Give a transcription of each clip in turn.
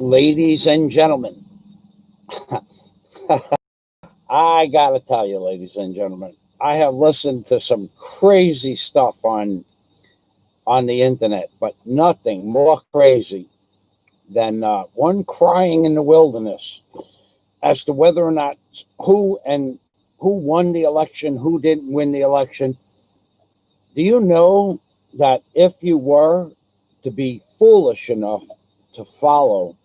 Ladies and gentlemen, I gotta tell you, ladies and gentlemen, I have listened to some crazy stuff on the internet, but nothing more crazy than one crying in the wilderness as to whether or not who won the election, who didn't win the election. Do you know that if you were to be foolish enough to follow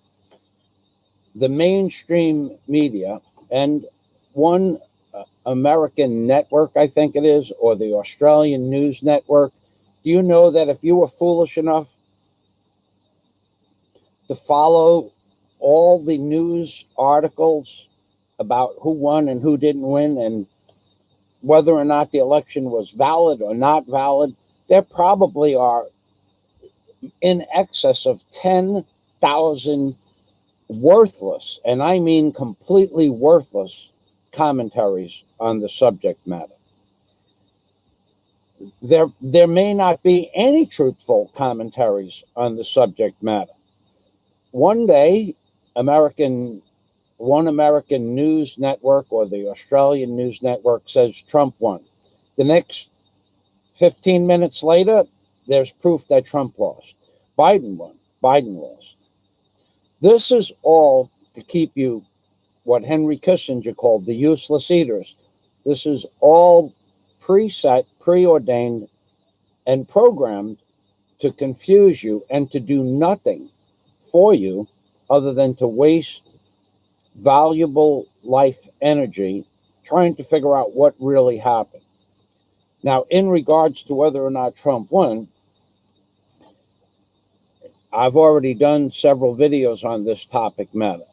the mainstream media and one American network, I think it is, or the Australian news network, do you know that if you were foolish enough to follow all the news articles about who won and who didn't win and whether or not the election was valid or not valid, there probably are in excess of 10,000 worthless, and I mean completely worthless, commentaries on the subject matter. There may not be any truthful commentaries on the subject matter. One day, one American news network or the Australian news network says Trump won. The next 15 minutes later, there's proof that Trump lost. Biden won. Biden lost. This is all to keep you, what Henry Kissinger called the useless eaters. This is all preset, preordained, and programmed to confuse you and to do nothing for you other than to waste valuable life energy trying to figure out what really happened. Now, in regards to whether or not Trump won, I've already done several videos on this topic matter.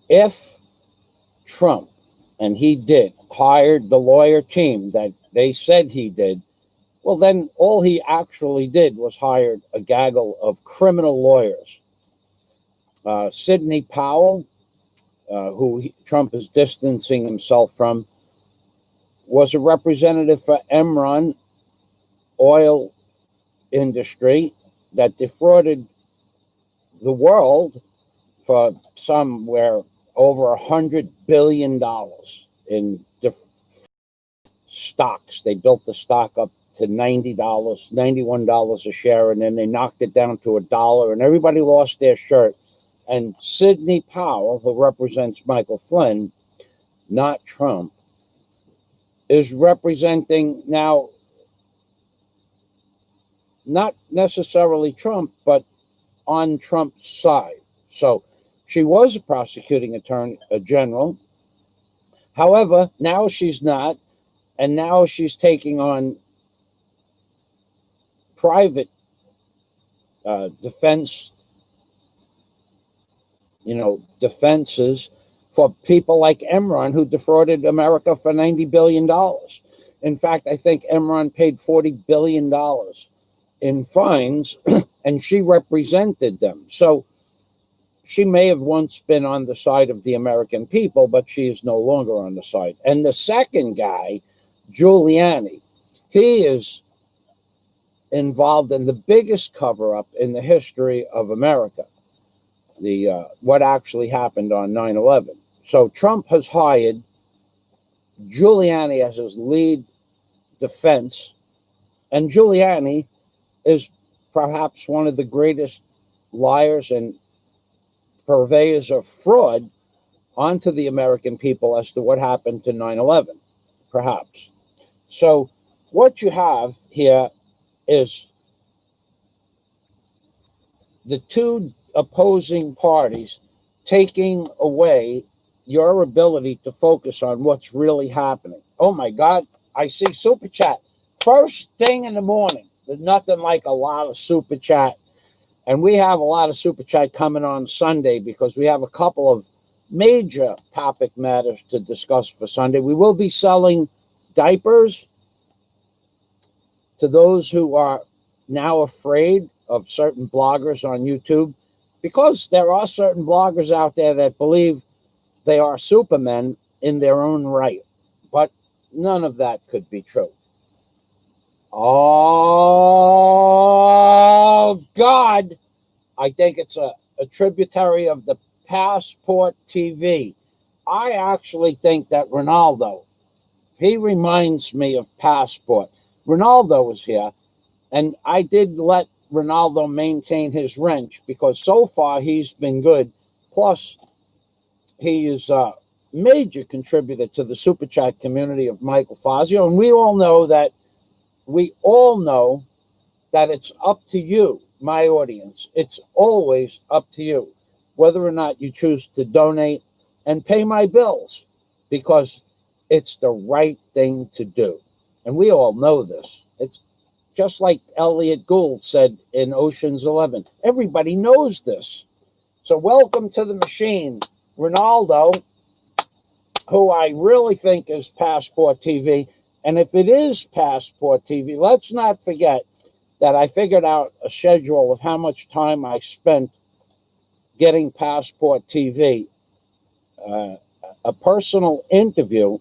If Trump, and he did, hired the lawyer team that they said he did, well, then all he actually did was hired a gaggle of criminal lawyers. Sidney Powell, Trump is distancing himself from, was a representative for Enron oil industry that defrauded the world for somewhere over $100 billion in stocks. They built the stock up to $90, $91 a share, and then they knocked it down to $1, and everybody lost their shirt. And Sidney Powell, who represents Michael Flynn, not Trump, is representing now not necessarily Trump, but on Trump's side. So she was a prosecuting attorney general. However, now she's not, and now she's taking on private defenses for people like Enron, who defrauded America for $90 billion. In fact, I think Enron paid $40 billion in fines, and she represented them. So she may have once been on the side of the American people, but she is no longer on the side. And the second guy, Giuliani, he is involved in the biggest cover-up in the history of America, what actually happened on 9/11. So Trump has hired Giuliani as his lead defense, and Giuliani is perhaps one of the greatest liars and purveyors of fraud onto the American people as to what happened to 9/11, perhaps. So what you have here is the two opposing parties taking away your ability to focus on what's really happening. Oh my God, I see Super Chat. First thing in the morning. There's nothing like a lot of Super Chat. And we have a lot of Super Chat coming on Sunday because we have a couple of major topic matters to discuss for Sunday. We will be selling diapers to those who are now afraid of certain bloggers on YouTube, because there are certain bloggers out there that believe they are supermen in their own right. But none of that could be true. Oh, God. I think it's a tributary of the Passport TV. I actually think that Ronaldo, he reminds me of Passport. Ronaldo was here, and I did let Ronaldo maintain his wrench because so far he's been good. Plus, he is a major contributor to the Super Chat community of Michael Fazio, and we all know that it's up to you, my audience. It's always up to you whether or not you choose to donate and pay my bills, because it's the right thing to do. And we all know this. It's just like Elliot Gould said in Ocean's 11. Everybody knows this. So welcome to the machine, Ronaldo, who I really think is Passport TV. And if it is Passport TV, let's not forget that I figured out a schedule of how much time I spent getting Passport TV, a personal interview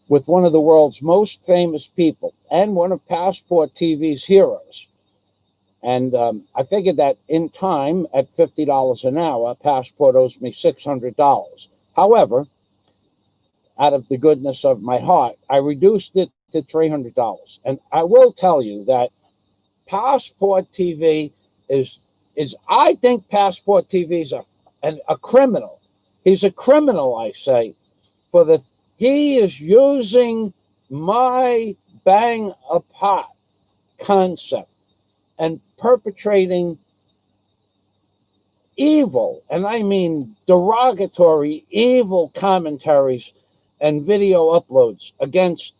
with one of the world's most famous people and one of Passport TV's heroes. And I figured that in time, at $50 an hour, Passport owes me $600. However, out of the goodness of my heart, I reduced it to $300. And I will tell you that Passport TV is I think Passport TV is a criminal. He's a criminal, I say, he is using my bang a pot concept and perpetrating evil, and I mean derogatory, evil commentaries and video uploads against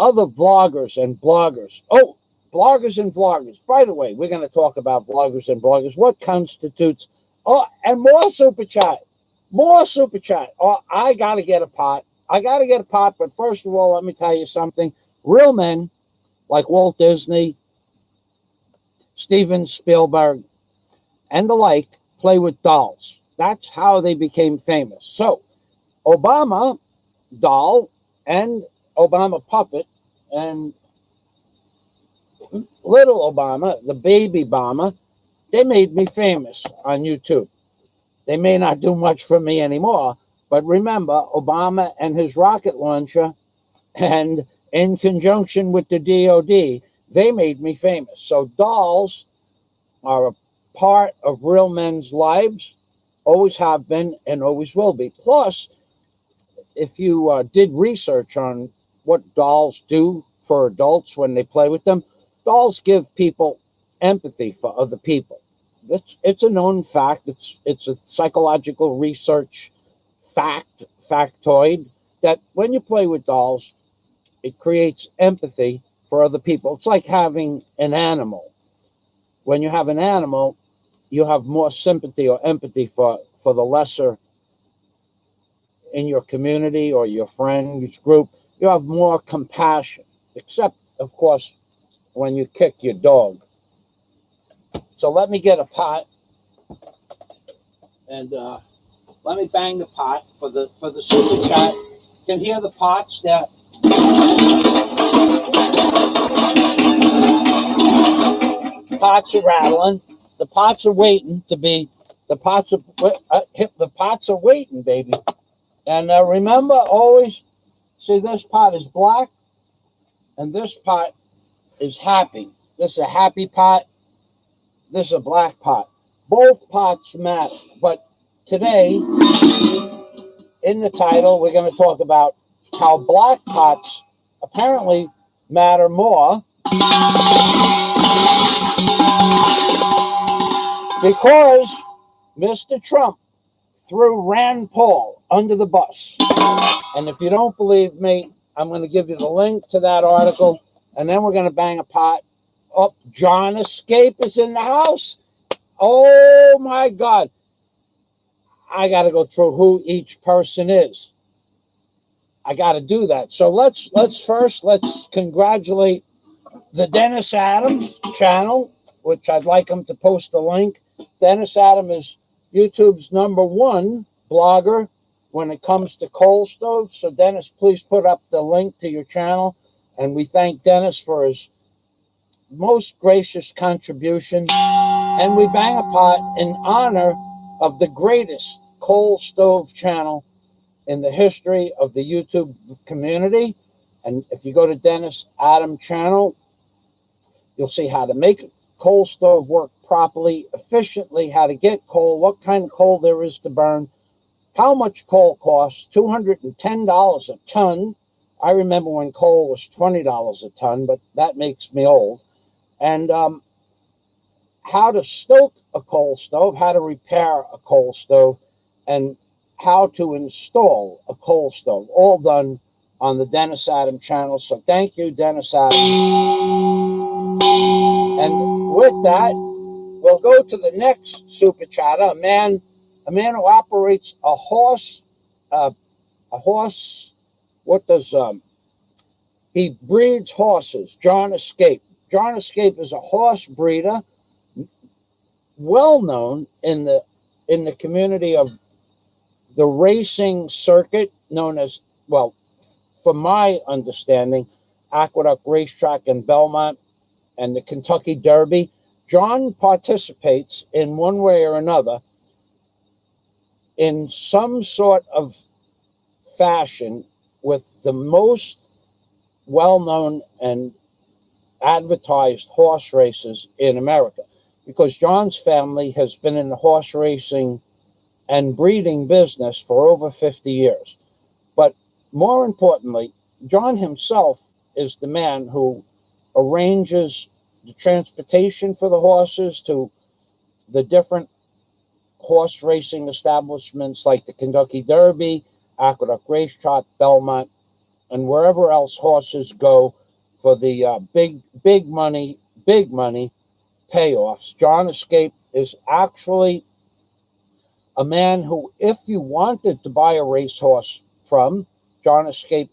other vloggers and bloggers. Oh, bloggers and vloggers. By the way, we're going to talk about vloggers and bloggers. What constitutes... Oh, and more super chat. More super chat. Oh, I got to get a pot. But first of all, let me tell you something. Real men like Walt Disney, Steven Spielberg, and the like play with dolls. That's how they became famous. So, Obama doll and Obama puppet and little Obama, the baby Obama, they made me famous on YouTube. They may not do much for me anymore, but remember, Obama and his rocket launcher, and in conjunction with the DOD, they made me famous. So dolls are a part of real men's lives, always have been and always will be. Plus, if you did research on what dolls do for adults when they play with them, dolls give people empathy for other people. It's a known fact. It's a psychological research factoid that when you play with dolls, it creates empathy for other people. It's like having an animal. When you have an animal, you have more sympathy or empathy for the lesser in your community or your friends group. You have more compassion, except, of course, when you kick your dog. So let me get a pot, and let me bang the pot for the super chat. You can hear the pots there. Pots are rattling. The pots are waiting to be. The pots are waiting, baby. And remember, always see, this pot is black, and this pot is happy. This is a happy pot. This is a black pot. Both pots matter. But today, in the title, we're going to talk about how black pots apparently matter more because Mr. Trump threw Rand Paul under the bus. And if you don't believe me, I'm going to give you the link to that article, and then we're going to bang a pot. Oh, John Escape is in the house. Oh, my God. I got to go through who each person is. I got to do that. So let's congratulate the Dennis Adams channel, which I'd like him to post the link. Dennis Adams is YouTube's #1 blogger when it comes to coal stoves. So Dennis, please put up the link to your channel. And we thank Dennis for his most gracious contribution, and we bang a pot in honor of the greatest coal stove channel in the history of the YouTube community. And if you go to Dennis Adam channel, you'll see how to make a coal stove work properly, efficiently, how to get coal, what kind of coal there is to burn, how much coal costs, $210 a ton. I remember when coal was $20 a ton, but that makes me old. And how to stoke a coal stove, how to repair a coal stove, and how to install a coal stove, all done on the Dennis Adam channel. So thank you, Dennis Adam. And with that, we'll go to the next super chatter. A man who operates a horse. What does he breeds horses? John Escape. John Escape is a horse breeder, well known in the community of the racing circuit, known as, well, from my understanding, Aqueduct Racetrack in Belmont and the Kentucky Derby. John participates in one way or another in some sort of fashion with the most well-known and advertised horse races in America, because John's family has been in the horse racing and breeding business for over 50 years. But more importantly, John himself is the man who arranges the transportation for the horses to the different horse racing establishments like the Kentucky Derby, Aqueduct Racetrack, Belmont, and wherever else horses go for the big money payoffs. John Escape is actually a man who, if you wanted to buy a racehorse from, John Escape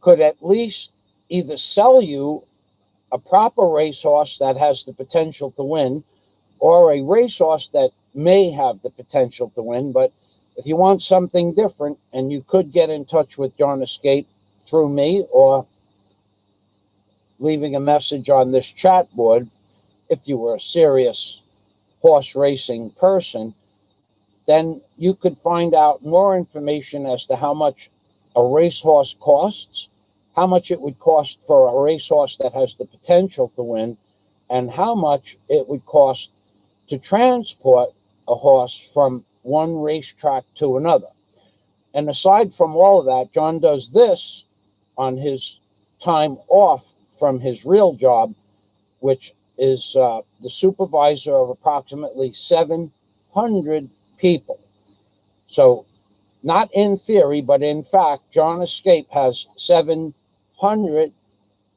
could at least either sell you a proper racehorse that has the potential to win, or a racehorse that may have the potential to win. But if you want something different, and you could get in touch with John Escape through me or leaving a message on this chat board, if you were a serious horse racing person, then you could find out more information as to how much a racehorse costs, how much it would cost for a racehorse that has the potential to win, and how much it would cost to transport a horse from one racetrack to another. And aside from all of that, John does this on his time off from his real job, which is the supervisor of approximately 700 people. So not in theory, but in fact, John Escape has 700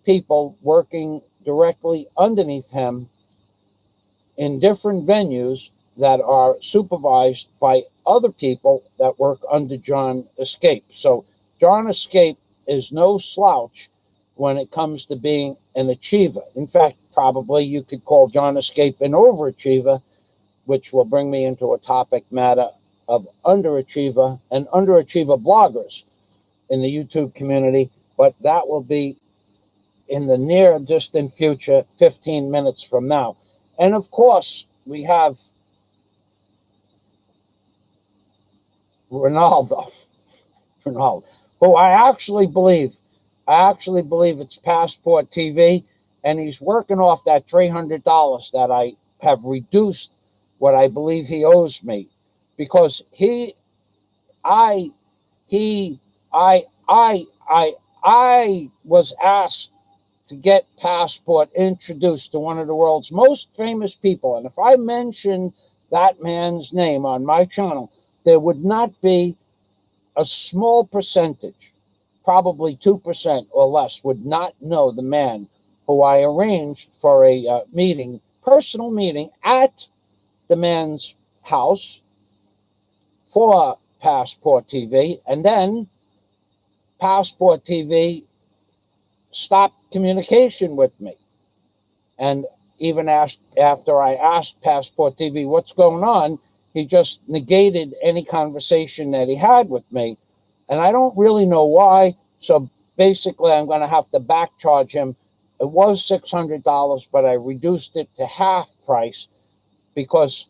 people working directly underneath him in different venues that are supervised by other people that work under John Escape. So John Escape is no slouch when it comes to being an achiever. In fact, probably you could call John Escape an overachiever, which will bring me into a topic matter of underachiever and underachiever bloggers in the YouTube community, but that will be in the near distant future, 15 minutes from now. And of course, we have Ronaldo, who I actually believe it's Passport TV, and he's working off that $300 that I have reduced what I believe he owes me, because I was asked to get Passport introduced to one of the world's most famous people. And if I mentioned that man's name on my channel, there would not be a small percentage, probably 2% or less, would not know the man who I arranged for a personal meeting at the man's house for Passport TV. And then Passport TV stopped communication with me. And even after I asked Passport TV what's going on, he just negated any conversation that he had with me. And I don't really know why. So basically, I'm going to have to back charge him It was $600, but I reduced it to half price because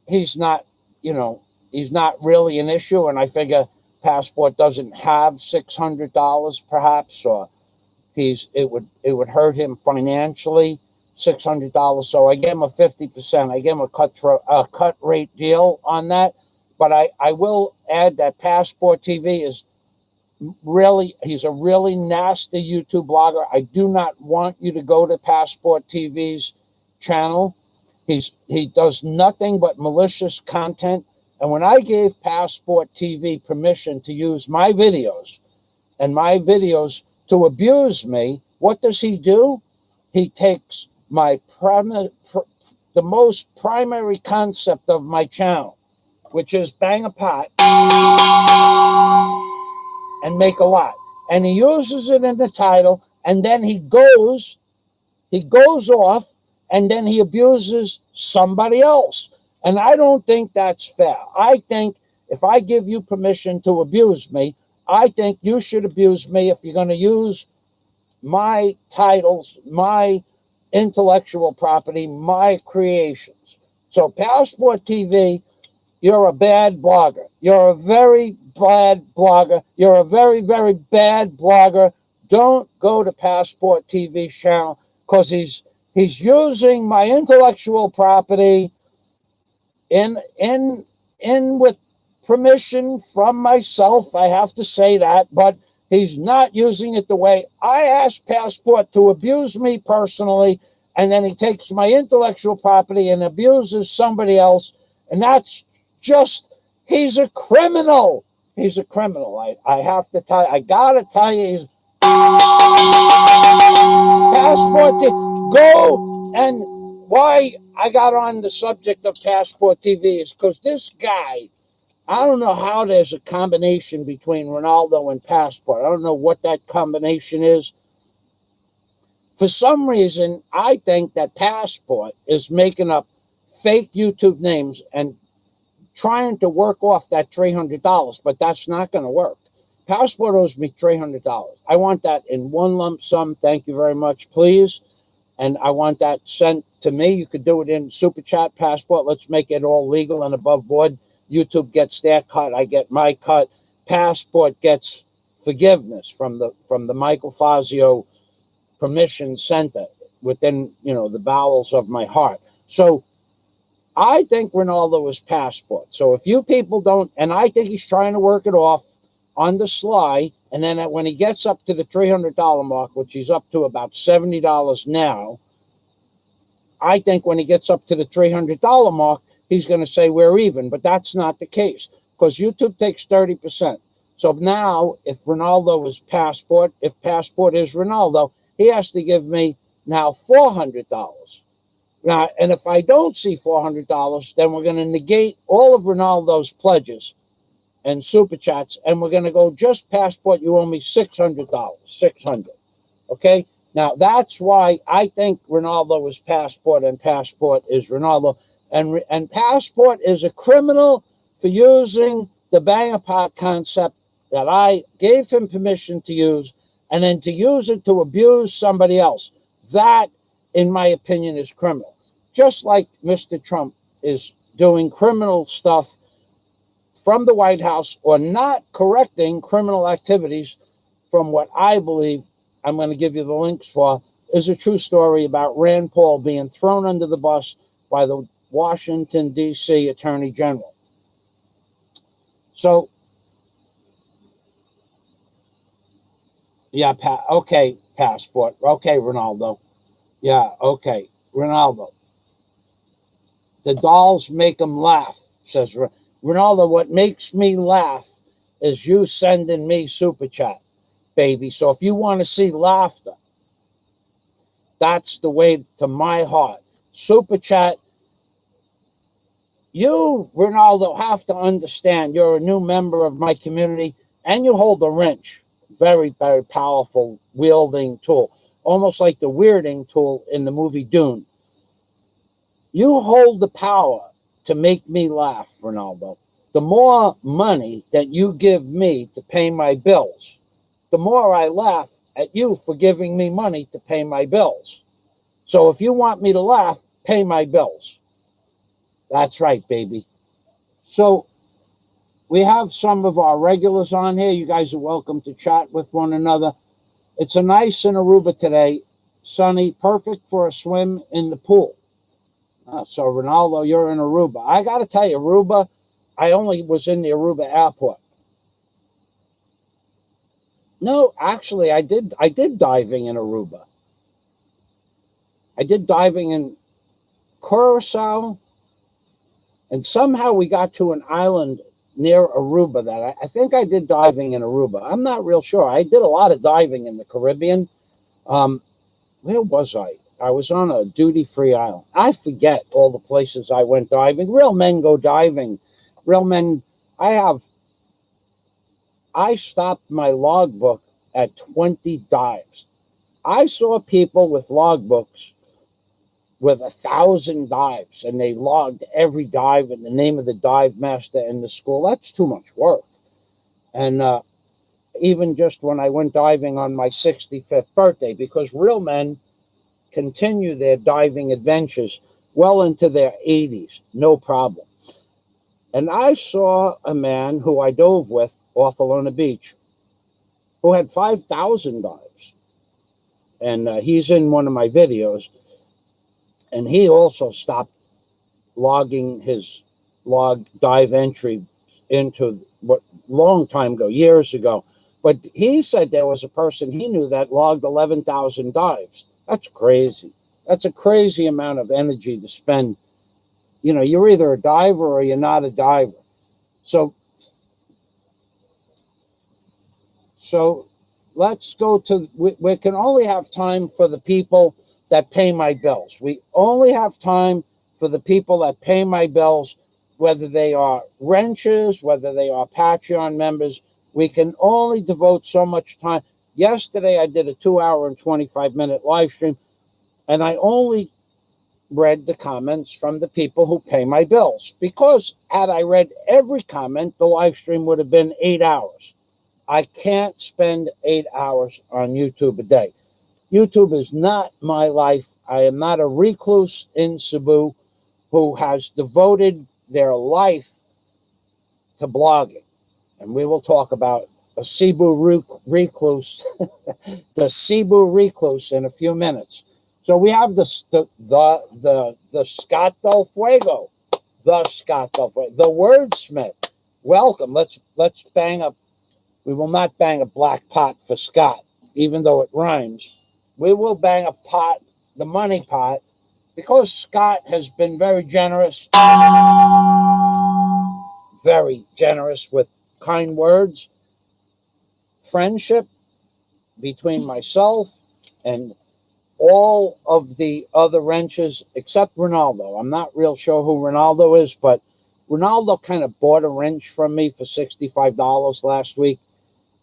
he's not, he's not really an issue. And I figure Passport doesn't have $600 perhaps, or it would hurt him financially, $600. So I gave him a 50%. I gave him a cut rate deal on that. But I will add that Passport TV is he's a really nasty YouTube blogger. I do not want you to go to Passport TV's channel. He does nothing but malicious content. And when I gave Passport TV permission to use my videos to abuse me, what does he do? He takes the most primary concept of my channel, which is bang a pot and make a lot. And he uses it in the title, and then he goes off, and then he abuses somebody else. And I don't think that's fair. I think if I give you permission to abuse me, I think you should abuse me if you're going to use my titles, my intellectual property, my creations. So Passport TV, you're a bad blogger. You're a very bad blogger. You're a very, very bad blogger. Don't go to Passport TV's channel because he's using my intellectual property in with permission from myself. I have to say that, but he's not using it the way I asked Passport to abuse me personally, and then he takes my intellectual property and abuses somebody else, and that's just, he's a criminal. He's a criminal. I have to tell you, I gotta tell you, he's Passport TV. Go, and why I got on the subject of Passport TV is because this guy, I don't know how there's a combination between Ronaldo and Passport. I don't know what that combination is. For some reason, I think that Passport is making up fake YouTube names and trying to work off that $300, but that's not going to work. Passport owes me $300. I want that in one lump sum. Thank you very much, please. And I want that sent to me. You could do it in Super Chat, Passport. Let's make it all legal and above board. YouTube gets their cut. I get my cut. Passport gets forgiveness from the Michael Fazio Permission Center within, the bowels of my heart. So I think Ronaldo is Passport. So if you people don't, and I think he's trying to work it off on the sly, and then when he gets up to the $300 mark, which he's up to about $70 now, I think when he gets up to the $300 mark, he's going to say we're even, but that's not the case because YouTube takes 30%. So now if Ronaldo is Passport, if Passport is Ronaldo, he has to give me now $400. Now, and if I don't see $400, then we're going to negate all of Ronaldo's pledges and super chats, and we're going to go just Passport. You owe me $600, $600. Okay. Now that's why I think Ronaldo is Passport and Passport is Ronaldo, and Passport is a criminal for using the bang-a-pot concept that I gave him permission to use, and then to use it to abuse somebody else. That, in my opinion, is criminal. Just like Mr. Trump is doing criminal stuff from the White House or not correcting criminal activities from what I believe, I'm going to give you the links for, is a true story about Rand Paul being thrown under the bus by the Washington, D.C. Attorney General. So, yeah, okay, Passport. Okay, Ronaldo. Yeah, okay, Ronaldo. The dolls make him laugh, says Ronaldo. What makes me laugh is you sending me super chat, baby. So if you want to see laughter, that's the way to my heart. Super chat. You, Ronaldo, have to understand you're a new member of my community and you hold a wrench. Very, very powerful wielding tool. Almost like the weirding tool in the movie Dune. You hold the power to make me laugh, Ronaldo. The more money that you give me to pay my bills, the more I laugh at you for giving me money to pay my bills. So if you want me to laugh, pay my bills. That's right, baby. So we have some of our regulars on here. You guys are welcome to chat with one another. It's a nice in Aruba today. Sunny, perfect for a swim in the pool. So Ronaldo, you're in Aruba. I got to tell you, Aruba, I only was in the Aruba airport. No, actually, I did diving in Aruba. I did diving in Curacao, and somehow we got to an island near Aruba that I think I did diving in Aruba. I'm not real sure. I did a lot of diving in the Caribbean. Where was I? I was on a duty-free island. I forget all the places I went diving. Real men go diving. Real men. I stopped my logbook at 20 dives. I saw people with logbooks with 1,000 dives, and they logged every dive and the name of the dive master in the school. That's too much work. And even just when I went diving on my 65th birthday, because real men continue their diving adventures well into their 80s, no problem. And I saw a man who I dove with off Alona Beach who had 5,000 dives. And he's in one of my videos. And he also stopped logging his log dive entry into what long time ago, years ago. But he said there was a person he knew that logged 11,000 dives. That's crazy. That's a crazy amount of energy to spend. You know, you're either a diver or you're not a diver. So let's go to, we can only have time for the people that pay my bills. We only have time for the people that pay my bills, whether they are wrenches, whether they are Patreon members. We can only devote so much time. Yesterday, I did a 2-hour and 25-minute live stream, and I only read the comments from the people who pay my bills, because had I read every comment, the live stream would have been 8 hours. I can't spend 8 hours on YouTube a day. YouTube is not my life. I am not a recluse in Cebu who has devoted their life to blogging. And we will talk about a Cebu recluse, the Cebu recluse, in a few minutes. So we have the Scott Del Fuego, the Scott Del Fuego, the wordsmith. Welcome. Let's bang up. We will not bang a black pot for Scott, even though it rhymes. We will bang a pot, the money pot, because Scott has been very generous with kind words, friendship between myself and all of the other wrenches except Ronaldo. I'm not real sure who Ronaldo is, but Ronaldo kind of bought a wrench from me for $65 last week,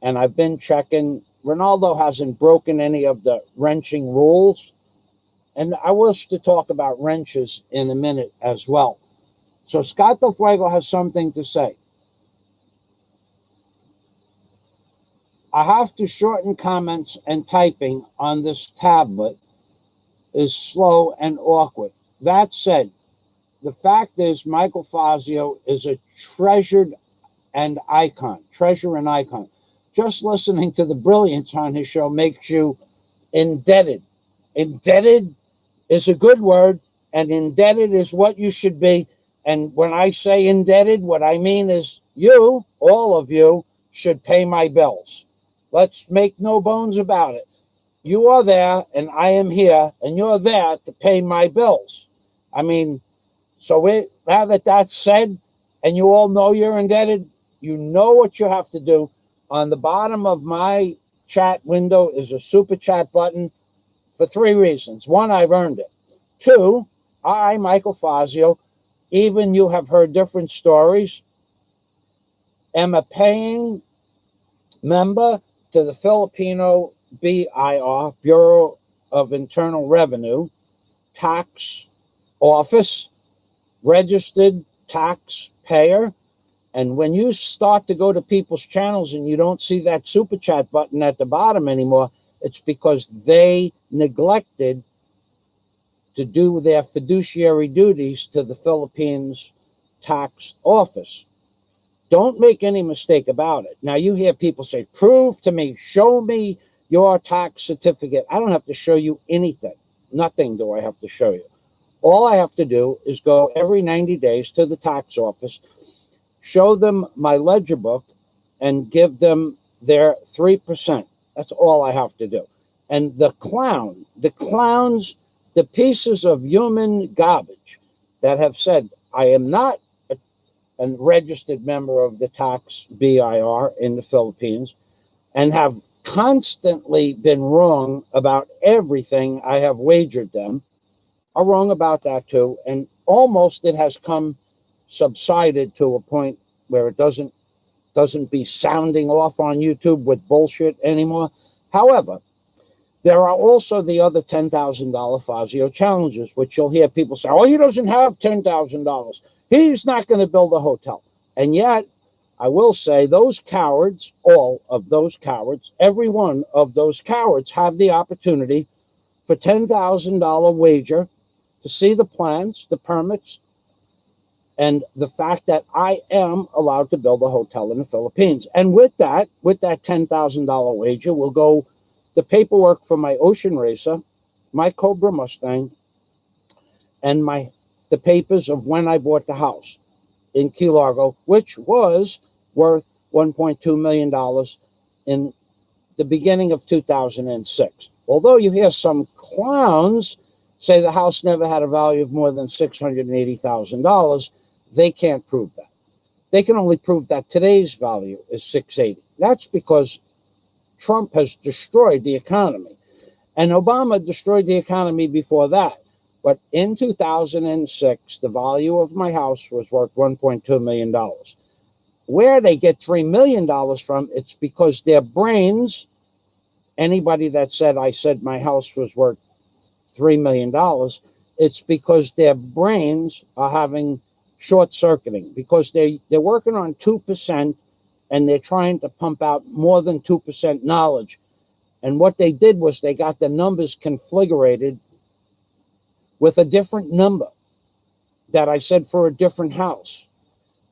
and I've been checking. Ronaldo hasn't broken any of the wrenching rules, and I wish to talk about wrenches in a minute as well. So Scott Del Fuego has something to say. I have to shorten comments, and typing on this tablet is slow and awkward. That said, the fact is Michael Fazio is a treasure and icon. Just listening to the brilliance on his show makes you indebted. Indebted is a good word, and indebted is what you should be. And when I say indebted, what I mean is you, all of you, should pay my bills. Let's make no bones about it. You are there, and I am here, and you're there to pay my bills. I mean, so now that that's said, and you all know you're indebted, you know what you have to do. On the bottom of my chat window is a super chat button for 3 reasons. 1, I've earned it. 2, I, Michael Fazio, even you have heard different stories, am a paying member to the Filipino BIR, Bureau of Internal Revenue, tax office, registered taxpayer. And when you start to go to people's channels and you don't see that super chat button at the bottom anymore, It's because they neglected to do their fiduciary duties to the Philippines tax office. Don't make any mistake about it. Now, you hear people say, prove to me, show me your tax certificate. I don't have to show you anything. Nothing do I have to show you. All I have to do is go every 90 days to the tax office, show them my ledger book, and give them their 3%. That's all I have to do. And the clowns, the pieces of human garbage that have said, I am not a registered member of the tax BIR in the Philippines, and have constantly been wrong about everything I have wagered them, are wrong about that too. And almost it has subsided to a point where it doesn't be sounding off on YouTube with bullshit anymore. However, there are also the other $10,000 Fazio challenges, which you'll hear people say, oh, he doesn't have $10,000. He's not going to build a hotel. And yet, I will say those cowards, all of those cowards, every one of those cowards have the opportunity for $10,000 wager to see the plans, the permits, and the fact that I am allowed to build a hotel in the Philippines. And with that $10,000 wager will go the paperwork for my Ocean Racer, my Cobra Mustang, and the papers of when I bought the house in Key Largo, which was worth $1.2 million in the beginning of 2006. Although you hear some clowns say the house never had a value of more than $680,000, they can't prove that. They can only prove that today's value is $680. That's because Trump has destroyed the economy. And Obama destroyed the economy before that. But in 2006, the value of my house was worth $1.2 million. Where they get $3 million from, it's because their brains, anybody that said I said my house was worth $3 million, it's because their brains are having short circuiting, because they're working on 2% and they're trying to pump out more than 2% knowledge. And what they did was they got the numbers configurated with a different number that I said for a different house.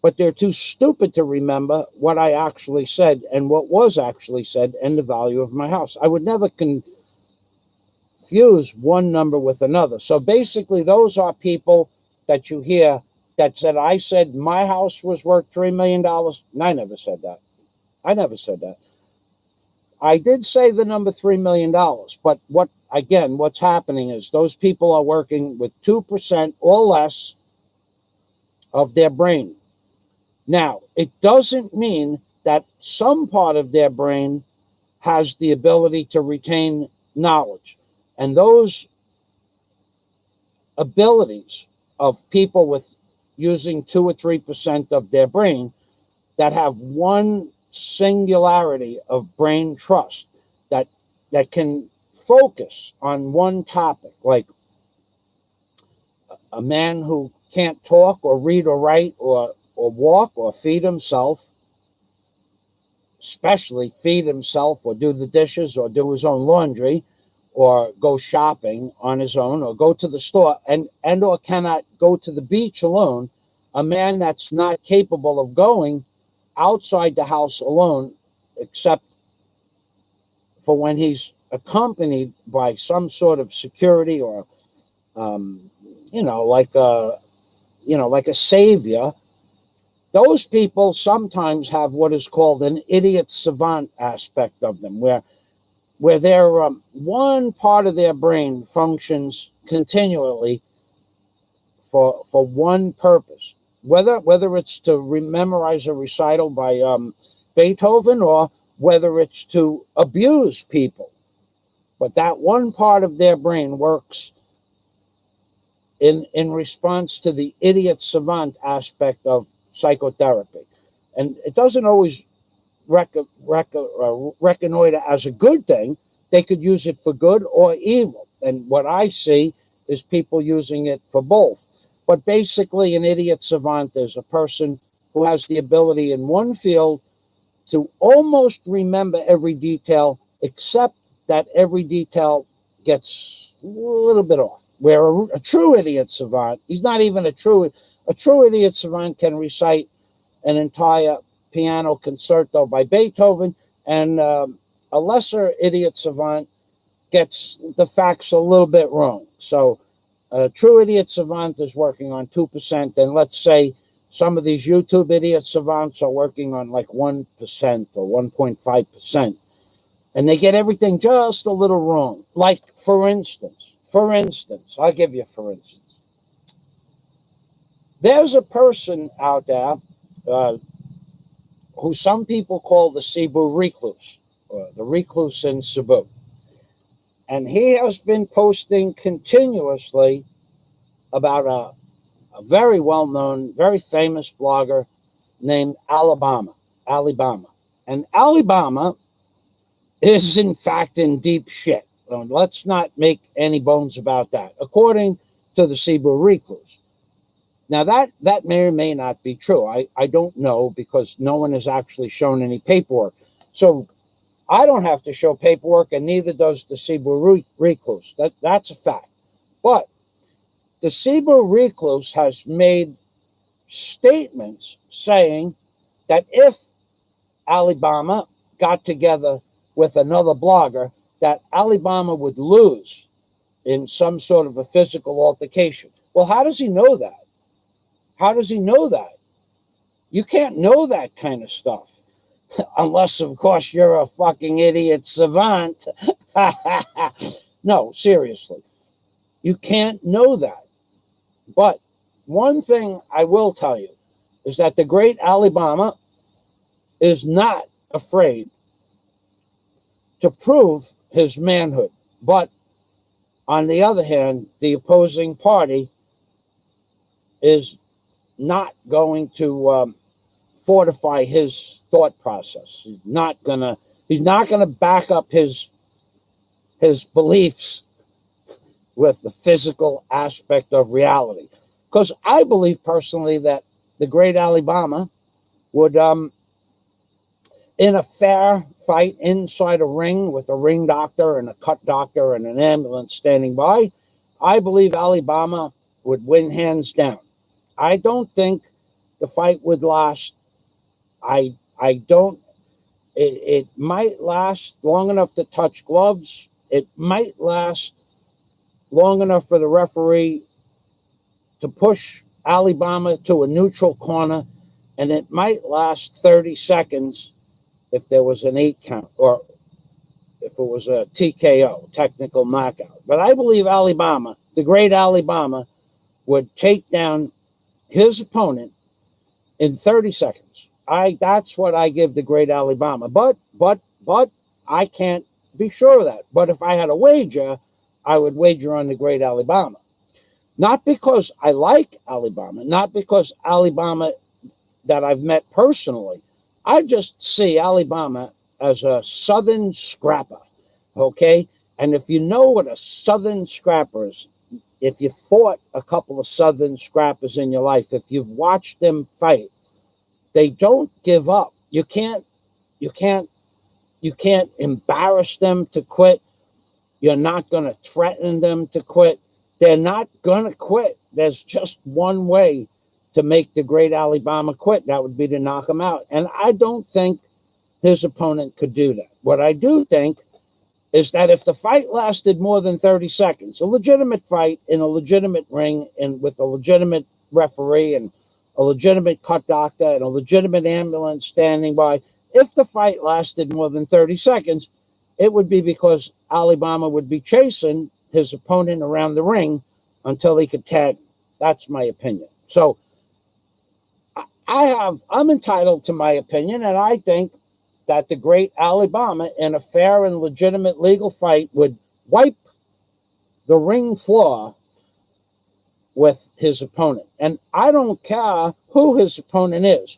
But they're too stupid to remember what I actually said and what was actually said and the value of my house. I would never confuse one number with another. So basically, those are people that you hear that said, I said my house was worth $3 million. And I never said that. I never said that. I did say the number $3 million, but what's happening is those people are working with 2% or less of their brain. Now, it doesn't mean that some part of their brain has the ability to retain knowledge. And those abilities of people with using 2 or 3% of their brain that have one singularity of brain trust that can focus on one topic, like a man who can't talk or read or write or walk or feed himself, especially feed himself or do the dishes or do his own laundry or go shopping on his own or go to the store and or cannot go to the beach alone. A man that's not capable of going outside the house alone, except for when he's accompanied by some sort of security or, like a savior. Those people sometimes have what is called an idiot savant aspect of them, where their one part of their brain functions continually for one purpose, whether it's to memorize a recital by Beethoven or whether it's to abuse people. But that one part of their brain works in response to the idiot savant aspect of psychotherapy. And it doesn't always reconnoiter as a good thing. They could use it for good or evil. And what I see is people using it for both. But basically, an idiot savant is a person who has the ability in one field to almost remember every detail except that every detail gets a little bit off. Where a true idiot savant, he's not even a true idiot savant can recite an entire piano concerto by Beethoven, and a lesser idiot savant gets the facts a little bit wrong. So a true idiot savant is working on 2%, and let's say some of these YouTube idiot savants are working on like 1% or 1.5%, and they get everything just a little wrong. Like, for instance, I'll give you for instance. There's a person out there who some people call the Cebu recluse, or the recluse in Cebu. And he has been posting continuously about a very well-known, very famous blogger named Alibama. And Alibama is, in fact, in deep shit. Let's not make any bones about that, according to the Cebu recluse. Now, that may or may not be true. I don't know, because no one has actually shown any paperwork. So I don't have to show paperwork, and neither does the Cebu recluse. That's a fact. But the Cebu recluse has made statements saying that if Alibama got together with another blogger, that Alibama would lose in some sort of a physical altercation. Well, how does he know that? How does he know that? You can't know that kind of stuff. Unless, of course, you're a fucking idiot savant. No, seriously. You can't know that. But one thing I will tell you is that the great Alibama is not afraid to prove his manhood. But on the other hand, the opposing party is not going to fortify his thought process. He's not gonna back up his beliefs with the physical aspect of reality. Because I believe personally that the great Alibama would, in a fair fight inside a ring with a ring doctor and a cut doctor and an ambulance standing by, I believe Alibama would win hands down. I don't think the fight would last. I don't. It might last long enough to touch gloves. It might last long enough for the referee to push Alibama to a neutral corner, and it might last 30 seconds if there was an 8 count, or if it was a TKO, technical knockout. But I believe Alibama, the great Alibama, would take down his opponent in 30 seconds. That's what I give the great Alibama. But I can't be sure of that. But if I had a wager, I would wager on the great Alibama. Not because I like Alibama, not because Alibama that I've met personally. I just see Alibama as a Southern scrapper, okay? And if you know what a Southern scrapper is, if you fought a couple of Southern scrappers in your life, if you've watched them fight, they don't give up. You can't embarrass them to quit. You're not going to threaten them to quit. They're not going to quit. There's just one way to make the great Alibama quit. That would be to knock him out. And I don't think his opponent could do that. What I do think is that if the fight lasted more than 30 seconds, a legitimate fight in a legitimate ring and with a legitimate referee and a legitimate cut doctor and a legitimate ambulance standing by, if the fight lasted more than 30 seconds, it would be because Alibama would be chasing his opponent around the ring until he could tag him. That's my opinion. So I'm entitled to my opinion, and I think that the great Alibama, in a fair and legitimate legal fight, would wipe the ring floor with his opponent. And I don't care who his opponent is.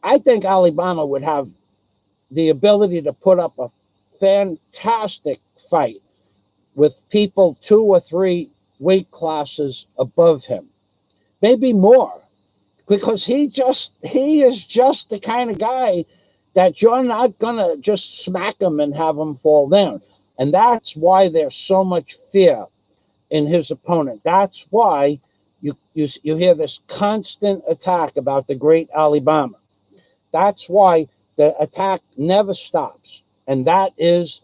I think Alibama would have the ability to put up a fantastic fight with people 2 or 3 weight classes above him, maybe more, because he is just the kind of guy that you're not gonna just smack him and have him fall down. And that's why there's so much fear in his opponent. That's why you hear this constant attack about the great Alabama. That's why the attack never stops. And that is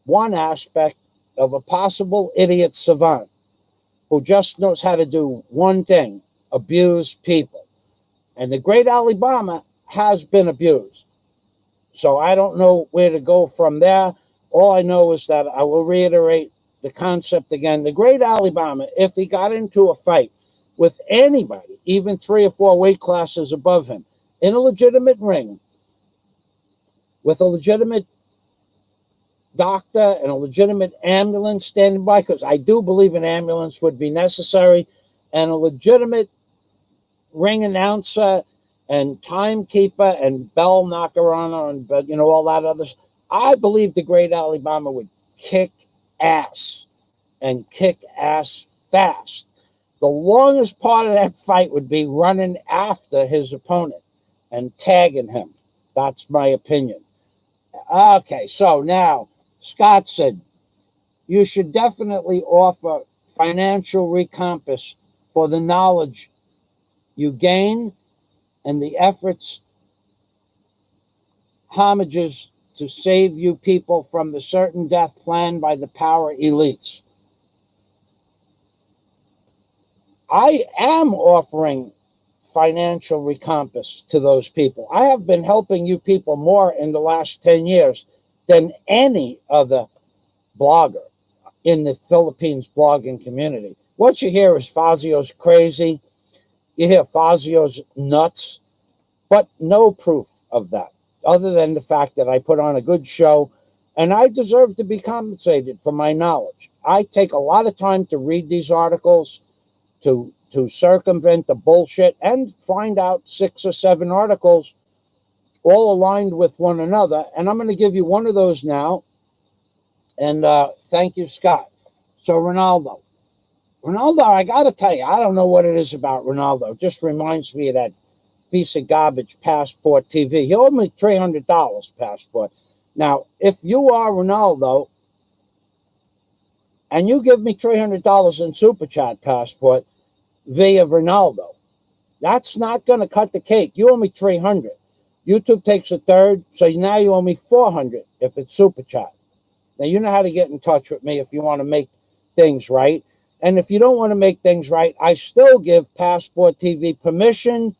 one aspect of a possible idiot savant who just knows how to do one thing: abuse people. And the great Alabama has been abused. So I don't know where to go from there. All I know is that I will reiterate the concept again. The great Alabama, if he got into a fight with anybody, even 3 or 4 weight classes above him, in a legitimate ring, with a legitimate doctor and a legitimate ambulance standing by, because I do believe an ambulance would be necessary, and a legitimate ring announcer and timekeeper and bell knocker on, and all that others, I believe the great Alabama would kick ass, and kick ass fast. The longest part of that fight would be running after his opponent and tagging him. That's my opinion. Okay, so now Scott said you should definitely offer financial recompense for the knowledge you gain and the efforts, homages to save you people from the certain death planned by the power elites. I am offering financial recompense to those people. I have been helping you people more in the last 10 years than any other blogger in the Philippines blogging community. What you hear is Fazio's crazy. You hear Fazio's nuts, but no proof of that, other than the fact that I put on a good show and I deserve to be compensated for my knowledge. I take a lot of time to read these articles, to circumvent the bullshit, and find out 6 or 7 articles all aligned with one another. And I'm going to give you one of those now. And thank you, Scott. So Ronaldo, I got to tell you, I don't know what it is about Ronaldo. It just reminds me of that piece of garbage Passport TV. He owed me $300 Passport. Now, if you are Ronaldo and you give me $300 in Super Chat Passport via Ronaldo, that's not going to cut the cake. You owe me $300. YouTube takes a third, so now you owe me $400 if it's Super Chat. Now, you know how to get in touch with me if you want to make things right. And if you don't want to make things right, I still give Passport TV permission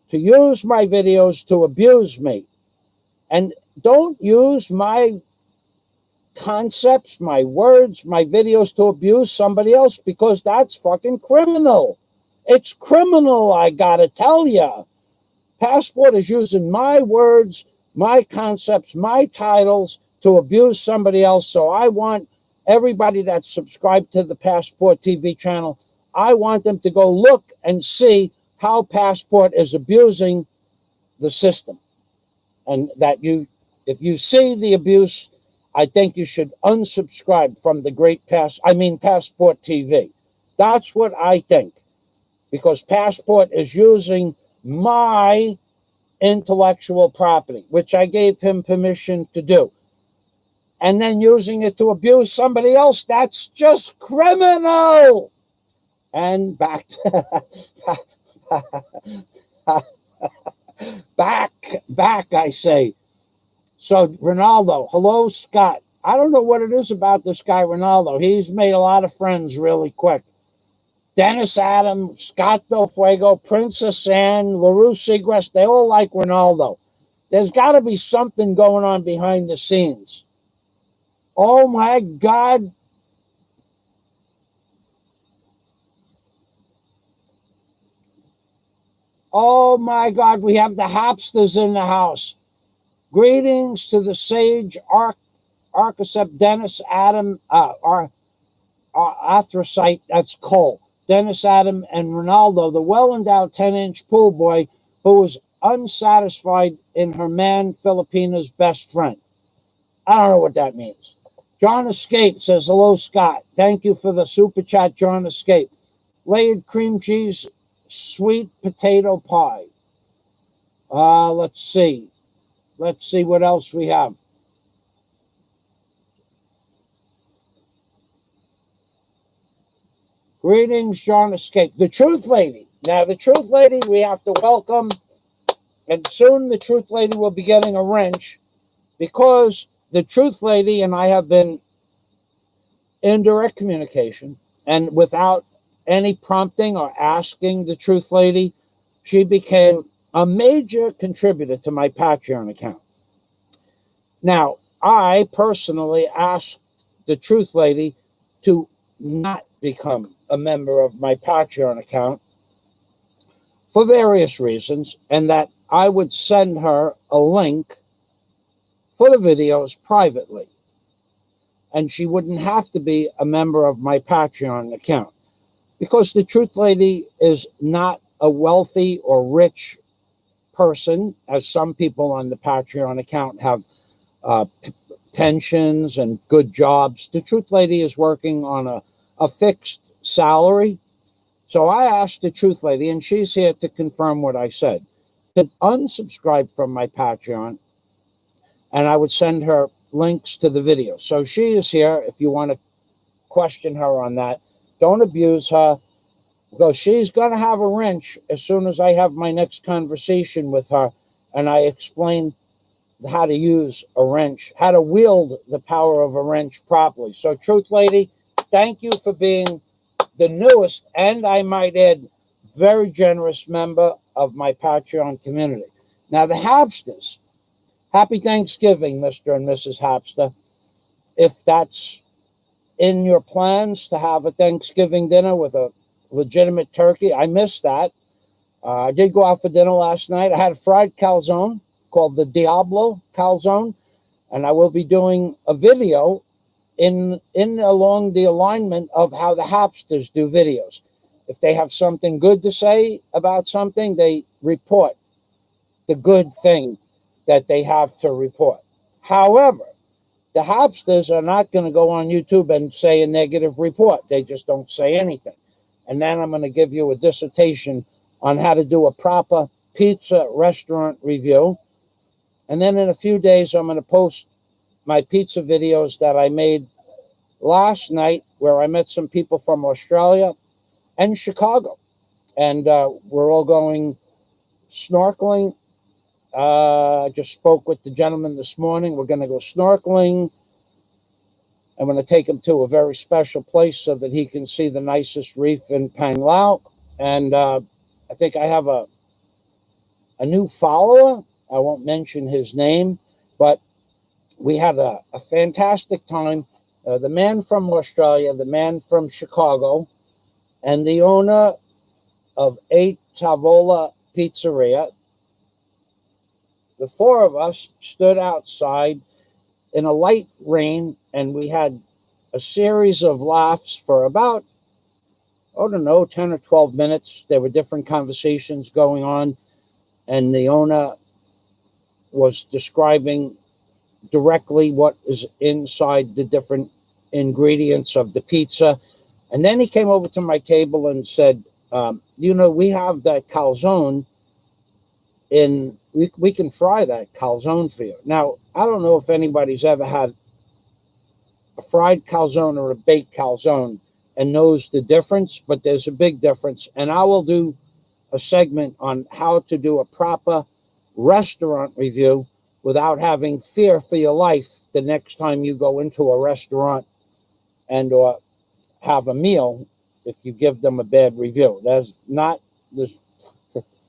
to use my videos to abuse me. And don't use my concepts, my words, my videos to abuse somebody else, because that's fucking criminal. It's criminal, I gotta tell you. Passport is using my words, my concepts, my titles to abuse somebody else. So I want everybody that's subscribed to the Passport TV channel, I want them to go look and see how Passport is abusing the system. And that if you see the abuse, I think you should unsubscribe from the great Passport TV. That's what I think. Because Passport is using my intellectual property, which I gave him permission to do, and then using it to abuse somebody else. That's just criminal. And back back, I say. So Ronaldo, hello, Scott. I don't know what it is about this guy Ronaldo. He's made a lot of friends really quick. Dennis Adams, Scott Del Fuego, Princess Anne, LaRue Segrest, they all like Ronaldo. There's got to be something going on behind the scenes. Oh, my God. Oh, my God. We have the Hopsters in the house. Greetings to the sage architect Dennis Adam, Arthrocyte, that's Cole. Dennis Adam and Ronaldo, the well-endowed 10-inch pool boy who was unsatisfied in her man Filipina's best friend. I don't know what that means. John Escape says, hello, Scott. Thank you for the super chat, John Escape. Layered cream cheese, sweet potato pie. Let's see. Let's see what else we have. Greetings, John Escape. The Truth Lady. Now, the Truth Lady, we have to welcome, and soon the Truth Lady will be getting a wrench, because the Truth Lady and I have been in direct communication, and without any prompting or asking the Truth Lady, she became a major contributor to my Patreon account. Now, I personally asked the Truth Lady to not become a member of my Patreon account for various reasons, and that I would send her a link for the videos privately, and she wouldn't have to be a member of my Patreon account, because the Truth Lady is not a wealthy or rich person, as some people on the Patreon account have pensions and good jobs. The Truth Lady is working on a fixed salary. So I asked the Truth Lady, and she's here to confirm what I said, to unsubscribe from my Patreon, and I would send her links to the videos. So she is here if you want to question her on that. Don't abuse her, because she's going to have a wrench as soon as I have my next conversation with her, and I explain how to use a wrench, how to wield the power of a wrench properly. So, Truth Lady, thank you for being the newest, and I might add, very generous member of my Patreon community. Now, the Hapsters, happy Thanksgiving, Mr. and Mrs. Hapster. If that's in your plans to have a Thanksgiving dinner with a legitimate turkey, I missed that. I did go out for dinner last night. I had a fried calzone called the Diablo calzone, and I will be doing a video in along the alignment of how the Hapsters do videos. If they have something good to say about something, they report the good thing that they have to report. However, the Hapsters are not going to go on YouTube and say a negative report. They just don't say anything. And then I'm going to give you a dissertation on how to do a proper pizza restaurant review. And then in a few days, I'm going to post my pizza videos that I made last night, where I met some people from Australia and Chicago. And we're all going snorkeling. I just spoke with the gentleman this morning. We're going to go snorkeling. I'm going to take him to a very special place so that he can see the nicest reef in Pang Lao. And I think I have a new follower. I won't mention his name, but we had a fantastic time. The man from Australia, the man from Chicago, and the owner of 8 Tavola Pizzeria, the four of us stood outside in a light rain, and we had a series of laughs for about, I don't know, 10 or 12 minutes. There were different conversations going on, and the owner was describing directly what is inside the different ingredients of the pizza. And then he came over to my table and said, we have that calzone in, we can fry that calzone for you. Now, I don't know if anybody's ever had a fried calzone or a baked calzone and knows the difference, but there's a big difference. And I will do a segment on how to do a proper restaurant review without having fear for your life the next time you go into a restaurant and or have a meal if you give them a bad review. It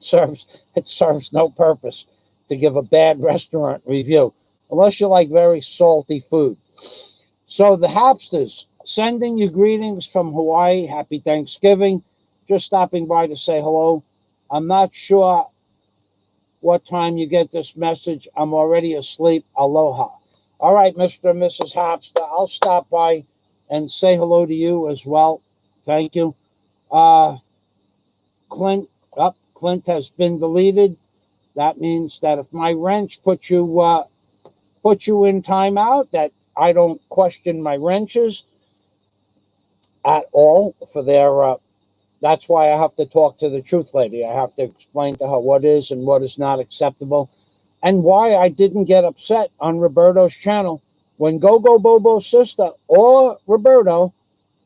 serves no purpose to give a bad restaurant review unless you like very salty food. So the Hapsters, sending you greetings from Hawaii. Happy Thanksgiving. Just stopping by to say hello. I'm not sure what time you get this message. I'm already asleep. Aloha. All right, Mr. and Mrs. Hapster, I'll stop by and say hello to you as well. Thank you. Clint has been deleted. That means that if my wrench put you in timeout, that I don't question my wrenches at all for their. That's why I have to talk to the Truth Lady. I have to explain to her what is and what is not acceptable, and why I didn't get upset on Roberto's channel when Go Bobo's sister or Roberto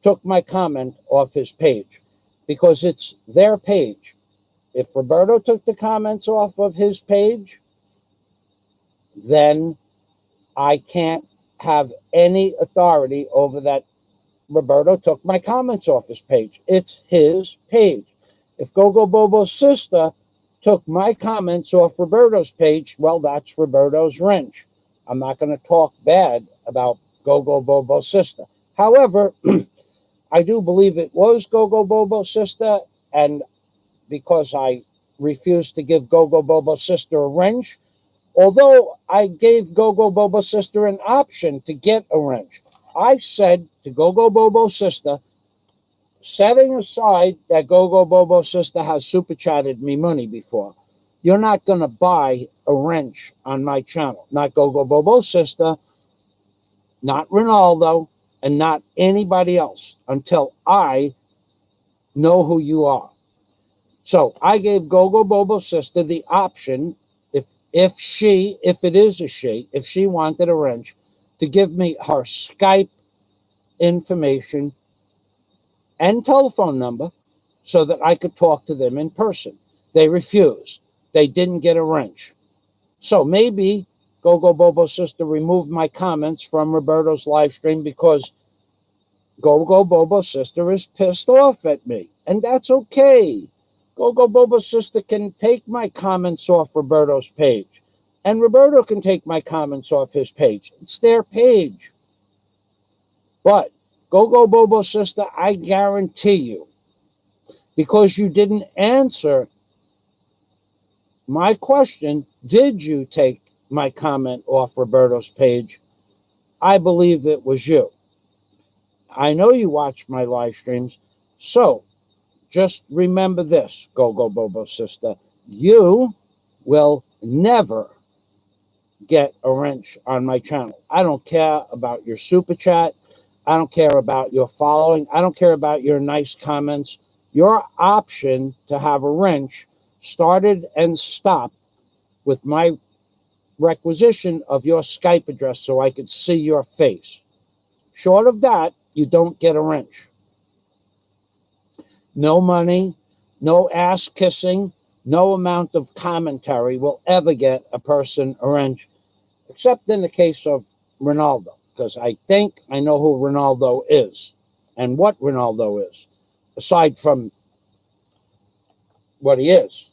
took my comment off his page because it's their page. If Roberto took the comments off of his page, then I can't have any authority over that. Roberto took my comments off his page. It's his page. If Gogo Bobo's sister took my comments off Roberto's page, well, that's Roberto's wrench. I'm not going to talk bad about Gogo Bobo's sister. However, I do believe it was Gogo Bobo's sister, and because I refused to give Gogo Bobo's sister a wrench, although I gave Gogo Bobo's sister an option to get a wrench, I said to Gogo Bobo's sister, setting aside that Gogo Bobo's sister has super chatted me money before, you're not going to buy a wrench on my channel. Not Gogo Bobo's sister, not Ronaldo, and not anybody else until I know who you are. So I gave Gogo Bobo's sister the option, if it is a she, if she wanted a wrench, to give me her Skype information and telephone number so that I could talk to them in person. They refused. They didn't get a wrench. So maybe Gogo Bobo's sister removed my comments from Roberto's live stream because Gogo Bobo's sister is pissed off at me. And that's okay. Gogo Bobo's sister can take my comments off Roberto's page. And Roberto can take my comments off his page. It's their page. But Gogo Bobo's sister, I guarantee you, because you didn't answer my question, did you take my comment off Roberto's page? I believe it was you. I know you watch my live streams. So just remember this, Gogo Bobo's sister. You will never get a wrench on my channel. I don't care about your super chat. I don't care about your following. I don't care about your nice comments. Your option to have a wrench started and stopped with my requisition of your Skype address so I could see your face. Short of that, you don't get a wrench. No money, no ass kissing, no amount of commentary will ever get a person a wrench, except in the case of Ronaldo, because I think I know who Ronaldo is and what Ronaldo is, aside from what he is.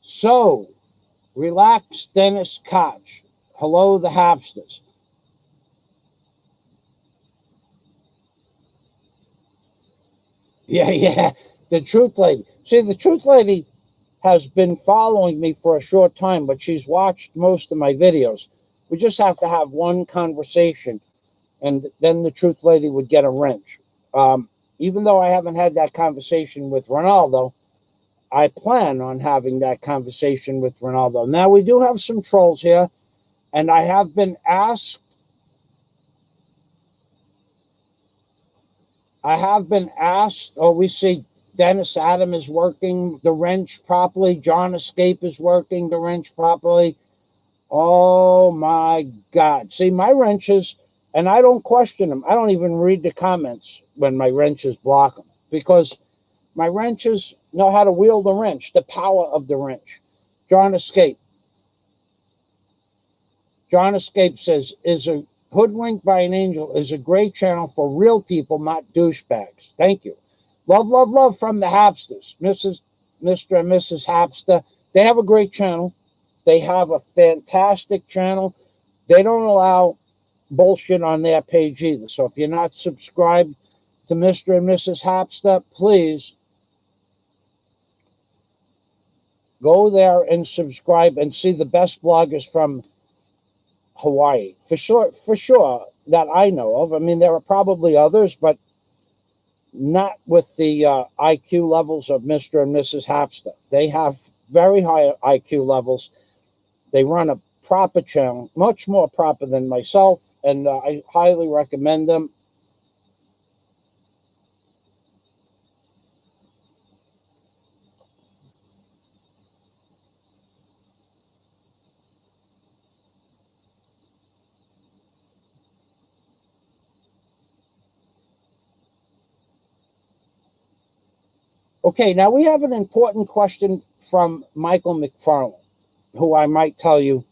So, relax, Dennis Koch. Hello, the Hapsters. Yeah, the Truth Lady. See, the Truth Lady has been following me for a short time, but she's watched most of my videos. We just have to have one conversation, and then the Truth Lady would get a wrench. Even though I haven't had that conversation with Ronaldo, I plan on having that conversation with Ronaldo. Now, we do have some trolls here, and I have been asked. Oh, we see Dennis Adam is working the wrench properly. John Escape is working the wrench properly. Oh my God. See, my wrenches, and I don't question them. I don't even read the comments when my wrenches block them because my wrenches know how to wield the wrench, the power of the wrench. John Escape. John Escape says, is a Hoodwinked by an Angel is a great channel for real people, not douchebags. Thank you. Love, love, love from the Hapsters. Mr. and Mrs. Hapster. They have a great channel. They have a fantastic channel. They don't allow bullshit on their page either. So if you're not subscribed to Mr. and Mrs. Hapster, please go there and subscribe and see the best bloggers from Hawaii. For sure, that I know of. I mean, there are probably others, but not with the IQ levels of Mr. and Mrs. Hapster. They have very high IQ levels. They run a proper channel, much more proper than myself, and I highly recommend them. Okay, now we have an important question from Michael McFarland, who I might tell you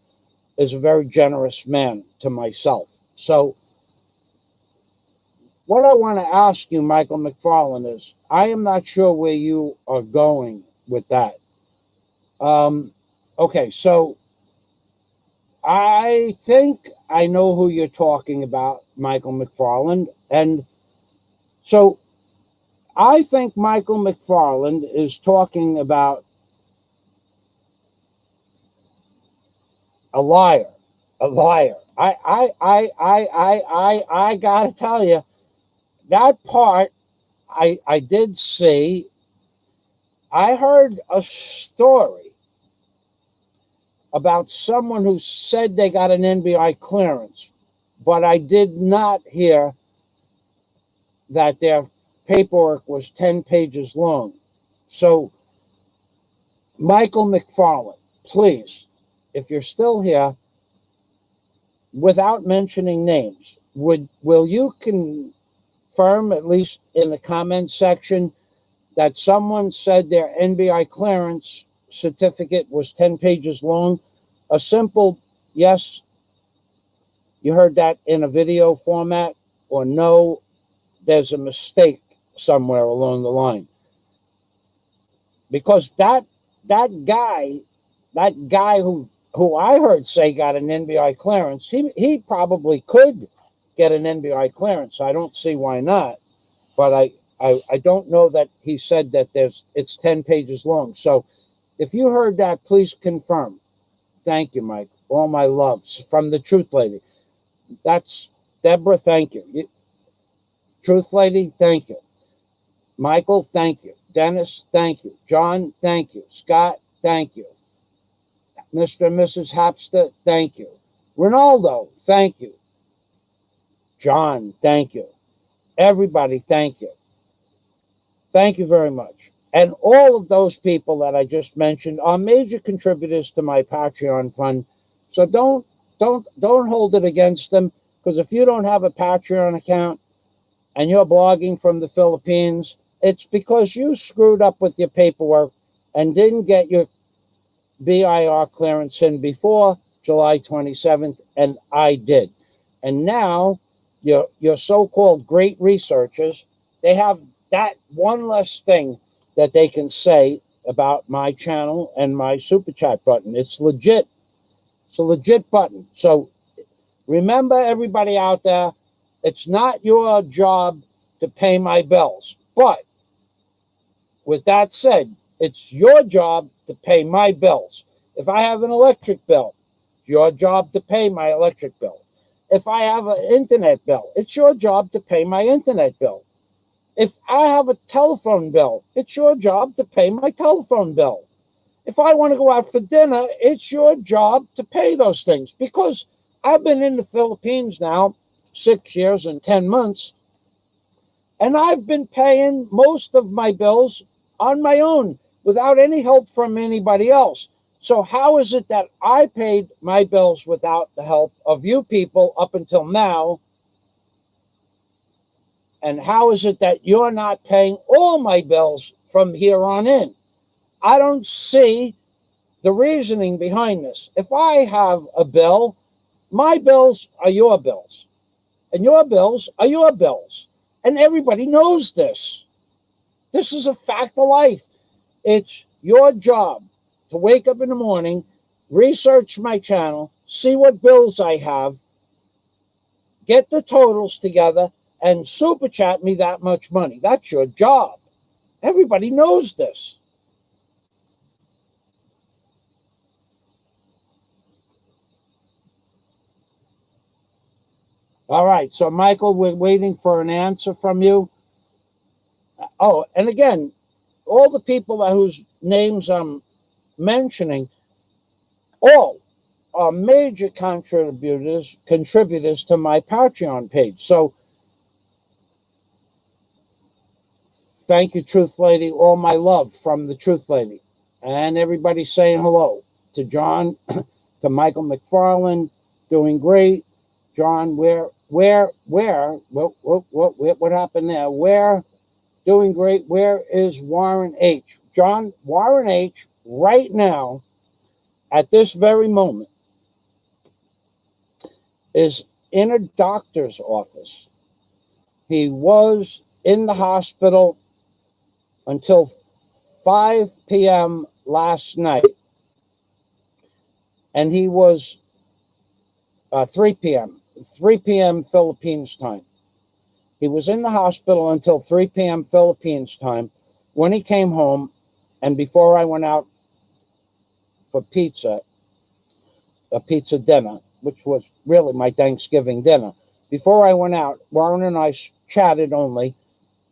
is a very generous man to myself. So, what I want to ask you, Michael McFarland, is I am not sure where you are going with that. Okay, so I think I know who you're talking about, Michael McFarland. And so I think Michael McFarland is talking about a liar. A liar. I gotta tell you, that part I did see. I heard a story about someone who said they got an NBI clearance, but I did not hear that their paperwork was 10 pages long. So, Michael McFarland, please, if you're still here, without mentioning names, will you confirm, at least in the comment section, that someone said their NBI clearance certificate was 10 pages long? A simple yes, you heard that in a video format, or no, there's a mistake somewhere along the line. Because that guy who I heard say got an NBI clearance, he probably could get an NBI clearance. I don't see why not, but I don't know that he said that it's 10 pages long. So if you heard that, please confirm. Thank you, Mike. All my loves from the Truth Lady. That's Deborah. Thank you. Truth Lady, thank you. Michael, thank you. Dennis, thank you. John, thank you. Scott, thank you. Mr. and Mrs. Hapster, thank you. Ronaldo, thank you. John, thank you. Everybody, thank you. Thank you very much. And all of those people that I just mentioned are major contributors to my Patreon fund. So don't hold it against them, because if you don't have a Patreon account and you're blogging from the Philippines, it's because you screwed up with your paperwork and didn't get your BIR clearance in before July 27th, and I did. And now your so-called great researchers, they have that one less thing that they can say about my channel and my super chat button. It's legit. It's a legit button. So remember, everybody out there, it's not your job to pay my bills. But with that said, it's your job to pay my bills. If I have an electric bill, it's your job to pay my electric bill. If I have an internet bill, it's your job to pay my internet bill. If I have a telephone bill, it's your job to pay my telephone bill. If I want to go out for dinner, it's your job to pay those things. Because I've been in the Philippines now 6 years and 10 months, and I've been paying most of my bills on my own without any help from anybody else. So how is it that I paid my bills without the help of you people up until now? And how is it that you're not paying all my bills from here on in? I don't see the reasoning behind this. If I have a bill, my bills are your bills, and your bills are your bills. And everybody knows this. This is a fact of life. It's your job to wake up in the morning, research my channel, see what bills I have, get the totals together, and super chat me that much money. That's your job. Everybody knows this. All right, so Michael, we're waiting for an answer from you. Oh, and again, all the people whose names I'm mentioning, all are major contributors to my Patreon page. So thank you, Truth Lady. All my love from the Truth Lady. And everybody saying hello to John, to Michael McFarland, doing great. John, what happened there? Where Doing great. Where is Warren H? John, Warren H right now, at this very moment, is in a doctor's office. He was in the hospital until 5 p.m. last night, and he was 3 p.m. Philippines time. He was in the hospital until 3 p.m. Philippines time. When he came home, and before I went out for a pizza dinner, which was really my Thanksgiving dinner, before I went out, Warren and I chatted only,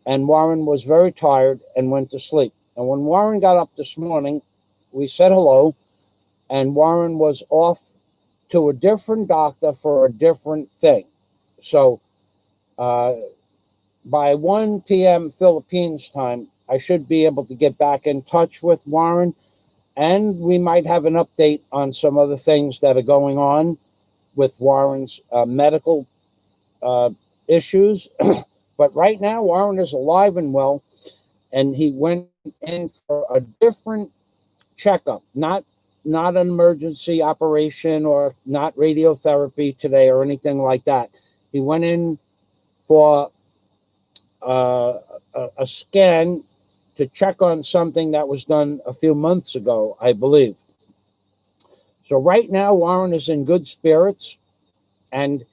and Warren was very tired and went to sleep. And when Warren got up this morning, we said hello, and Warren was off to a different doctor for a different thing. So by 1 p.m. Philippines time, I should be able to get back in touch with Warren, and we might have an update on some other things that are going on with Warren's medical issues. But right now, Warren is alive and well, and he went in for a different checkup, not an emergency operation or not radiotherapy today or anything like that. He went in for a scan to check on something that was done a few months ago, I believe. So right now, Warren is in good spirits, and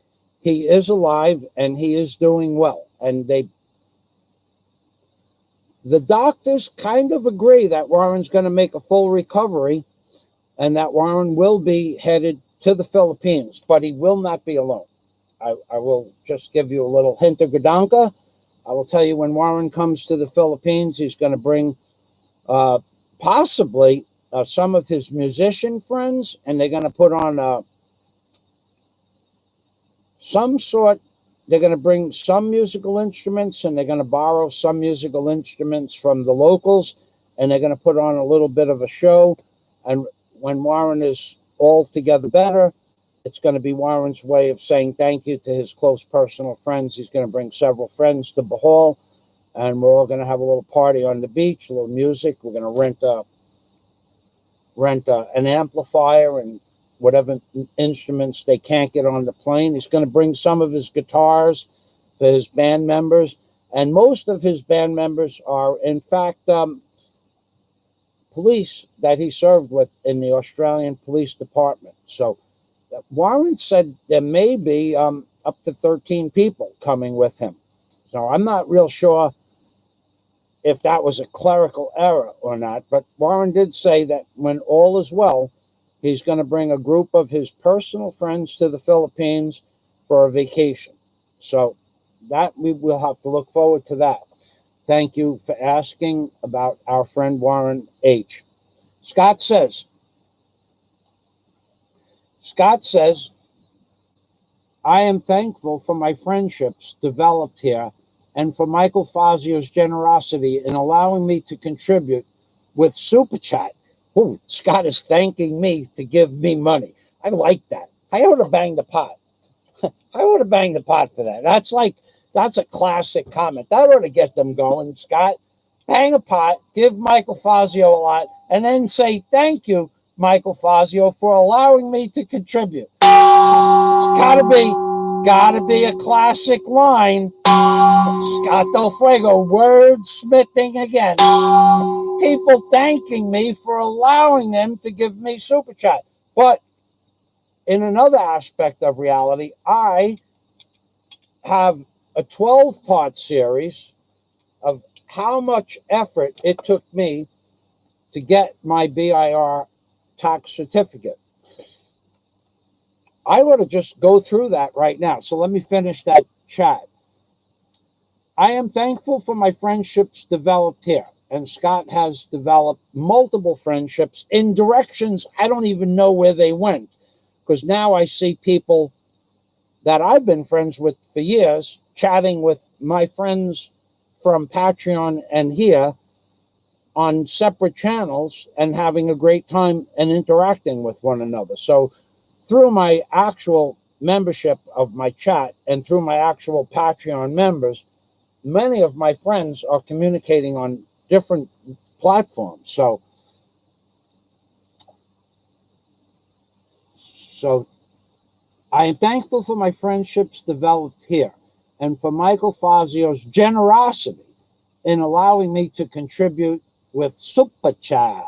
he is alive, and he is doing well. And the doctors kind of agree that Warren's going to make a full recovery, and that Warren will be headed to the Philippines, but he will not be alone. I will just give you a little hint of Gadanka. I will tell you, when Warren comes to the Philippines, he's going to bring possibly some of his musician friends, and they're going to put on they're going to bring some musical instruments, and they're going to borrow some musical instruments from the locals, and they're going to put on a little bit of a show. And when Warren is all together better, it's going to be Warren's way of saying thank you to his close personal friends. He's going to bring several friends to Bohol, and we're all going to have a little party on the beach, a little music. We're going to rent an amplifier and whatever instruments they can't get on the plane. He's going to bring some of his guitars for his band members, and most of his band members are, in fact, police that he served with in the Australian Police Department. So Warren said there may be up to 13 people coming with him. So I'm not real sure if that was a clerical error or not, but Warren did say that when all is well, he's going to bring a group of his personal friends to the Philippines for a vacation. So that we will have to look forward to that. Thank you for asking about our friend Warren H. Scott says, I am thankful for my friendships developed here and for Michael Fazio's generosity in allowing me to contribute with Super Chat. Ooh, Scott is thanking me to give me money. I like that. I ought to bang the pot. I ought to bang the pot for that. That's a classic comment. That ought to get them going, Scott. Bang a pot, give Michael Fazio a lot, and then say thank you, Michael Fazio, for allowing me to contribute. It's gotta be a classic line. Scott Del Fuego, wordsmithing again. People thanking me for allowing them to give me Super Chat. But in another aspect of reality, I have a 12-part series of how much effort it took me to get my BIR tax certificate. I want to just go through that right now. So let me finish that chat. I am thankful for my friendships developed here. And Scott has developed multiple friendships in directions I don't even know where they went. Because now I see people that I've been friends with for years chatting with my friends from Patreon and here on separate channels and having a great time and interacting with one another. So through my actual membership of my chat and through my actual Patreon members, many of my friends are communicating on different platforms. So I am thankful for my friendships developed here and for Michael Fazio's generosity in allowing me to contribute with Super Chat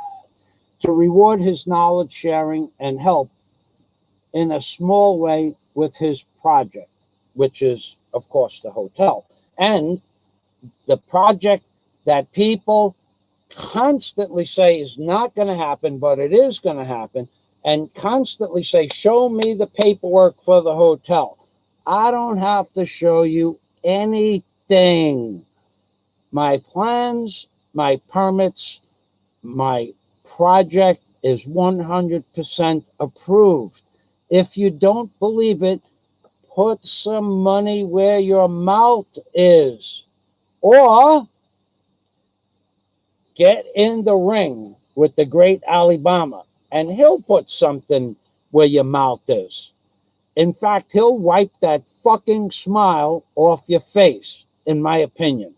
to reward his knowledge sharing and help in a small way with his project, which is, of course, the hotel. And the project that people constantly say is not going to happen, but it is going to happen, and constantly say, show me the paperwork for the hotel. I don't have to show you anything. My plans, my permits, my project is 100% approved. If you don't believe it, put some money where your mouth is. Or get in the ring with the great Alabama, and he'll put something where your mouth is. In fact, he'll wipe that fucking smile off your face, in my opinion.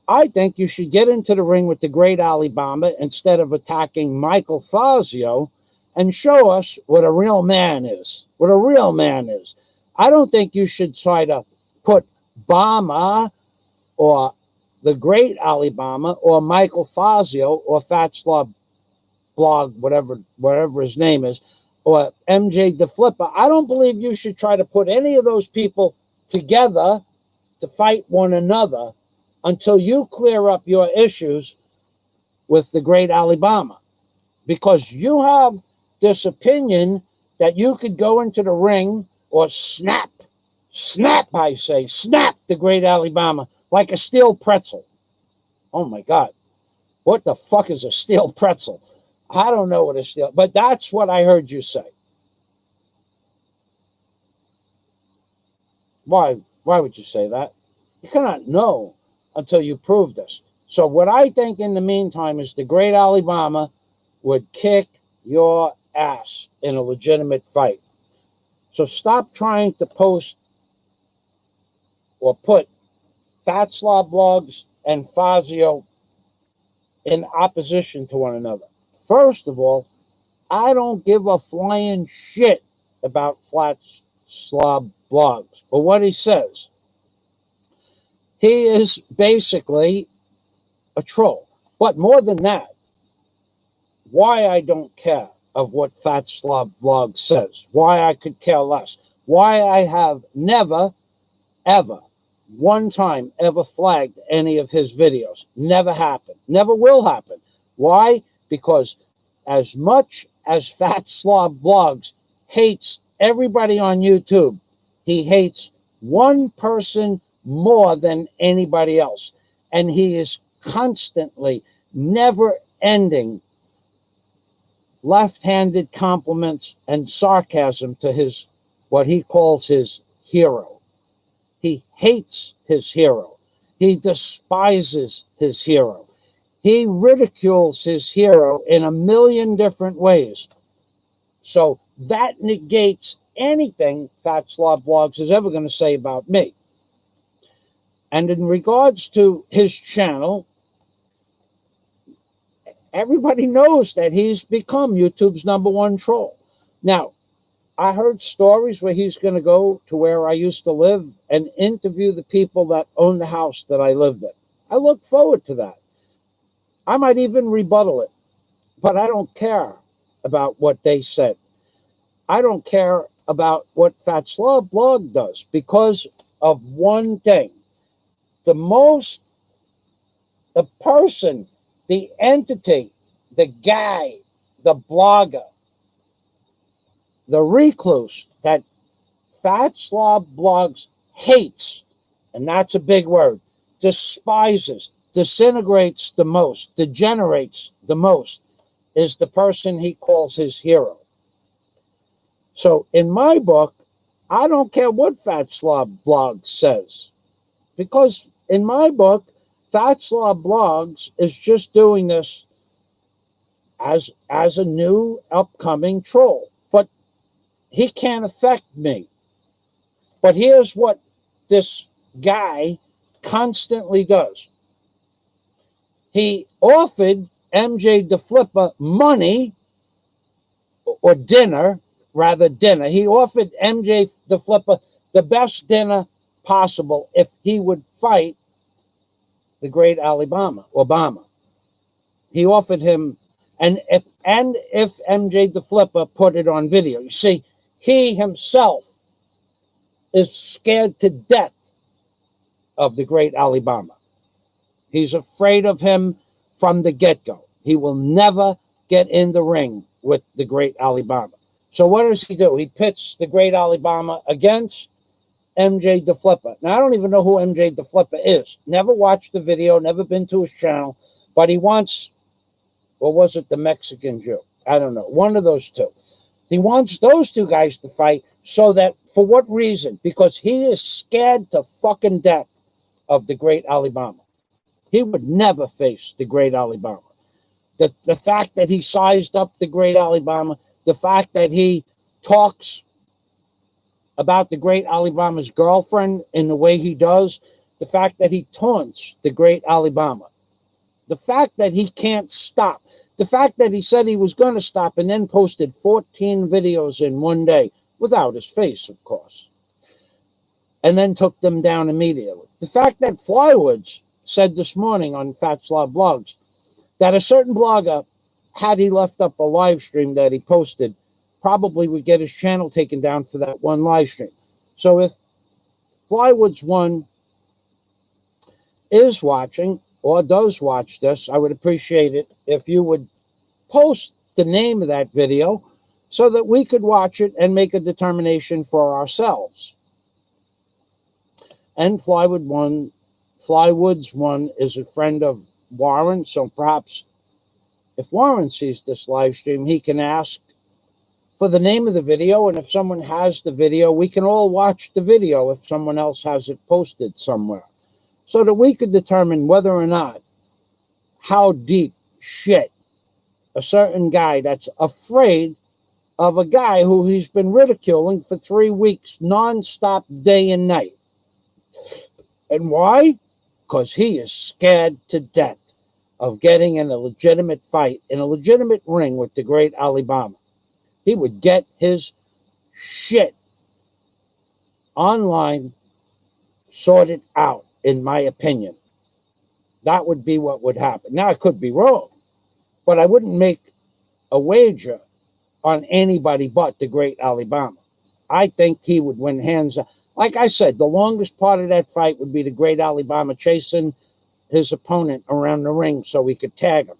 I think you should get into the ring with the great Alabama instead of attacking Michael Fazio and show us what a real man is. What a real man is. I don't think you should try to put Bama or the great Alabama or Michael Fazio or Fat Slob Blog, whatever his name is, or MJ the Flipper. I don't believe you should try to put any of those people together to fight one another until you clear up your issues with the great Alabama. Because you have this opinion that you could go into the ring or snap, I say, snap the great Alabama like a steel pretzel. Oh my God. What the fuck is a steel pretzel? I don't know what a steel, but that's what I heard you say. Why would you say that? You cannot know until you prove this. So what I think in the meantime is the great Alabama would kick your ass in a legitimate fight. So stop trying to post or put Fat Slob Blogs and Fazio in opposition to one another. First of all, I don't give a flying shit about Fat Slob Blogs or what he says. He is basically a troll. But more than that, why I don't care of what Fat Slob Blog says, why I could care less, why I have never, ever, one time ever flagged any of his videos. Never happened. Never will happen. Why? Because as much as Fat Slob Vlogs hates everybody on YouTube, he hates one person more than anybody else. And he is constantly, never ending left-handed compliments and sarcasm to his, what he calls his hero. He hates his hero. He despises his hero. He ridicules his hero in a million different ways. So that negates anything Fat Slob Blogs is ever going to say about me. And in regards to his channel, everybody knows that he's become YouTube's #1 troll. Now, I heard stories where he's going to go to where I used to live and interview the people that own the house that I lived in. I look forward to that. I might even rebuttal it, but I don't care about what they said. I don't care about what Fat Slob Blog does because of one thing. The person, the entity, the guy, the blogger, the recluse that Fat Slob Blogs hates, and that's a big word, despises, disintegrates the most, degenerates the most, is the person he calls his hero. So in my book, I don't care what Fat Slob Blog says, because in my book, Fat Slob Blogs is just doing this as a new upcoming troll. But he can't affect me. But here's what this guy constantly does. He offered MJ the Flipper money, or dinner, rather dinner. He offered MJ the Flipper the best dinner possible if he would fight the great Obama. He offered him, and if MJ the Flipper put it on video. You see, he himself is scared to death of the great Alabama. He's afraid of him from the get-go. He will never get in the ring with the great Alabama. So what does he do? He pits the great Alabama against MJ the Flipper. Now, I don't even know who MJ the Flipper is. Never watched the video, never been to his channel, but he wants, or was it the Mexican Jew? I don't know. One of those two. He wants those two guys to fight so that, for what reason? Because he is scared to fucking death of the great Alabama. He would never face the great Alabama. The fact that he sized up the great Alabama, the fact that he talks about the great Alabama's girlfriend in the way he does, the fact that he taunts the great Alabama, the fact that he can't stop, the fact that he said he was going to stop and then posted 14 videos in one day, without his face, of course, and then took them down immediately. The fact that Flywoods said this morning on Fats Law Blogs that a certain blogger, had he left up a live stream that he posted, probably would get his channel taken down for that one live stream. So if Flywoods 1 is watching or does watch this, I would appreciate it if you would post the name of that video so that we could watch it and make a determination for ourselves. And Flywoods 1 is a friend of Warren, so perhaps if Warren sees this live stream, he can ask for the name of the video, and if someone has the video, we can all watch the video if someone else has it posted somewhere, so that we could determine whether or not how deep shit a certain guy that's afraid of a guy who he's been ridiculing for 3 weeks, nonstop, day and night. And why? Because he is scared to death of getting in a legitimate fight, in a legitimate ring with the great Alabama. He would get his shit online sorted out, in my opinion. That would be what would happen. Now, I could be wrong, but I wouldn't make a wager on anybody but the great Alabama. I think he would win hands up. Like I said, the longest part of that fight would be the great Alabama chasing his opponent around the ring so he could tag him.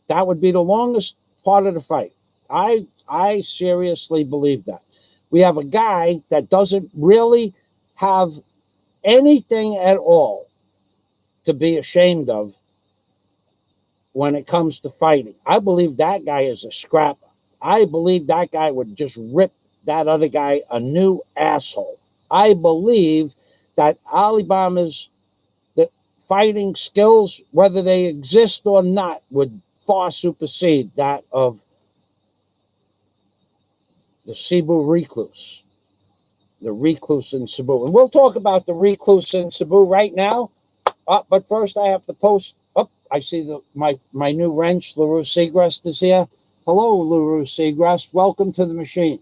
That would be the longest part of the fight. I seriously believe that. We have a guy that doesn't really have anything at all to be ashamed of when it comes to fighting. I believe that guy is a scrapper. I believe that guy would just rip that other guy a new asshole. I believe that Alabama's fighting skills, whether they exist or not, would far supersede that of the Cebu recluse, the recluse in Cebu. And we'll talk about the recluse in Cebu right now. But first I have to post. I see my new wrench, LaRue Segrest, is here. Hello, LaRue Segrest. Welcome to the machine.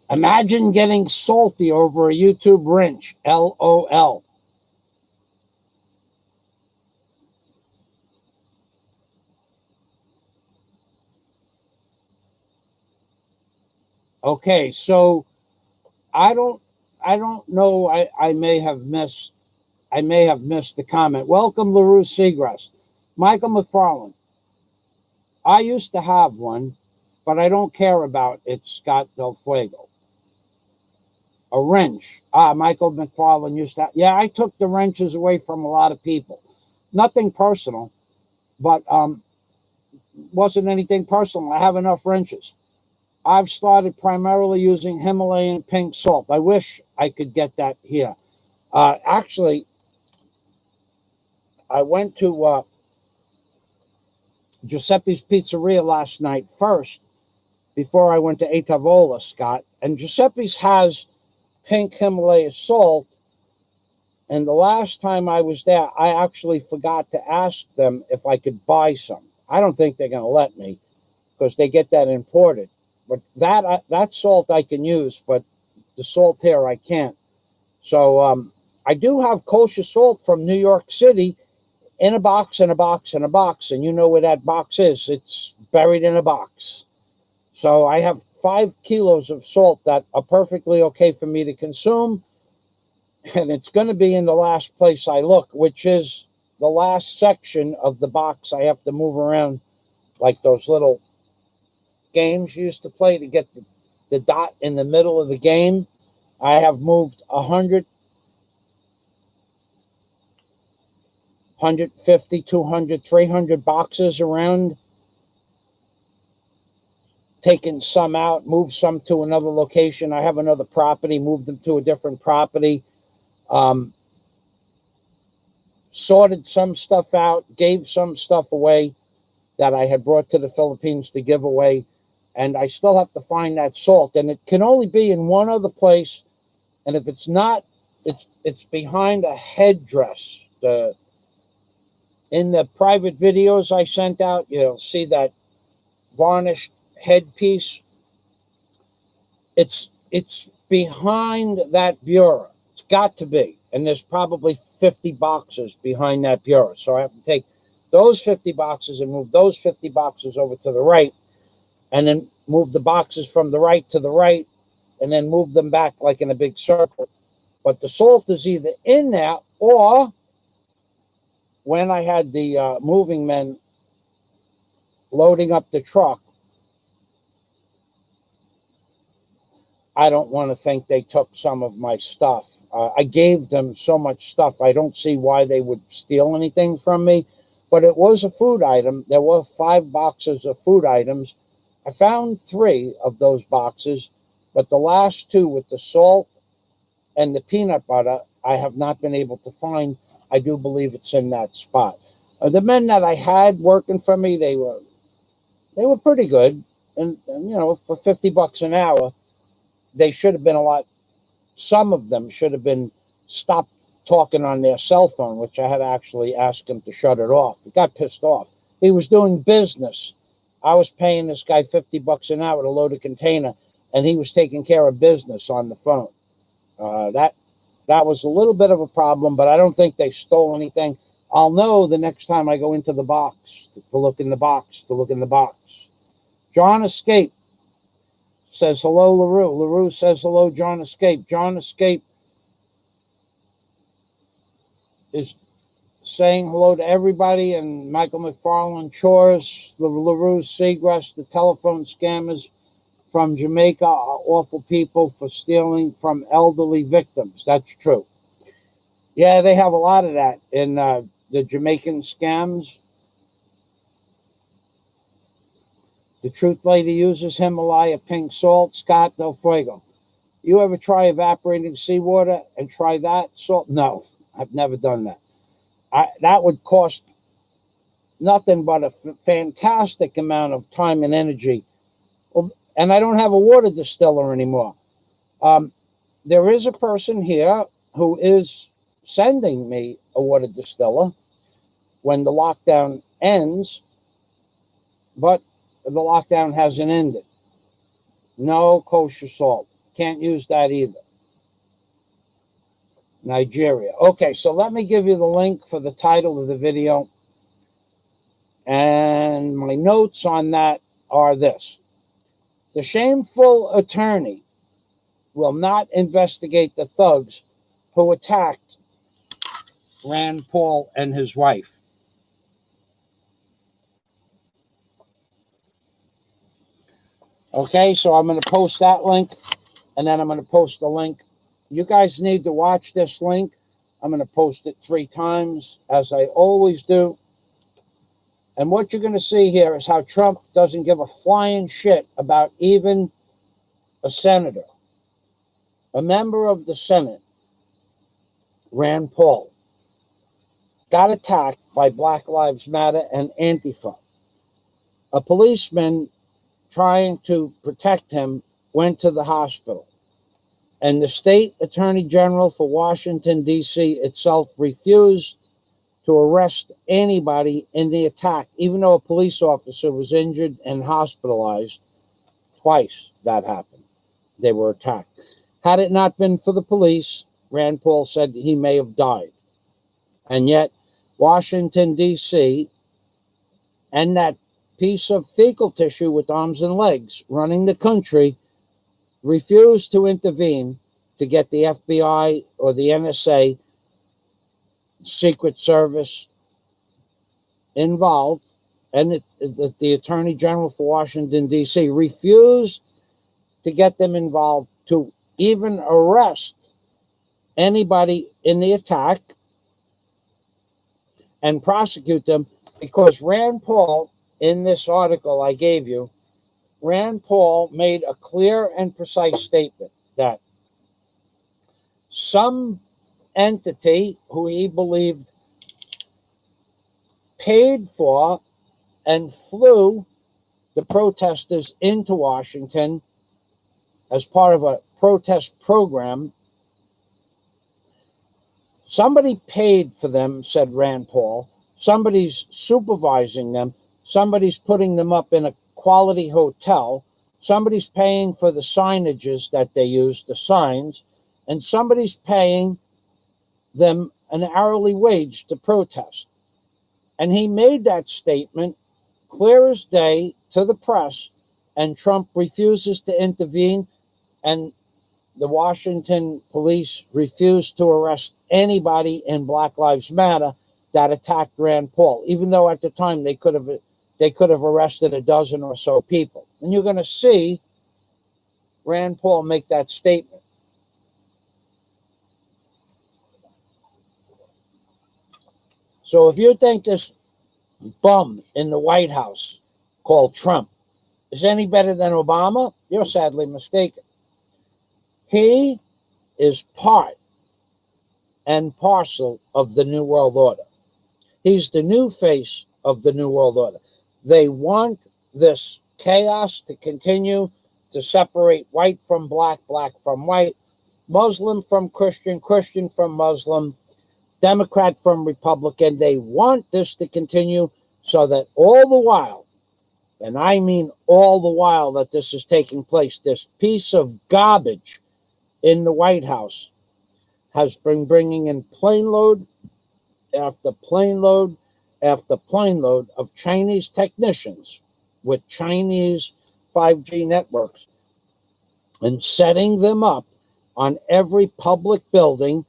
Imagine getting salty over a YouTube wrench. LOL. Okay, so I don't know. I may have missed the comment. Welcome, LaRue Segrest. Michael McFarland. I used to have one, but I don't care about it, Scott Del Fuego. A wrench. Michael McFarland used to have. Yeah, I took the wrenches away from a lot of people. Nothing personal, but wasn't anything personal. I have enough wrenches. I've started primarily using Himalayan pink salt. I wish I could get that here. Actually, I went to Giuseppe's Pizzeria last night first before I went to Etavola, Scott. And Giuseppe's has pink Himalaya salt. And the last time I was there, I actually forgot to ask them if I could buy some. I don't think they're going to let me because they get that imported. But that salt I can use, but the salt here I can't. So I do have kosher salt from New York City in a box, in a box, in a box. And you know where that box is. It's buried in a box. So I have 5 kilos of salt that are perfectly okay for me to consume. And it's going to be in the last place I look, which is the last section of the box. I have to move around like those little games you used to play to get the dot in the middle of the game. I have moved 100, 150, 200, 300 boxes around, taken some out, moved some to another location. I have another property, moved them to a different property. Sorted some stuff out, gave some stuff away that I had brought to the Philippines to give away. And I still have to find that salt. And it can only be in one other place. And if it's not, it's behind a headdress. In the private videos I sent out, you'll see that varnished headpiece. It's behind that bureau. It's got to be. And there's probably 50 boxes behind that bureau. So I have to take those 50 boxes and move those 50 boxes over to the right, and then move the boxes from the right to the right, and then move them back like in a big circle. But the salt is either in there, or when I had the moving men loading up the truck, I don't want to think they took some of my stuff. I gave them so much stuff, I don't see why they would steal anything from me. But it was a food item. There were 5 boxes of food items. I found 3 of those boxes, but the last 2 with the salt and the peanut butter, I have not been able to find. I do believe it's in that spot. The men that I had working for me, they were pretty good. And you know, for $50 an hour, they should have been a lot. Some of them should have been stopped talking on their cell phone, which I had to actually ask him to shut it off. He got pissed off. He was doing business. I was paying this guy $50 an hour to load a container, and he was taking care of business on the phone. That was a little bit of a problem, but I don't think they stole anything. I'll know the next time I go into the box to look in the box, John Escape says hello, LaRue. LaRue says hello, John Escape. John Escape is saying hello to everybody, and Michael McFarland Chores, LaRue Seagrass, the telephone scammers from Jamaica are awful people for stealing from elderly victims. That's true. Yeah, they have a lot of that in the Jamaican scams. The Truth Lady uses Himalaya pink salt. Scott Del Fuego. You ever try evaporating seawater and try that salt? No, I've never done that. That would cost nothing but a fantastic amount of time and energy. Well, and I don't have a water distiller anymore. There is a person here who is sending me a water distiller when the lockdown ends, but the lockdown hasn't ended. No kosher salt. Can't use that either. Nigeria. Okay, so let me give you the link for the title of the video. And my notes on that are this. The shameful attorney will not investigate the thugs who attacked Rand Paul and his wife. Okay, so I'm going to post that link, and then I'm going to post the link. You guys need to watch this link. I'm going to post it 3 times, as I always do. And what you're going to see here is how Trump doesn't give a flying shit about even a senator. A member of the Senate, Rand Paul, got attacked by Black Lives Matter and Antifa. A policeman trying to protect him went to the hospital. And the state attorney general for Washington, D.C. itself refused to arrest anybody in the attack, even though a police officer was injured and hospitalized. Twice that happened. They were attacked. Had it not been for the police, Rand Paul said he may have died. And yet, Washington, D.C., and that piece of fecal tissue with arms and legs running the country refused to intervene to get the FBI or the NSA, Secret Service, involved. And the Attorney General for Washington, D.C. refused to get them involved to even arrest anybody in the attack and prosecute them, because Rand Paul, in this article I gave you, Rand Paul made a clear and precise statement that some entity who he believed paid for and flew the protesters into Washington as part of a protest program. Somebody paid for them, said Rand Paul. Somebody's supervising them. Somebody's putting them up in a quality hotel. Somebody's paying for the signages that they use, the signs, and somebody's paying them an hourly wage to protest. And he made that statement clear as day to the press, and Trump refuses to intervene, and the Washington police refused to arrest anybody in Black Lives Matter that attacked Rand Paul, even though at the time they could have arrested a dozen or so people. And you're going to see Rand Paul make that statement. So if you think this bum in the White House called Trump is any better than Obama, you're sadly mistaken. He is part and parcel of the New World Order. He's the new face of the New World Order. They want this chaos to continue, to separate white from black, black from white, Muslim from Christian, Christian from Muslim, Democrat from Republican. They want this to continue so that all the while, and I mean all the while that this is taking place, this piece of garbage in the White House has been bringing in plane load after plane load after plane load of Chinese technicians with Chinese 5G networks and setting them up on every public building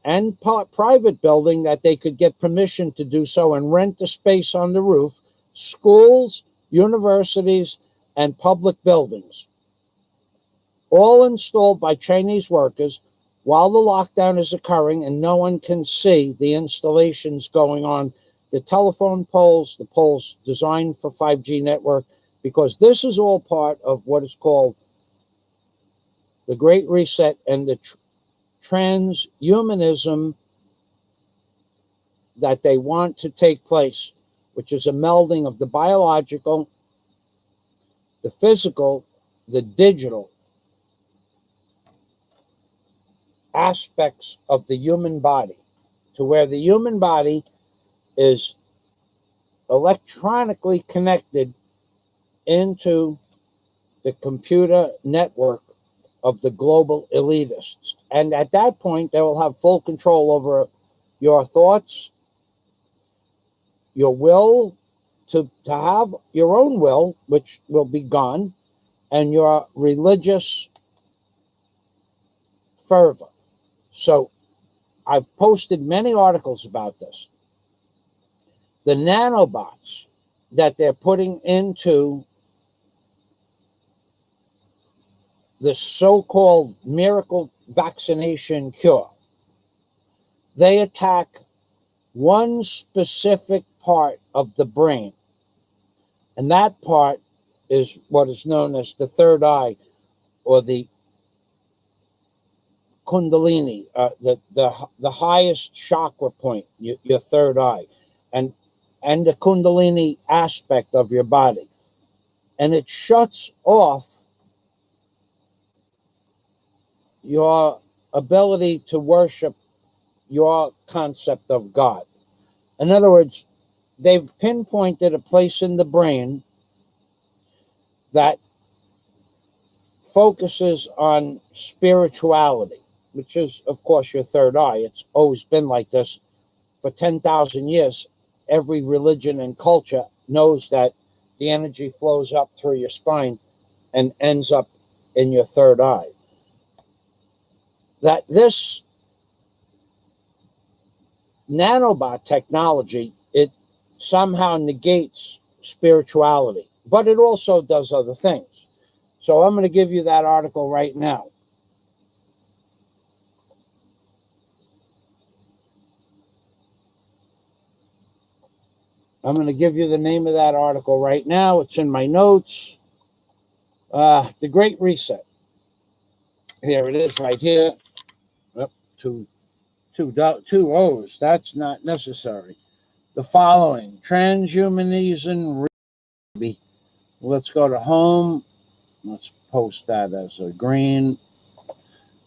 and private building that they could get permission to do so and rent the space on the roof, schools, universities, and public buildings, all installed by Chinese workers while the lockdown is occurring and no one can see the installations going on, the telephone poles, the poles designed for 5G network, because this is all part of what is called the Great Reset and the transhumanism that they want to take place, which is a melding of the biological, the physical, the digital aspects of the human body, to where the human body is electronically connected into the computer network of the global elitists. And at that point, they will have full control over your thoughts, your will to have your own will, which will be gone, and your religious fervor. So I've posted many articles about this. The nanobots that they're putting into the so-called miracle vaccination cure, they attack one specific part of the brain. And that part is what is known as the third eye, or the Kundalini, the highest chakra point, your third eye, and the Kundalini aspect of your body. and it shuts off your ability to worship your concept of God. In other words, they've pinpointed a place in the brain that focuses on spirituality, which is, of course, your third eye. It's always been like this for 10,000 years. Every religion and culture knows that the energy flows up through your spine and ends up in your third eye. That this nanobot technology, it somehow negates spirituality, but it also does other things. So I'm going to give you that article right now. I'm going to give you the name of that article right now. It's in my notes. The Great Reset. Here it is right here. Up to two O's. That's not necessary. The following. Transhumanism. Let's go to home. Let's post that as a green.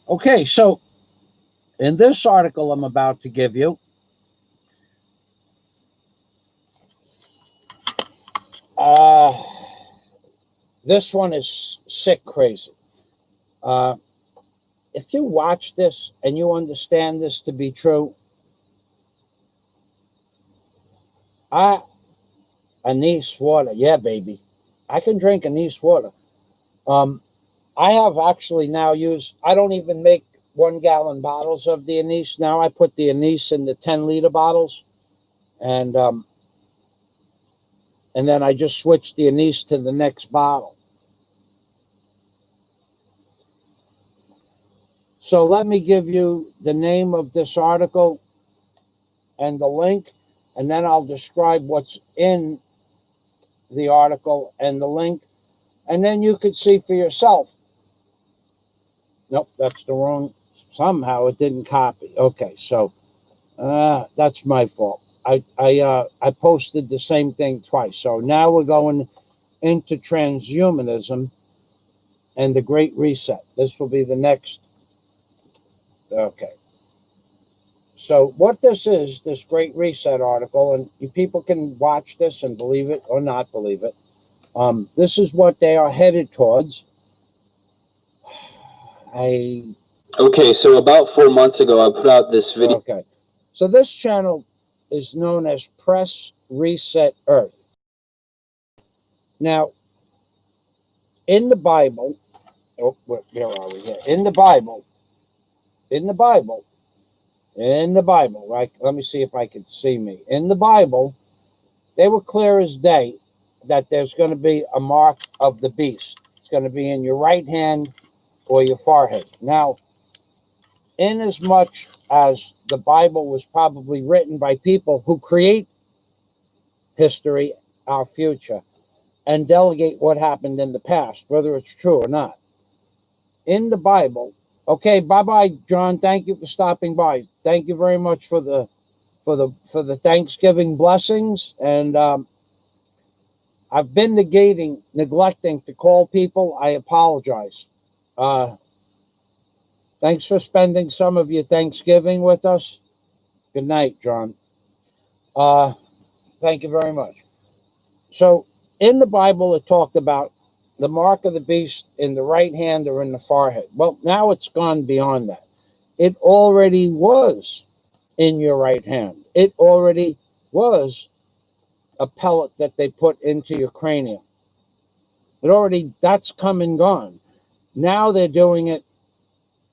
Okay, so in this article I'm about to give you, this one is sick crazy. If you watch this and you understand this to be true, anise water, yeah, baby. I can drink anise water. I have actually now used, I don't even make 1 gallon bottles of the anise. Now I put the anise in the 10-liter bottles, and then I just switch the anise to the next bottle. So let me give you the name of this article and the link, and then I'll describe what's in the article and the link, and then you could see for yourself. Nope, that's the wrong. Somehow it didn't copy. Okay, so that's my fault. I posted the same thing twice. So now we're going into transhumanism and the Great Reset. This will be the next. Okay. So what this is, this Great Reset article, and you people can watch this and believe it or not believe it. This is what they are headed towards. Okay, so about 4 months ago, I put out this video. Okay. So this channel is known as Press Reset Earth. Now, in the Bible, where are we here? In the Bible, right? Let me see if I can see me. In the Bible, they were clear as day that there's going to be a mark of the beast. It's going to be in your right hand or your forehead. Now, inasmuch as the Bible was probably written by people who create history, our future, and delegate what happened in the past, whether it's true or not. In the Bible, okay, bye-bye, John. Thank you for stopping by. Thank you very much for the Thanksgiving blessings. And I've been neglecting to call people. I apologize. Thanks for spending some of your Thanksgiving with us. Good night, John. Thank you very much. So in the Bible, it talked about the mark of the beast in the right hand or in the forehead. Well, now it's gone beyond that. It already was in your right hand. It already was a pellet that they put into your cranium. That's come and gone. Now they're doing it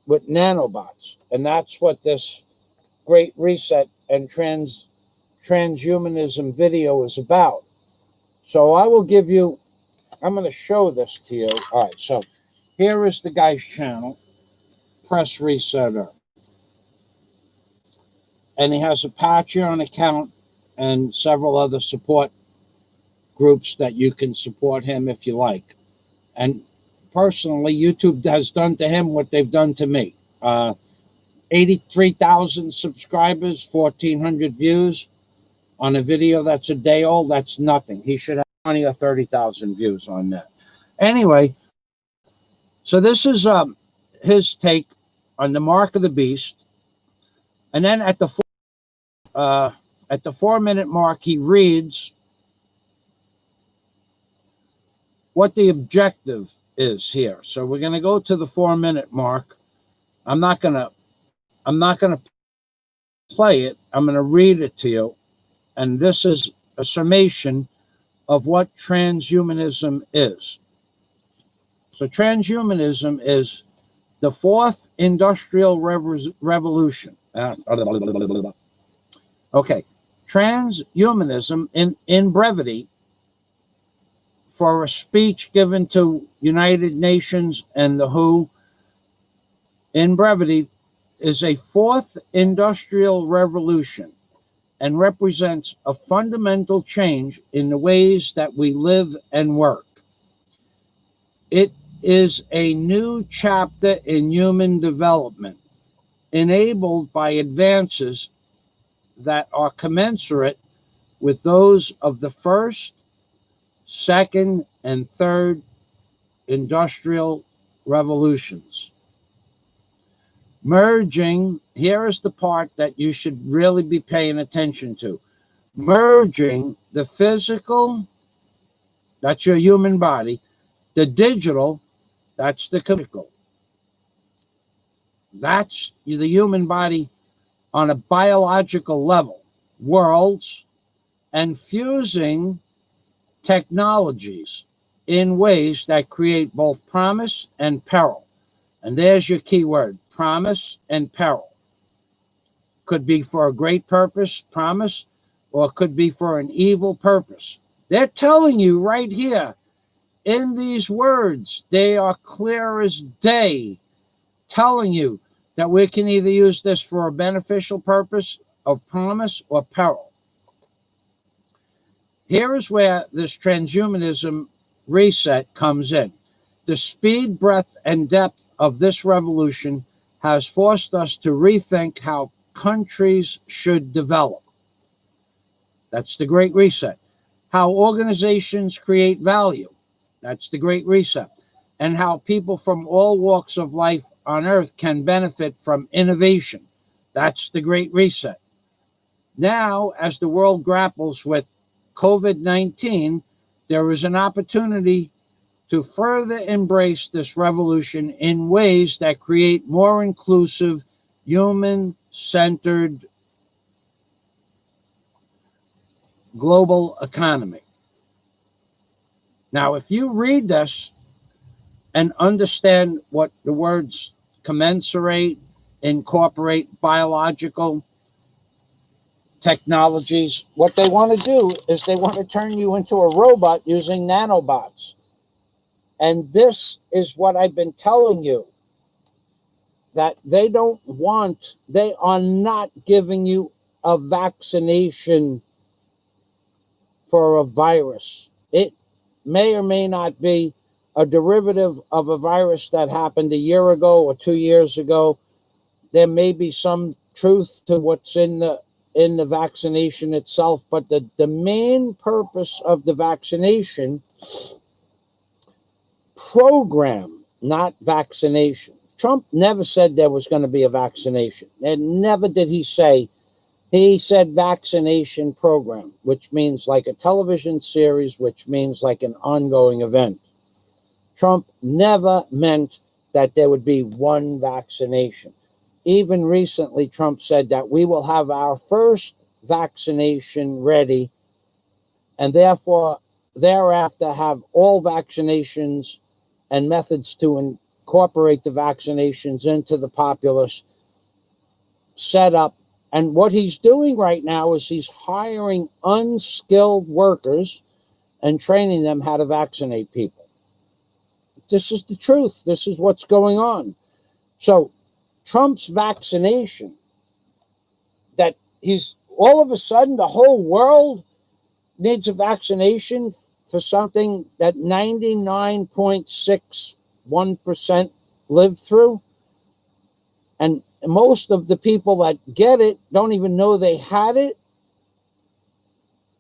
with nanobots. And that's what this Great Reset and transhumanism video is about. So I will give you, I'm going to show this to you. All right, so here is the guy's channel, Press Resetter. And he has a Patreon account and several other support groups that you can support him if you like. And personally, YouTube has done to him what they've done to me. 83,000 subscribers, 1,400 views on a video that's a day old. That's nothing. He should have 20 or 30,000 views on that. Anyway, so this is his take on the mark of the beast. And then at the 4-minute mark, he reads what the objective is here. So we're going to go to the 4-minute mark. I'm not going to play it. I'm going to read it to you. And this is a summation of what transhumanism is. So transhumanism is the fourth industrial revolution. Okay, transhumanism in brevity, for a speech given to United Nations and the WHO, in brevity, is a fourth industrial revolution and represents a fundamental change in the ways that we live and work. It is a new chapter in human development, enabled by advances that are commensurate with those of the first, second, and third industrial revolutions. Merging, here is the part that you should really be paying attention to. Merging the physical, that's your human body, the digital, that's the chemical. That's the human body on a biological level, worlds, and fusing technologies in ways that create both promise and peril. And there's your key word, promise and peril. Could be for a great purpose, promise, or it could be for an evil purpose. They're telling you right here in these words, they are clear as day, telling you that we can either use this for a beneficial purpose of promise or peril. Here is where this transhumanism reset comes in. The speed, breadth, and depth of this revolution has forced us to rethink how countries should develop. That's the Great Reset. How organizations create value. That's the Great Reset. And how people from all walks of life on Earth can benefit from innovation. That's the Great Reset. Now, as the world grapples with COVID-19, there is an opportunity to further embrace this revolution in ways that create more inclusive, human-centered global economy. Now, if you read this and understand what the words commensurate, incorporate biological technologies, what they want to do is they want to turn you into a robot using nanobots. And this is what I've been telling you, that they are not giving you a vaccination for a virus. It may or may not be a derivative of a virus that happened a year ago or 2 years ago. There may be some truth to what's in the vaccination itself, but the main purpose of the vaccination program, not vaccination. Trump never said there was going to be a vaccination. And never did he say. He said vaccination program, which means like a television series, which means like an ongoing event. Trump never meant that there would be one vaccination. Even recently, Trump said that we will have our first vaccination ready, and therefore thereafter have all vaccinations and methods to incorporate the vaccinations into the populace set up. And what he's doing right now is he's hiring unskilled workers and training them how to vaccinate people. This is the truth. This is what's going on. So Trump's vaccination, that he's all of a sudden the whole world needs a vaccination for something that 99.61% live through. And most of the people that get it don't even know they had it.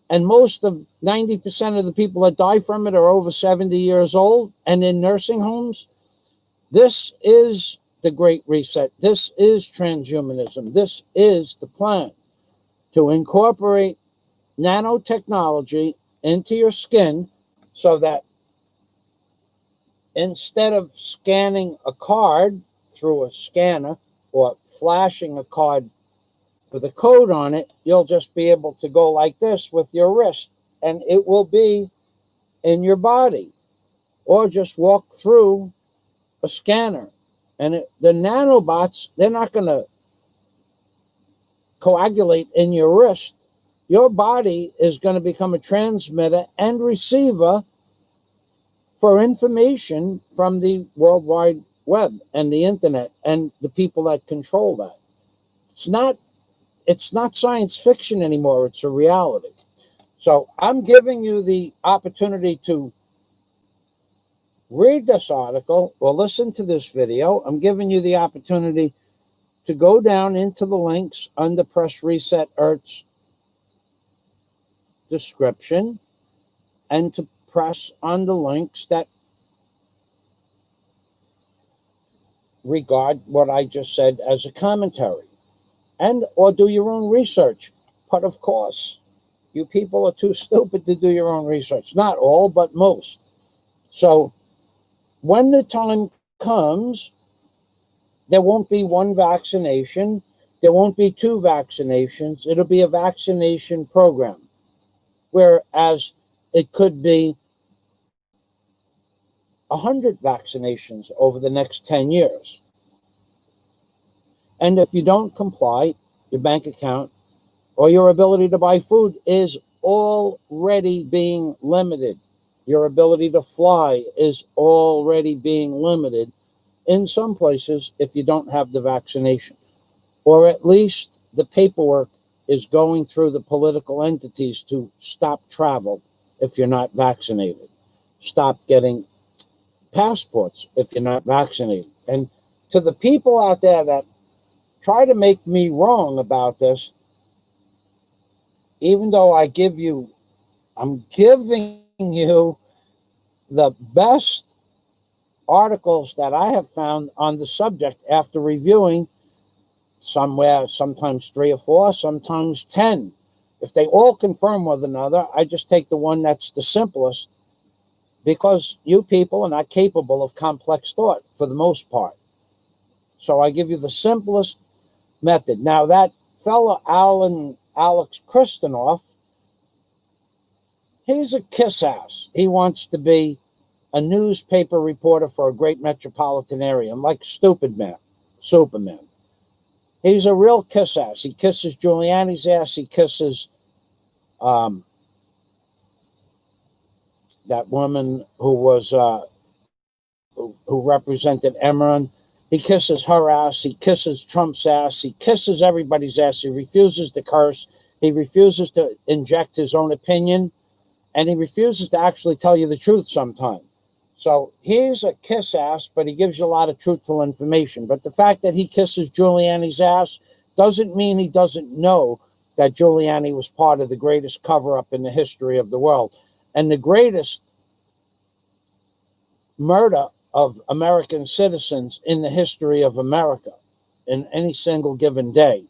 and most of 90% of the people that die from it are over 70 years old and in nursing homes. This is the Great Reset. This is transhumanism. This is the plan to incorporate nanotechnology into your skin so that instead of scanning a card through a scanner or flashing a card with a code on it, you'll just be able to go like this with your wrist, and it will be in your body, or just walk through a scanner. And the nanobots, they're not going to coagulate in your wrist. Your body is going to become a transmitter and receiver for information from the World Wide Web and the internet and the people that control that. It's not science fiction anymore. It's a reality. So I'm giving you the opportunity to read this article or listen to this video. I'm giving you the opportunity to go down into the links under Press Reset Earth's description and to press on the links that regard what I just said as a commentary, and or do your own research. But of course, you people are too stupid to do your own research. Not all, but most. So when the time comes, there won't be one vaccination. There won't be two vaccinations. It'll be a vaccination program. Whereas it could be 100 vaccinations over the next 10 years. And if you don't comply, your bank account or your ability to buy food is already being limited. Your ability to fly is already being limited in some places if you don't have the vaccination. Or at least the paperwork is going through the political entities to stop travel if you're not vaccinated. Stop getting passports if you're not vaccinated. And to the people out there that try to make me wrong about this, even though I'm giving you the best articles that I have found on the subject after reviewing sometimes 3 or 4, sometimes 10. If they all confirm one another, I just take the one that's the simplest, because you people are not capable of complex thought for the most part. So I give you the simplest method. Now, that fellow Alex Christinoff, he's a kiss ass. He wants to be a newspaper reporter for a great metropolitan area, like Superman. He's a real kiss ass. He kisses Giuliani's ass. He kisses that woman who was who represented Emron. He kisses her ass. He kisses Trump's ass. He kisses everybody's ass. He refuses to curse. He refuses to inject his own opinion, and he refuses to actually tell you the truth sometimes. So he's a kiss ass, but he gives you a lot of truthful information. But the fact that he kisses Giuliani's ass doesn't mean he doesn't know that Giuliani was part of the greatest cover-up in the history of the world and the greatest murder of American citizens in the history of America in any single given day,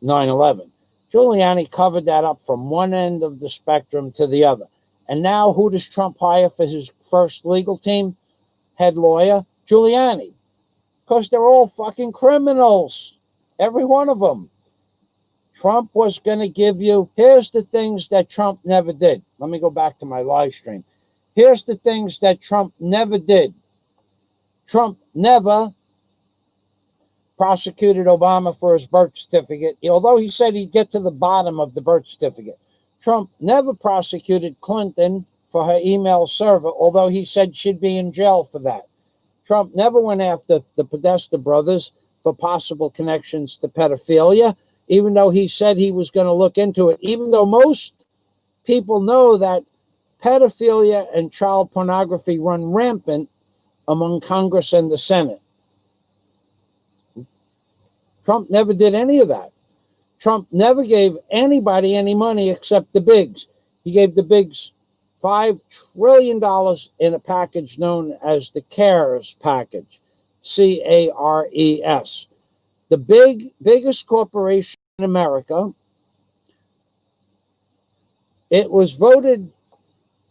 9/11. Giuliani covered that up from one end of the spectrum to the other. And now who does Trump hire for his first legal team? Head lawyer, Giuliani. Because they're all fucking criminals. Every one of them. Trump was going to give you, here's the things that Trump never did. Let me go back to my live stream. Here's the things that Trump never did. Trump never prosecuted Obama for his birth certificate, although he said he'd get to the bottom of the birth certificate. Trump never prosecuted Clinton for her email server, although he said she'd be in jail for that. Trump never went after the Podesta brothers for possible connections to pedophilia, even though he said he was going to look into it, even though most people know that pedophilia and child pornography run rampant among Congress and the Senate. Trump never did any of that. Trump never gave anybody any money except the bigs. He gave the bigs $5 trillion in a package known as the CARES package, CARES. The biggest corporation in America. It was voted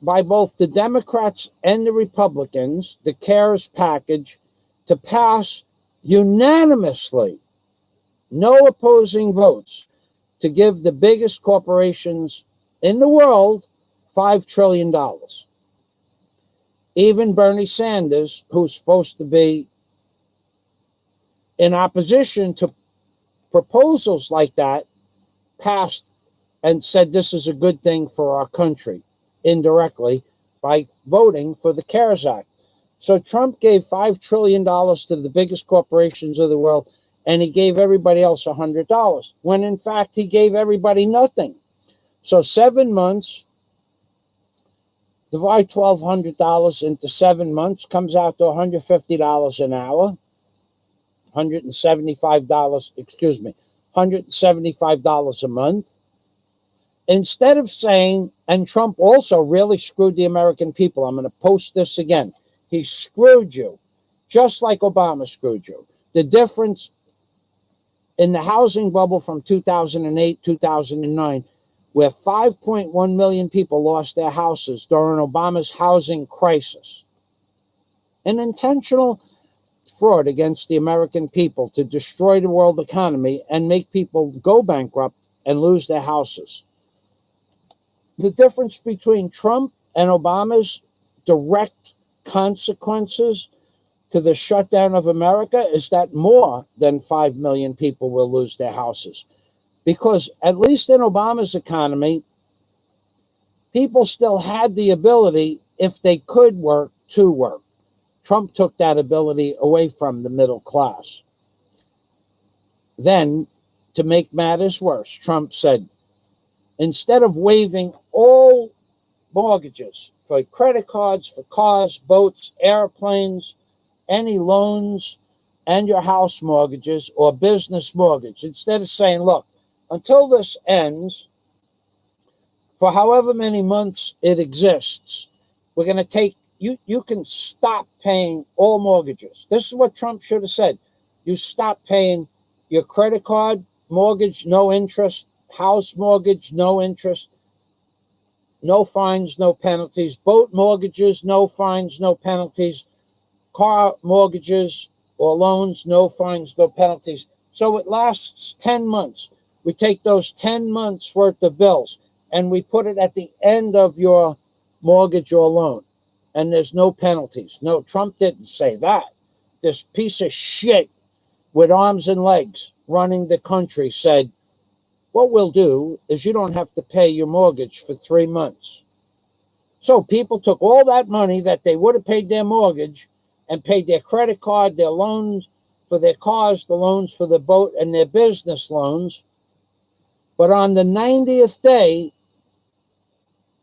by both the Democrats and the Republicans, the CARES package, to pass unanimously, no opposing votes, to give the biggest corporations in the world $5 trillion. Even Bernie Sanders, who's supposed to be in opposition to proposals like that, passed and said this is a good thing for our country, indirectly, by voting for the CARES Act. So Trump gave $5 trillion to the biggest corporations of the world, and he gave everybody else $100, when in fact he gave everybody nothing. So 7 months, divide $1,200 into 7 months, comes out to $150 an hour, $175 a month. Instead of saying, and Trump also really screwed the American people. I'm going to post this again. He screwed you, just like Obama screwed you. The difference in the housing bubble from 2008, 2009, where 5.1 million people lost their houses during Obama's housing crisis. An intentional fraud against the American people to destroy the world economy and make people go bankrupt and lose their houses. The difference between Trump and Obama's direct consequences to the shutdown of America is that more than 5 million people will lose their houses. Because at least in Obama's economy, people still had the ability, if they could work, to work. Trump took that ability away from the middle class. Then, to make matters worse, Trump said, instead of waiving all mortgages for credit cards, for cars, boats, airplanes, any loans, and your house mortgages or business mortgage, instead of saying, look, until this ends, for however many months it exists, we're going to take, you can stop paying all mortgages. This is what Trump should have said. You stop paying your credit card, mortgage, no interest, house mortgage, no interest, no fines, no penalties, boat mortgages, no fines, no penalties, car mortgages or loans, no fines, no penalties. So it lasts 10 months. We take those 10 months worth of bills and we put it at the end of your mortgage or loan. And there's no penalties. No, Trump didn't say that. This piece of shit with arms and legs running the country said, what we'll do is you don't have to pay your mortgage for 3 months. So people took all that money that they would have paid their mortgage and paid their credit card, their loans for their cars, the loans for the boat, and their business loans. But on the 90th day,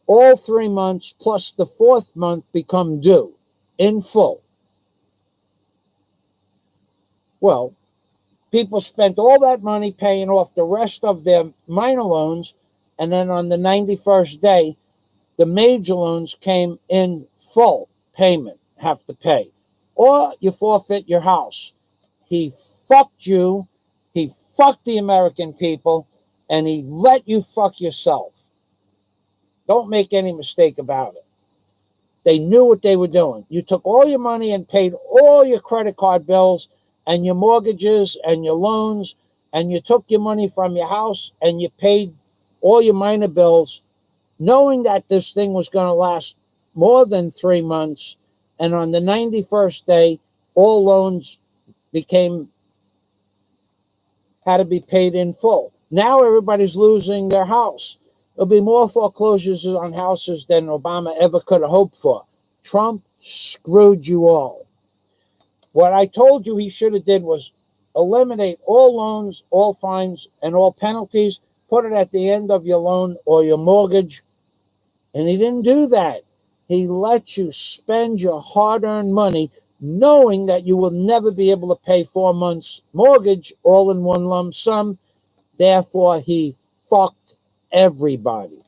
all 3 months plus the 4th month become due in full. Well, people spent all that money paying off the rest of their minor loans, and then on the 91st day, the major loans came in full payment, have to pay. Or you forfeit your house. He fucked you, he fucked the American people, and he let you fuck yourself. Don't make any mistake about it. They knew what they were doing. You took all your money and paid all your credit card bills and your mortgages and your loans, and you took your money from your house and you paid all your minor bills, knowing that this thing was going to last more than 3 months. And on the 91st day, all loans had to be paid in full. Now everybody's losing their house. There'll be more foreclosures on houses than Obama ever could have hoped for. Trump screwed you all. What I told you he should have did was eliminate all loans, all fines, and all penalties, put it at the end of your loan or your mortgage. And he didn't do that. He let you spend your hard-earned money knowing that you will never be able to pay 4 months mortgage all in one lump sum. Therefore, he fucked everybody.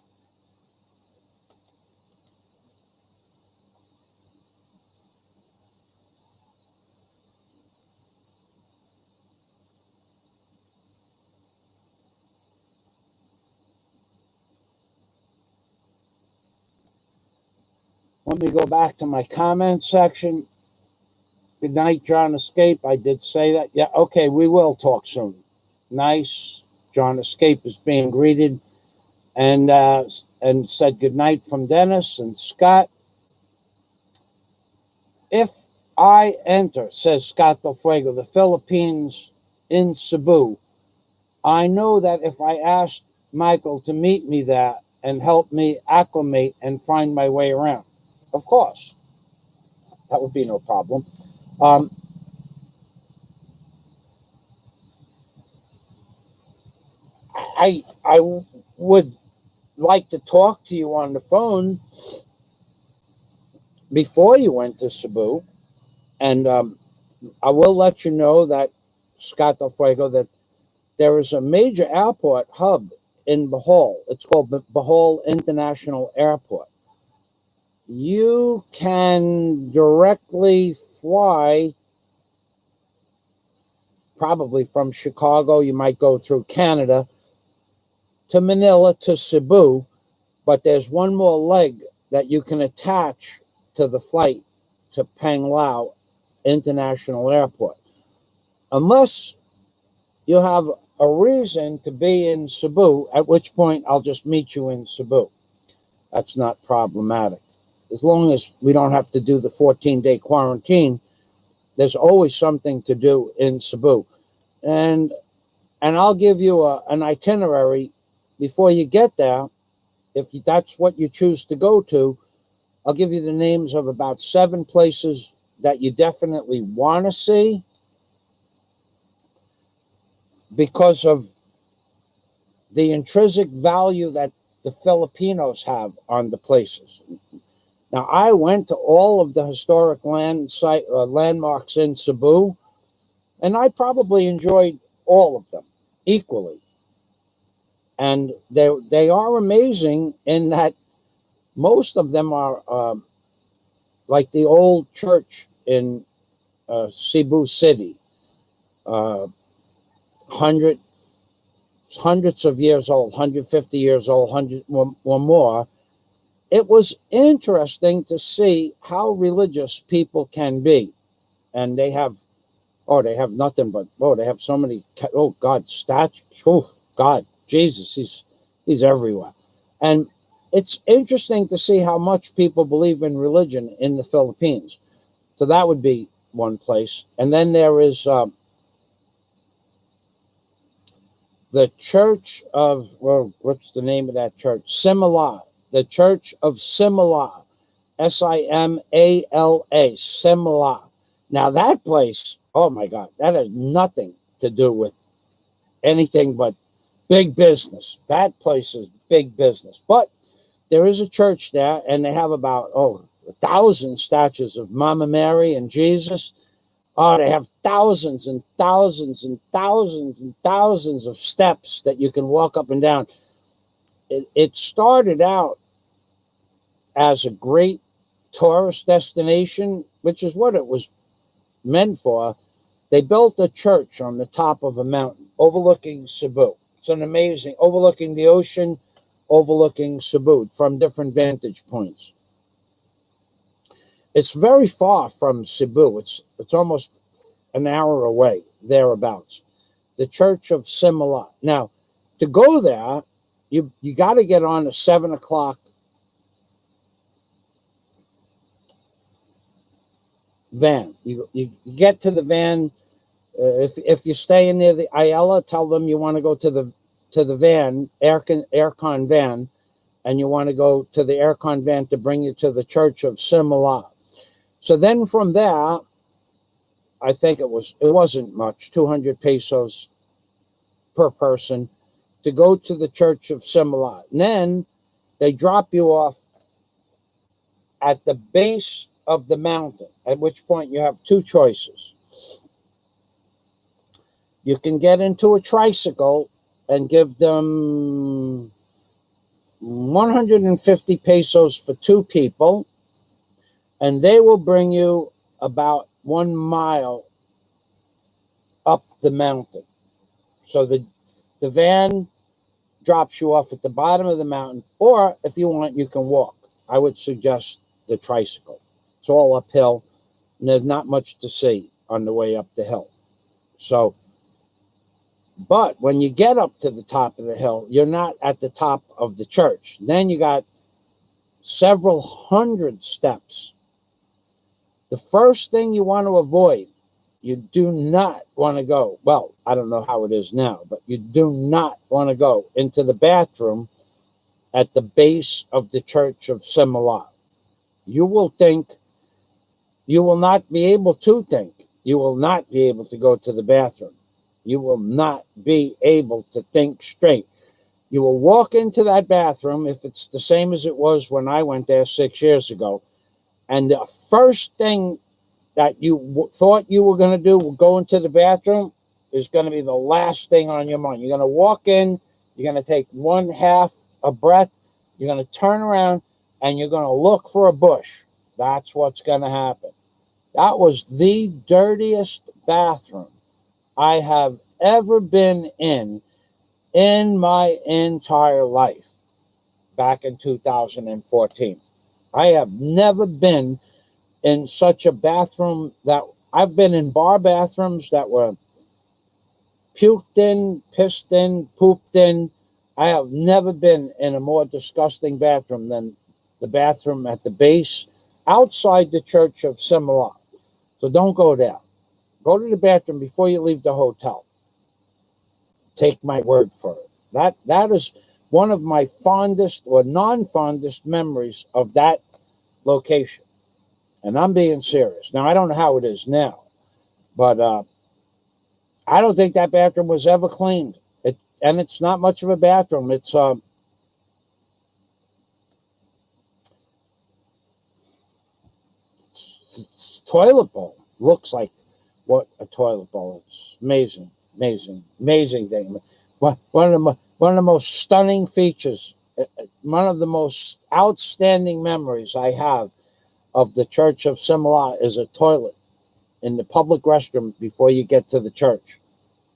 Let me go back to my comment section. Good night, John Escape. I did say that. Yeah, okay, we will talk soon. Nice. John Escape is being greeted and said good night from Dennis and Scott. If I enter, says Scott Del Fuego, the Philippines in Cebu, I know that if I asked Michael to meet me there and help me acclimate and find my way around, of course, that would be no problem. I would like to talk to you on the phone before you went to Cebu, and I will let you know that, Scott Del Fuego, that there is a major airport hub in Bohol. It's called Bohol International Airport. You can directly fly, probably from Chicago. You might go through Canada to Manila to Cebu, but there's one more leg that you can attach to the flight to Panglao International Airport. Unless you have a reason to be in Cebu, at which point I'll just meet you in Cebu. That's not problematic. As long as we don't have to do the 14-day quarantine, there's always something to do in Cebu. And I'll give you an itinerary before you get there. If that's what you choose to go to, I'll give you the names of about 7 places that you definitely want to see because of the intrinsic value that the Filipinos have on the places. Now, I went to all of the historic landmarks in Cebu, and I probably enjoyed all of them equally. And they are amazing in that most of them are like the old church in Cebu City, hundreds of years old, 150 years old, 100 or more. It was interesting to see how religious people can be. And they have nothing but, they have so many, God, statues. Oh, God, Jesus, he's everywhere. And it's interesting to see how much people believe in religion in the Philippines. So that would be one place. And then there is the Church of, what's the name of that church? Simala. The Church of Simala. Simala. Simala. Now that place, oh my God, that has nothing to do with anything but big business. That place is big business. But there is a church there, and they have about 1,000 statues of Mama Mary and Jesus. Oh, they have thousands and thousands and thousands and thousands of steps that you can walk up and down. It started out as a great tourist destination, which is what it was meant for. They built a church on the top of a mountain overlooking Cebu. It's an amazing, overlooking the ocean, overlooking Cebu from different vantage points. It's very far from Cebu. It's almost an hour away, thereabouts. The Church of Simala. Now, to go there, you got to get on a 7 o'clock van. You get to the van. If you're staying near the Ayala, tell them you want to go to the van, aircon van, and you want to go to the aircon van to bring you to the Church of Simala. So then from there, I think it wasn't much, 200 pesos per person to go to the Church of Simala. And then they drop you off at the base of the mountain, at which point you have 2 choices. You can get into a tricycle and give them 150 pesos for 2 people, and they will bring you about 1 mile up the mountain. So the van drops you off at the bottom of the mountain, or if you want, you can walk. I would suggest the tricycle. It's all uphill, and there's not much to see on the way up the hill. So, but when you get up to the top of the hill, you're not at the top of the church. Then you got several hundred steps. The first thing you want to avoid, you do not want to go, well, I don't know how it is now, but you do not want to go into the bathroom at the base of the Church of Simala. You will think, you will not be able to think, you will not be able to go to the bathroom. You will not be able to think straight. You will walk into that bathroom, if it's the same as it was when I went there 6 years ago, and the first thing that you thought you were going to do, go into the bathroom, is going to be the last thing on your mind. You're going to walk in, you're going to take 1/2 a breath, you're going to turn around, and you're going to look for a bush. That's what's going to happen. That was the dirtiest bathroom I have ever been in my entire life back in 2014. I have never been in such a bathroom. That I've been in bar bathrooms that were puked in, pissed in, pooped in. I have never been in a more disgusting bathroom than the bathroom at the base outside the Church of Simala. So don't go there. Go to the bathroom before you leave the hotel. Take my word for it. That is one of my fondest or non-fondest memories of that location. And I'm being serious. Now, I don't know how it is now, but I don't think that bathroom was ever cleaned. And it's not much of a bathroom. It's toilet bowl. Looks like what a toilet bowl. It's amazing, amazing, amazing thing. One of the most stunning features, one of the most outstanding memories I have of the Church of Simala is a toilet in the public restroom before you get to the church.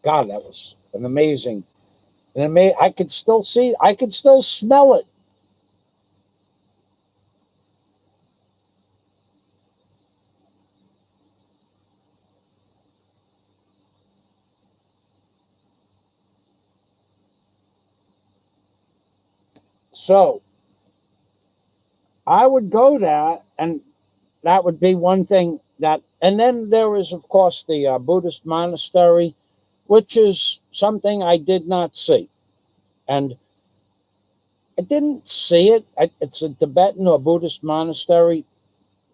God, that was an amazing. I could still see, I could still smell it. So I would go there, and that would be one thing that, and then there is, of course, the Buddhist monastery, which is something I did not see. And I didn't see it. It's a Tibetan or Buddhist monastery.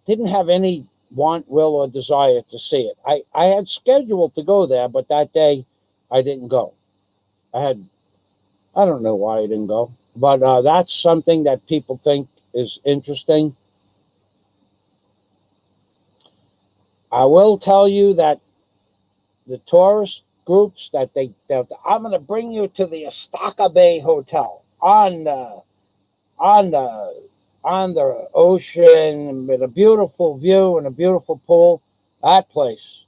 Didn't have any want, will, or desire to see it. I had scheduled to go there, but that day I didn't go. I don't know why I didn't go, but that's something that people think is interesting. I will tell you that the tourist groups that I'm going to bring you to the Estaca Bay Hotel on the ocean with a beautiful view and a beautiful pool. That place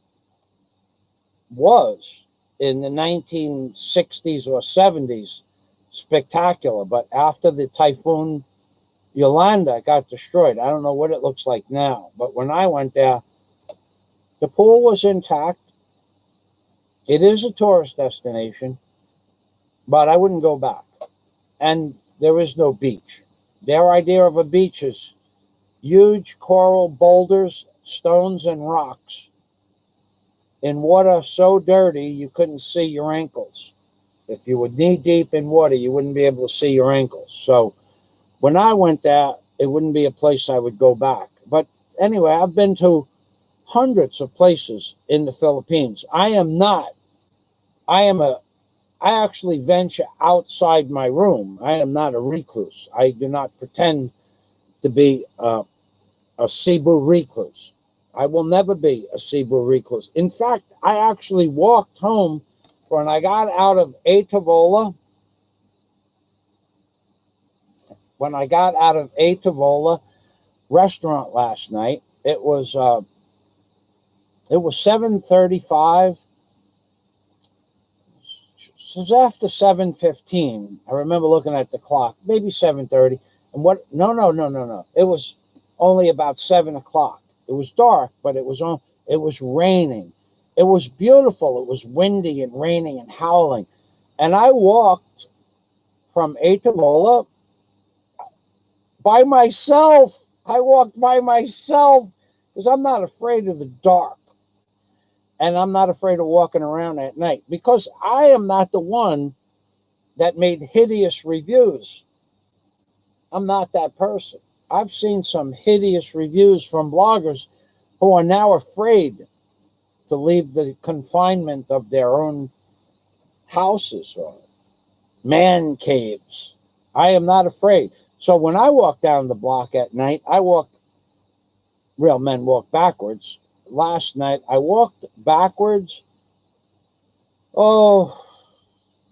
was in the 1960s or 70s spectacular, but after the Typhoon Yolanda got destroyed, I don't know what it looks like now, but when I went there, the pool was intact. It is a tourist destination, but I wouldn't go back. And there is no beach. Their idea of a beach is huge coral boulders, stones, and rocks in water so dirty you couldn't see your ankles. If you were knee deep in water, you wouldn't be able to see your ankles. So when I went there, it wouldn't be a place I would go back. But anyway, I've been to hundreds of places in the Philippines. I actually venture outside my room. I am not a recluse. I do not pretend to be a Cebu recluse. I will never be a Cebu recluse. In fact, I actually walked home when I got out of A Tavola when I got out of A Tavola restaurant last night, it was 7:35. It was after 7:15. I remember looking at the clock, maybe 7:30. And what? No. It was only about 7 o'clock. It was dark, but it was raining. It was beautiful. It was windy and raining and howling. And I walked from A Tavola by myself. I walked by myself because I'm not afraid of the dark. And I'm not afraid of walking around at night because I am not the one that made hideous reviews. I'm not that person. I've seen some hideous reviews from bloggers who are now afraid to leave the confinement of their own houses or man caves. I am not afraid. So when I walk down the block at night, real men walk backwards. Last night, I walked backwards,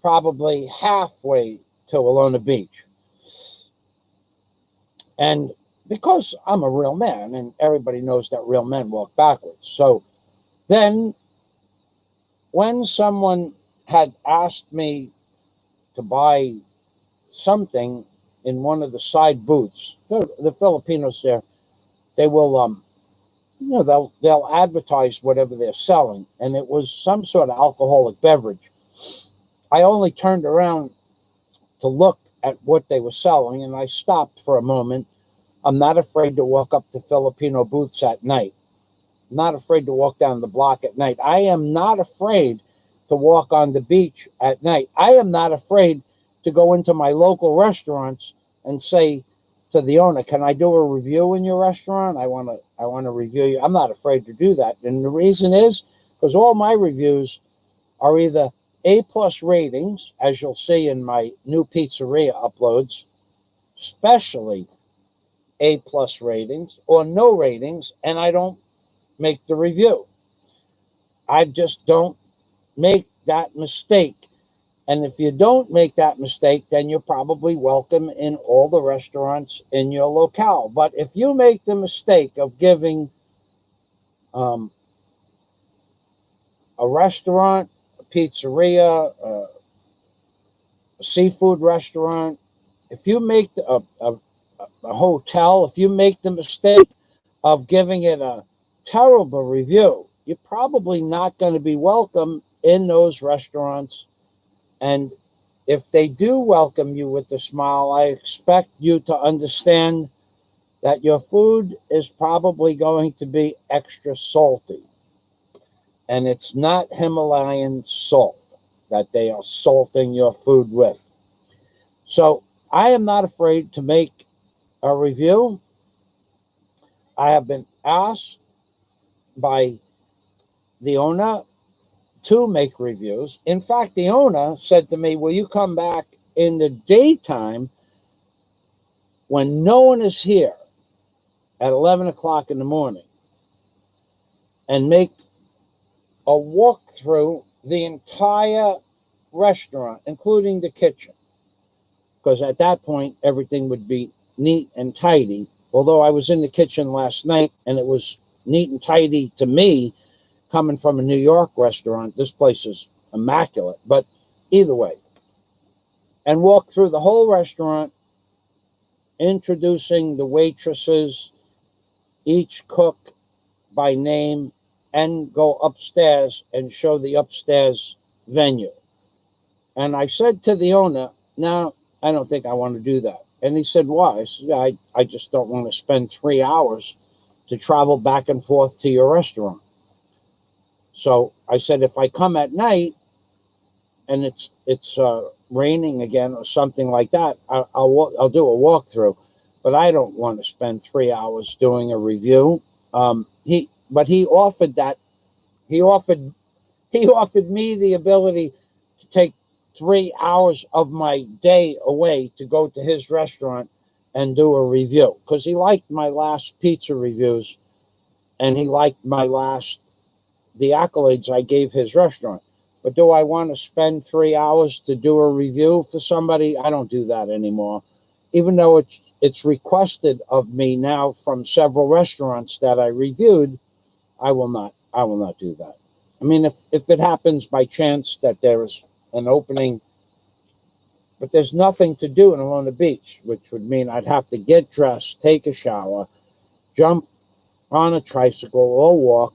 probably halfway to Alona Beach. And because I'm a real man, and everybody knows that real men walk backwards. So then when someone had asked me to buy something in one of the side booths, the Filipinos there, they will they'll advertise whatever they're selling, and it was some sort of alcoholic beverage. I only turned around to look at what they were selling, and I stopped for a moment. I'm not afraid to walk up to Filipino booths at night. I'm not afraid to walk down the block at night. I am not afraid to walk on the beach at night. I am not afraid to go into my local restaurants and say to the owner, "Can I do a review in your restaurant? I want to review you." I'm not afraid to do that. And the reason is because all my reviews are either A+ ratings, as you'll see in my new pizzeria uploads, especially A+ ratings, or no ratings, and I don't make the review. I just don't make that mistake. And if you don't make that mistake, then you're probably welcome in all the restaurants in your locale. But if you make the mistake of giving a restaurant, a pizzeria, a seafood restaurant, if you make a hotel, if you make the mistake of giving it a terrible review, you're probably not going to be welcome in those restaurants. And if they do welcome you with a smile, I expect you to understand that your food is probably going to be extra salty. And it's not Himalayan salt that they are salting your food with. So I am not afraid to make a review. I have been asked by the owner to make reviews. In fact, the owner said to me, "Will you come back in the daytime when no one is here at 11 o'clock in the morning and make a walk through the entire restaurant, including the kitchen?" Because at that point, everything would be neat and tidy. Although I was in the kitchen last night and it was neat and tidy to me, coming from a New York restaurant, this place is immaculate. But either way, and walk through the whole restaurant, introducing the waitresses, each cook by name, and go upstairs and show the upstairs venue. And I said to the owner, "No, I don't think I want to do that." And he said, "Why?" I said, I just don't want to spend 3 hours to travel back and forth to your restaurant. So I said, if I come at night and it's raining again or something like that, I'll do a walkthrough. But I don't want to spend 3 hours doing a review. He offered me the ability to take 3 hours of my day away to go to his restaurant and do a review because he liked my last pizza reviews and he liked the accolades I gave his restaurant. But do I want to spend 3 hours to do a review for somebody? I don't do that anymore. even though it's requested of me now from several restaurants that I reviewed, I will not do that. I mean, if it happens by chance that there's an opening, but there's nothing to do in Alona Beach, which would mean I'd have to get dressed, take a shower, jump on a tricycle or walk,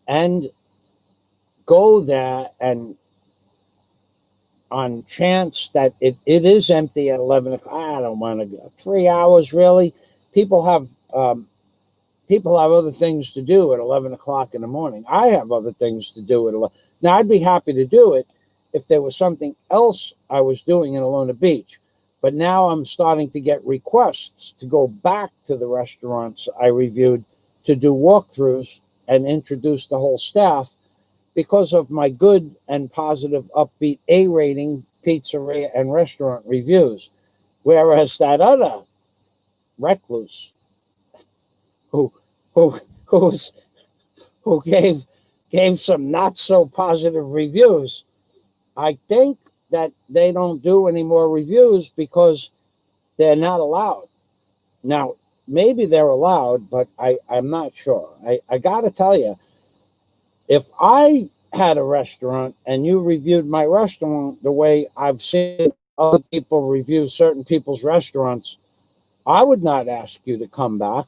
and go there, and on chance that it is empty at 11 o'clock, I don't want to go. 3 hours, really? People have other things to do at 11 o'clock in the morning. I have other things to do at 11. Now, I'd be happy to do it if there was something else I was doing in Alona Beach. But now I'm starting to get requests to go back to the restaurants I reviewed to do walkthroughs and introduce the whole staff because of my good and positive, upbeat A rating pizzeria and restaurant reviews. Whereas that other recluse who gave some not so positive reviews, I think that they don't do any more reviews because they're not allowed. Now, maybe they're allowed, but I'm not sure. I got to tell you, if I had a restaurant and you reviewed my restaurant the way I've seen other people review certain people's restaurants, I would not ask you to come back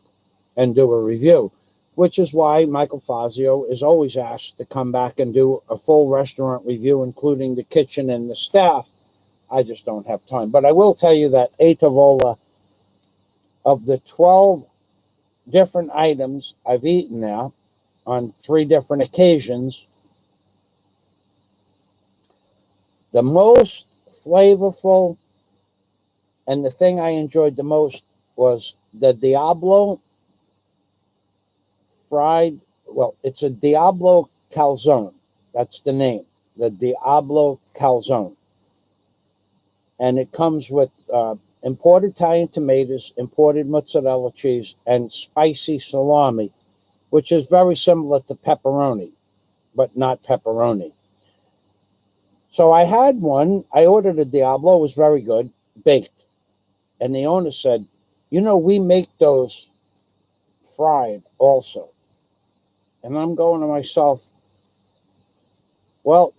and do a review, which is why Michael Fazio is always asked to come back and do a full restaurant review, including the kitchen and the staff. I just don't have time. But I will tell you that A Tavola, of the 12 different items I've eaten now on 3 different occasions, the most flavorful and the thing I enjoyed the most was the Diablo fried, well, it's a Diablo calzone. That's the name, the Diablo calzone. And it comes with imported Italian tomatoes, imported mozzarella cheese, and spicy salami, which is very similar to pepperoni, but not pepperoni. So I had one. I ordered a Diablo. It was very good, baked. And the owner said, we make those fried also. And I'm going to myself, well,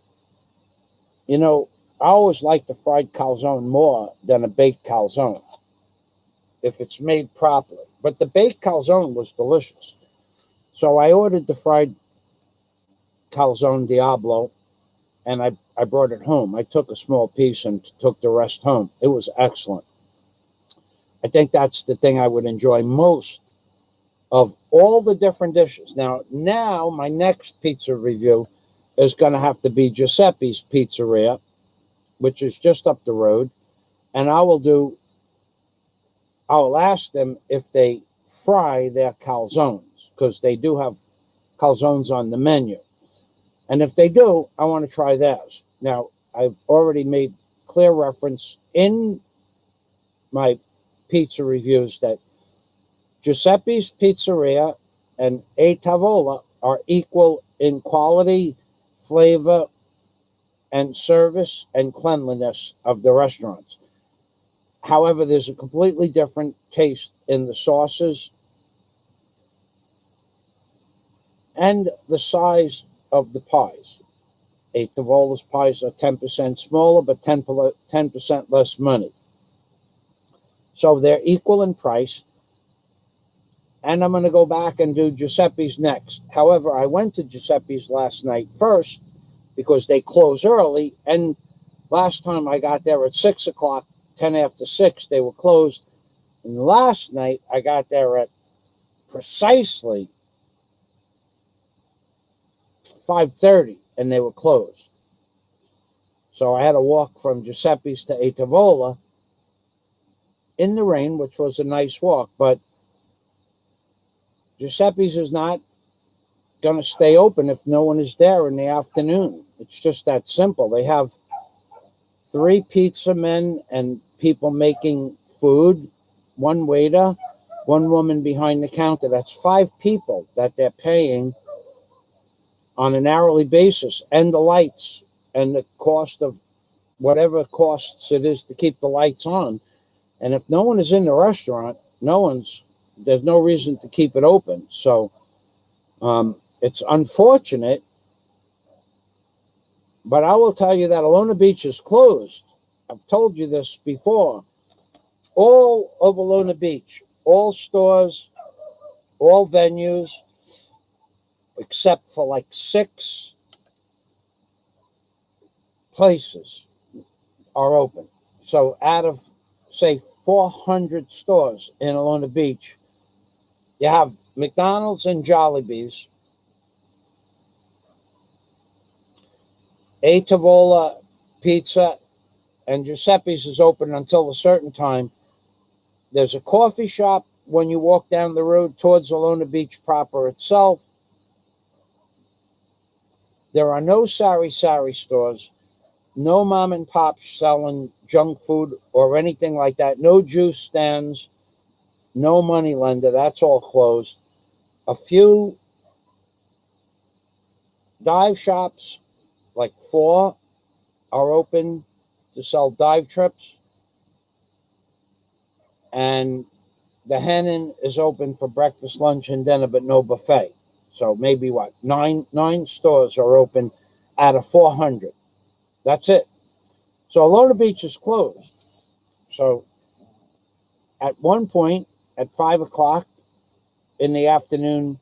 I always like the fried calzone more than a baked calzone if it's made properly. But the baked calzone was delicious. So I ordered the fried calzone Diablo, and I brought it home. I took a small piece and took the rest home. It was excellent. I think that's the thing I would enjoy most of all the different dishes. Now my next pizza review is going to have to be Giuseppe's Pizzeria, which is just up the road. And I will ask them if they fry their calzones, because they do have calzones on the menu. And if they do, I want to try theirs. Now, I've already made clear reference in my pizza reviews that Giuseppe's Pizzeria and A Tavola are equal in quality, flavor, and service and cleanliness of the restaurants. However, there's a completely different taste in the sauces and the size of the pies. A Tavola's pies are 10% smaller, but 10% less money. So they're equal in price. And I'm going to go back and do Giuseppe's next. However, I went to Giuseppe's last night first because they close early. And last time I got there at 6 o'clock, 10 after 6, they were closed. And last night I got there at precisely 5:30, and they were closed. So I had to walk from Giuseppe's to A Tavola in the rain, which was a nice walk. But Giuseppe's is not going to stay open if no one is there in the afternoon. It's just that simple. They have 3 pizza men and people making food, 1 waiter, 1 woman behind the counter. That's 5 people that they're paying on an hourly basis, and the lights and the cost of whatever costs it is to keep the lights on. And if no one is in the restaurant, there's no reason to keep it open. So it's unfortunate, but I will tell you that Alona Beach is closed. I've told you this before. All of Alona Beach, all stores, all venues, except for like 6 places are open. So out of, say, 400 stores in Alona Beach, you have McDonald's and Jollibee's, A Tavola Pizza, and Giuseppe's is open until a certain time. There's a coffee shop when you walk down the road towards Alona Beach proper itself. There are no sari stores, no mom and pop selling junk food or anything like that, no juice stands, no money lender, that's all closed. A few dive shops, like 4, are open to sell dive trips. And the Hennon is open for breakfast, lunch, and dinner, but no buffet. So maybe what? 9 stores are open out of 400. That's it. So Alona Beach is closed. So at one point, at 5 o'clock in the afternoon,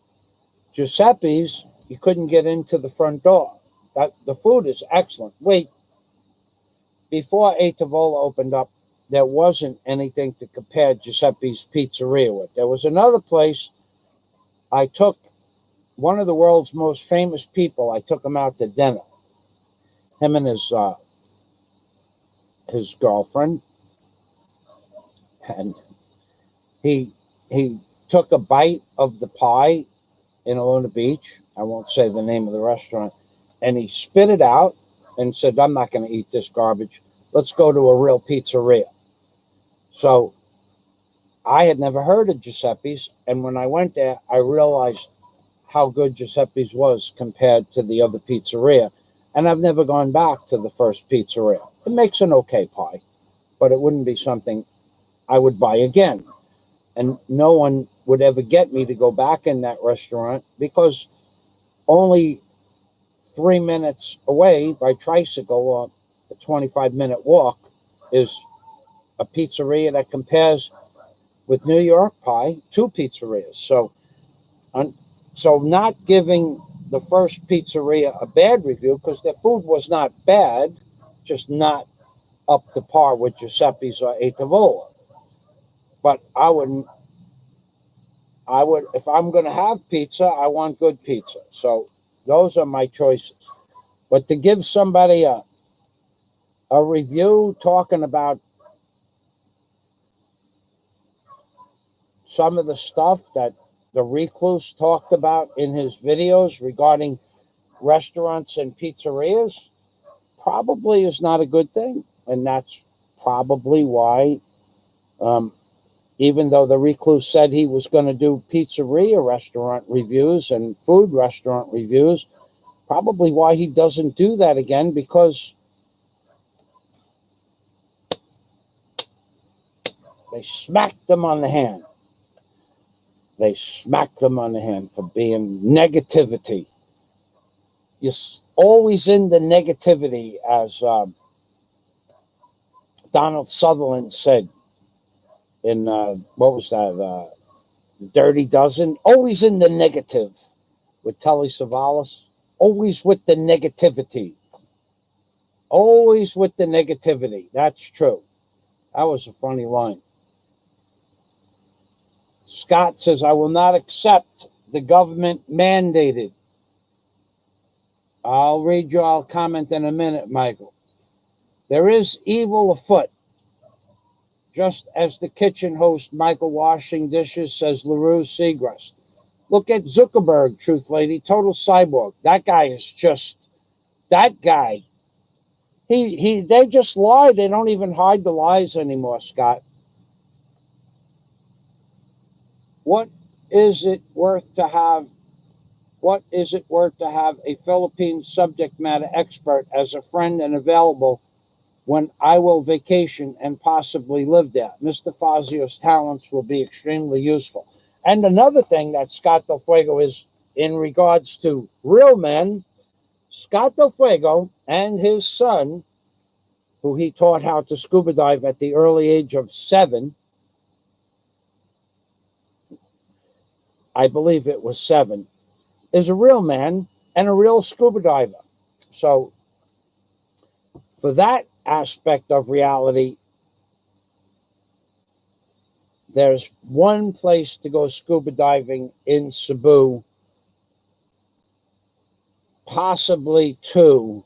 Giuseppe's, you couldn't get into the front door. The food is excellent. Wait, before A Tavola opened up, there wasn't anything to compare Giuseppe's Pizzeria with. There was another place. I took one of the world's most famous people. I took him out to dinner. Him and his girlfriend, and he took a bite of the pie in Alona Beach. I won't say the name of the restaurant, and he spit it out and said, "I'm not going to eat this garbage. Let's go to a real pizzeria." So I had never heard of Giuseppe's, and when I went there, I realized how good Giuseppe's was compared to the other pizzeria, and I've never gone back to the first pizzeria. It makes an okay pie, but it wouldn't be something I would buy again. And no one would ever get me to go back in that restaurant because only 3 minutes away by tricycle, or a 25-minute walk, is a pizzeria that compares with New York pie, 2 pizzerias. So not giving the first pizzeria a bad review because their food was not bad, just not up to par with Giuseppe's or A Tavola. But I would, if I'm going to have pizza, I want good pizza. So those are my choices. But to give somebody a review talking about some of the stuff that the recluse talked about in his videos regarding restaurants and pizzerias probably is not a good thing. And that's probably why, even though the recluse said he was going to do pizzeria restaurant reviews and food restaurant reviews, probably why he doesn't do that again, because they smacked him on the hand. They smacked him on the hand for being negativity. You're always in the negativity, as Donald Sutherland said in, what was that, Dirty Dozen? Always in the negative with Telly Savalas. Always with the negativity. Always with the negativity. That's true. That was a funny line. Scott says, I will not accept the government mandated. I'll read your comment in a minute, Michael. There is evil afoot. Just as the kitchen host, Michael washing dishes, says LaRue Seagrass. Look at Zuckerberg, Truth Lady, total cyborg. That guy is just, that guy. They just lie. They don't even hide the lies anymore, Scott. What is it worth to have a Philippine subject matter expert as a friend and available when I will vacation and possibly live there. Mr. Fazio's talents will be extremely useful. And another thing that Scott Del Fuego is in regards to real men, Scott Del Fuego and his son, who he taught how to scuba dive at the early age of 7, I believe it was 7, is a real man and a real scuba diver. So for that aspect of reality, there's one place to go scuba diving in Cebu, possibly 2.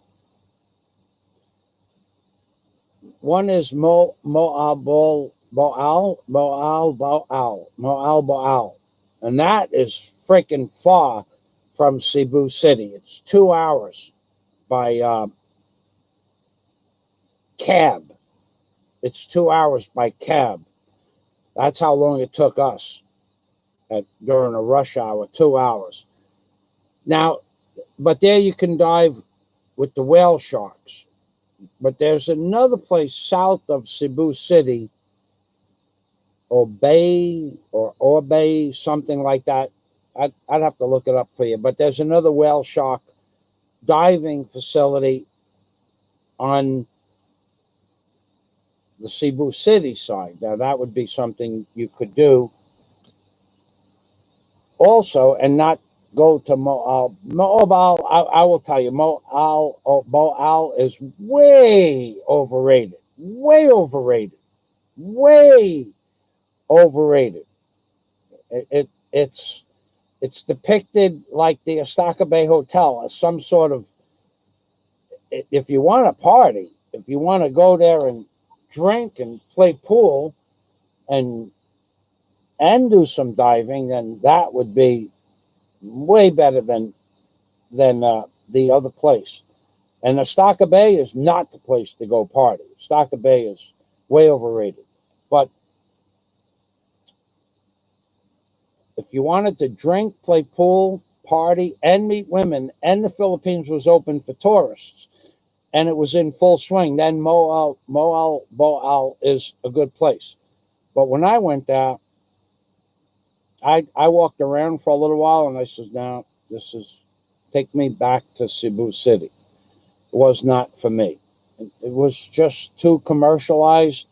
One is Moal, and that is freaking far from Cebu City. It's 2 hours by cab. It's 2 hours by cab. That's how long it took us during a rush hour, 2 hours. Now, but there you can dive with the whale sharks. But there's another place south of Cebu City, Obey, something like that. I'd have to look it up for you. But there's another whale shark diving facility on the Cebu City side. Now, that would be something you could do also and not go to Moal. Moal, I will tell you, Moal is way overrated. Way overrated. Way overrated. It's depicted like the Estaca Bay Hotel as some sort of, if you want to party, if you want to go there and drink and play pool and do some diving, then that would be way better than the other place. And Estaca Bay is not the place to go party. Estaca Bay is way overrated. But if you wanted to drink, play pool, party, and meet women, and the Philippines was open for tourists, and it was in full swing, then Boal is a good place. But when I went there, I walked around for a little while, and I said, "No, take me back to Cebu City." It was not for me. It was just too commercialized,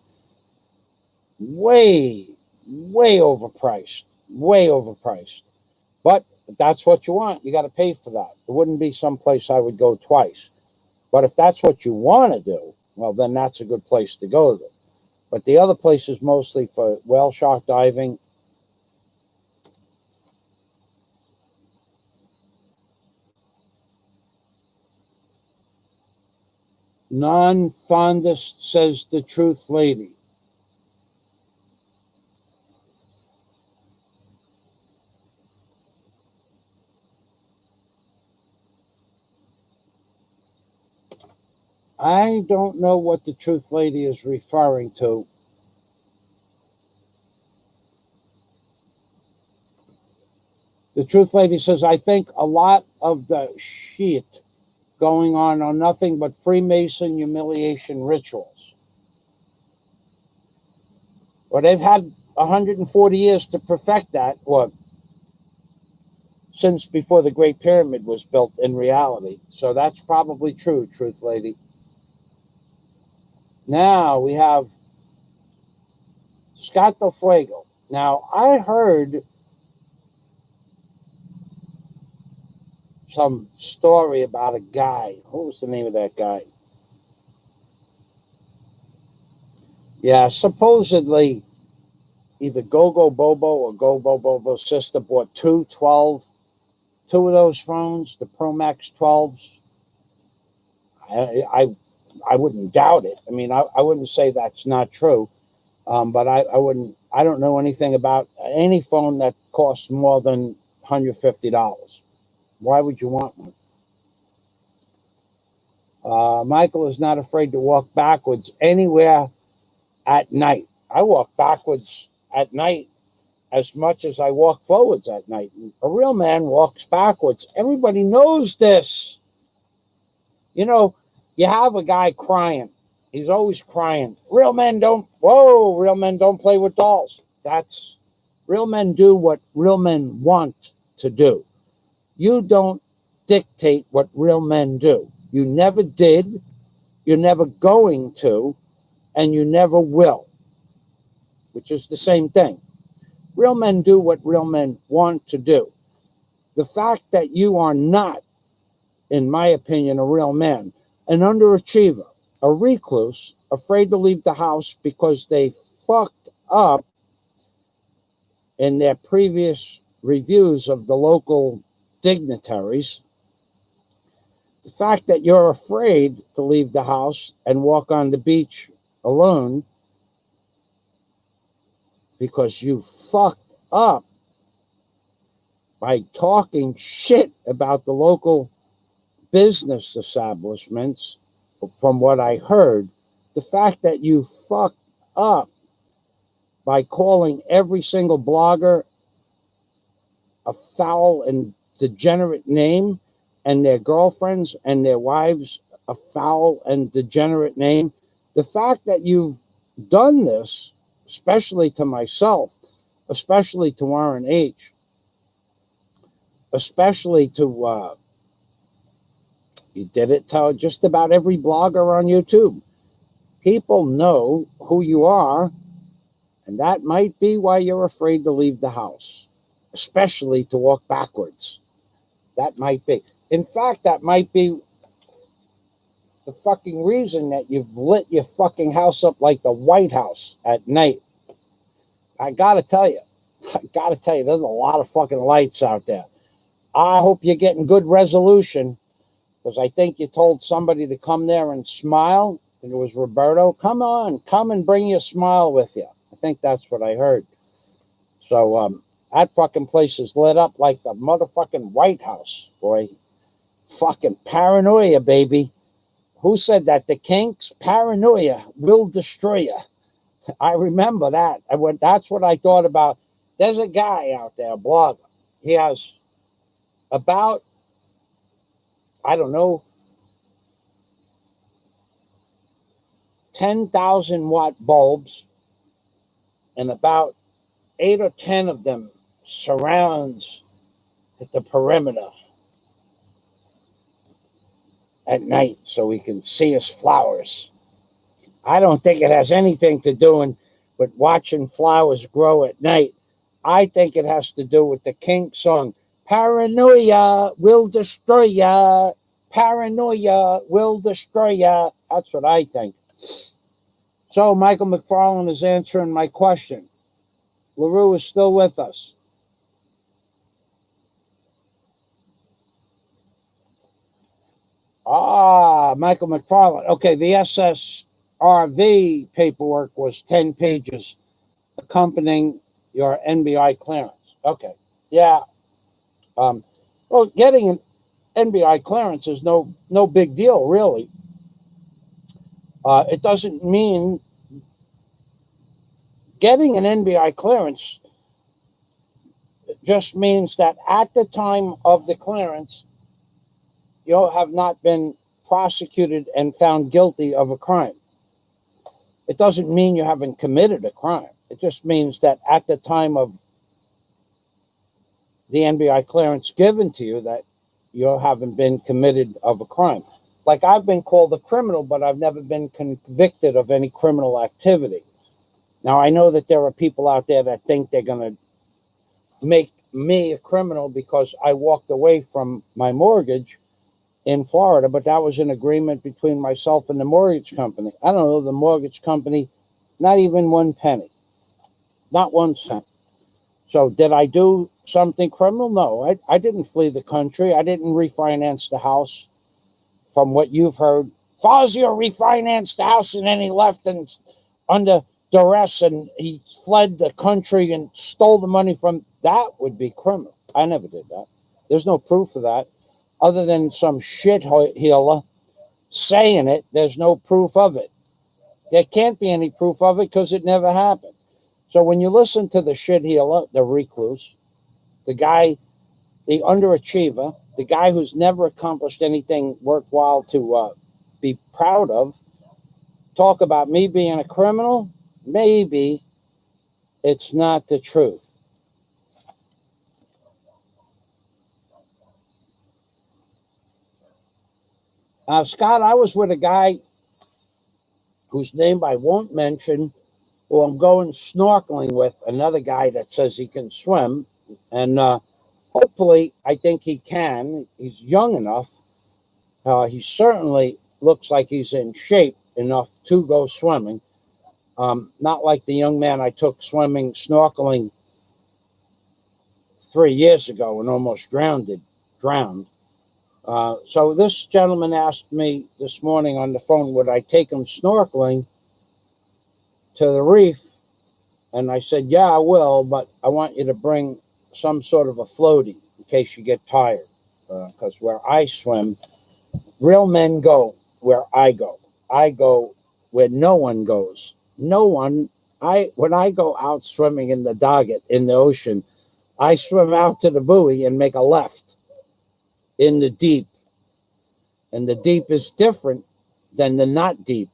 way overpriced. Way overpriced. But if that's what you want, you got to pay for that. It wouldn't be some place I would go twice. But if that's what you want to do, well, then that's a good place to go to. But the other place is mostly for whale shark diving. Non-fondest says the truth lady. I don't know what the truth lady is referring to. The truth lady says, I think a lot of the shit going on are nothing but Freemason humiliation rituals. Well, they've had 140 years to perfect that, or since before the Great Pyramid was built in reality. So that's probably true, truth lady. Now we have Scott Del Fuego. Now, I heard some story about a guy. What was the name of that guy? Yeah, supposedly either Go-Go Bobo or Go-Go Bobo's sister bought two of those phones, the Pro Max 12s. I wouldn't doubt it. I mean, I wouldn't say that's not true, but I don't know anything about any phone that costs more than $150. Why would you want one? Michael is not afraid to walk backwards anywhere at night. I walk backwards at night as much as I walk forwards at night. A real man walks backwards. Everybody knows this. You know, you have a guy crying He's always crying, real men don't play with dolls. That's real men do what real men want to do. You don't dictate what real men do. You never did, you're never going to, and you never will, which is the same thing. Real men do what real men want to do. The fact that you are not, in my opinion, a real man, an underachiever, a recluse, afraid to leave the house because they fucked up in their previous reviews of the local dignitaries, the fact that you're afraid to leave the house and walk on the beach alone because you fucked up by talking shit about the local business establishments, from what I heard, the fact that you fucked up by calling every single blogger a foul and degenerate name, and their girlfriends and their wives a foul and degenerate name. The fact that you've done this, especially to myself, especially to Warren H., especially to, you did it to just about every blogger on YouTube. People know who you are, and that might be why you're afraid to leave the house, especially to walk backwards. That might be. In fact, that might be the fucking reason that you've lit your fucking house up like the White House at night. I gotta tell you, there's a lot of fucking lights out there. I hope you're getting good resolution, because I think you told somebody to come there and smile. I think it was Roberto. Come on, come and bring your smile with you. I think that's what I heard. So that fucking place is lit up like the motherfucking White House, boy. Fucking paranoia, baby. Who said that? The Kinks? Paranoia will destroy you. I remember that. That's what I thought about. There's a guy out there, a blogger. He has about, I don't know, 10,000 watt bulbs, and about 8 or 10 of them surrounds the perimeter at night so we can see his flowers. I don't think it has anything to do with watching flowers grow at night. I think it has to do with the Kink song, Paranoia will destroy ya. Paranoia will destroy ya. That's what I think. So Michael McFarland is answering my question. LaRue is still with us. Michael McFarland. Okay, the SSRV paperwork was 10 pages accompanying your NBI clearance. Okay, yeah. Well, getting an NBI clearance is no big deal, really. It doesn't mean getting an NBI clearance just means that at the time of the clearance, you have not been prosecuted and found guilty of a crime. It doesn't mean you haven't committed a crime. It just means that at the time of the NBI clearance given to you, that you haven't been committed of a crime. Like, I've been called a criminal, but I've never been convicted of any criminal activity. Now, I know that there are people out there that think they're going to make me a criminal because I walked away from my mortgage in Florida, but that was an agreement between myself and the mortgage company. I don't know the mortgage company, not even 1 penny, not 1 cent. So did I do something criminal? No, I didn't flee the country. I didn't refinance the house. From what you've heard, Fazio refinanced the house and then he left and under duress and he fled the country and stole the money from. That would be criminal. I never did that. There's no proof of that. Other than some shit healer saying it, there's no proof of it. There can't be any proof of it because it never happened. So when you listen to the shit healer, the recluse, the guy, the underachiever, the guy who's never accomplished anything worthwhile to be proud of, talk about me being a criminal, maybe it's not the truth. Scott, I was with a guy whose name I won't mention, who I'm going snorkeling with, another guy that says he can swim. And hopefully, I think he can. He's young enough. He certainly looks like he's in shape enough to go swimming. Not like the young man I took snorkeling 3 years ago and almost drowned. So this gentleman asked me this morning on the phone, would I take him snorkeling to the reef? And I said, yeah, I will, but I want you to bring some sort of a floaty in case you get tired. Because where I swim, real men go where I go. I go where no one goes. No one. When I go out swimming in the Doggett in the ocean, I swim out to the buoy and make a left in the deep. And the deep is different than the not deep.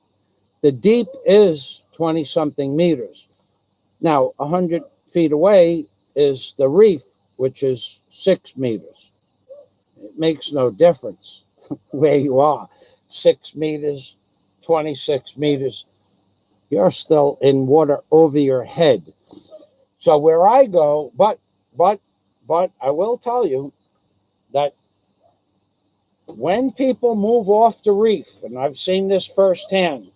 The deep is 20-something meters. Now, 100 feet away is the reef, which is 6 meters. It makes no difference where you are. 6 meters, 26 meters. You're still in water over your head. So where I go, but I will tell you that when people move off the reef, and I've seen this firsthand,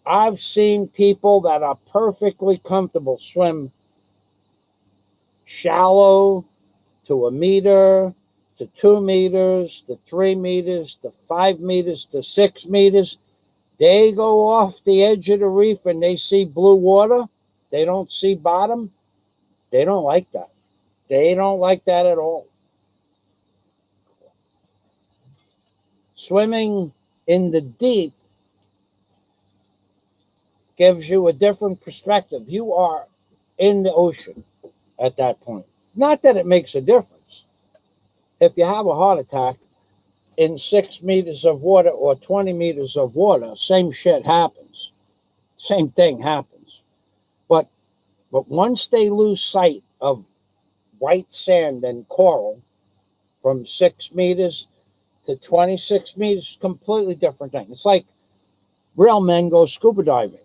I've seen people that are perfectly comfortable swim shallow to 1 meter, to 2 meters, to 3 meters, to 5 meters, to 6 meters. They go off the edge of the reef and they see blue water. They don't see bottom. They don't like that. They don't like that at all. Swimming in the deep gives you a different perspective. You are in the ocean at that point. Not that it makes a difference. If you have a heart attack in 6 meters of water or 20 meters of water, same shit happens. Same thing happens. But once they lose sight of white sand and coral from 6 meters to 26 meters, completely different thing. It's like real men go scuba diving.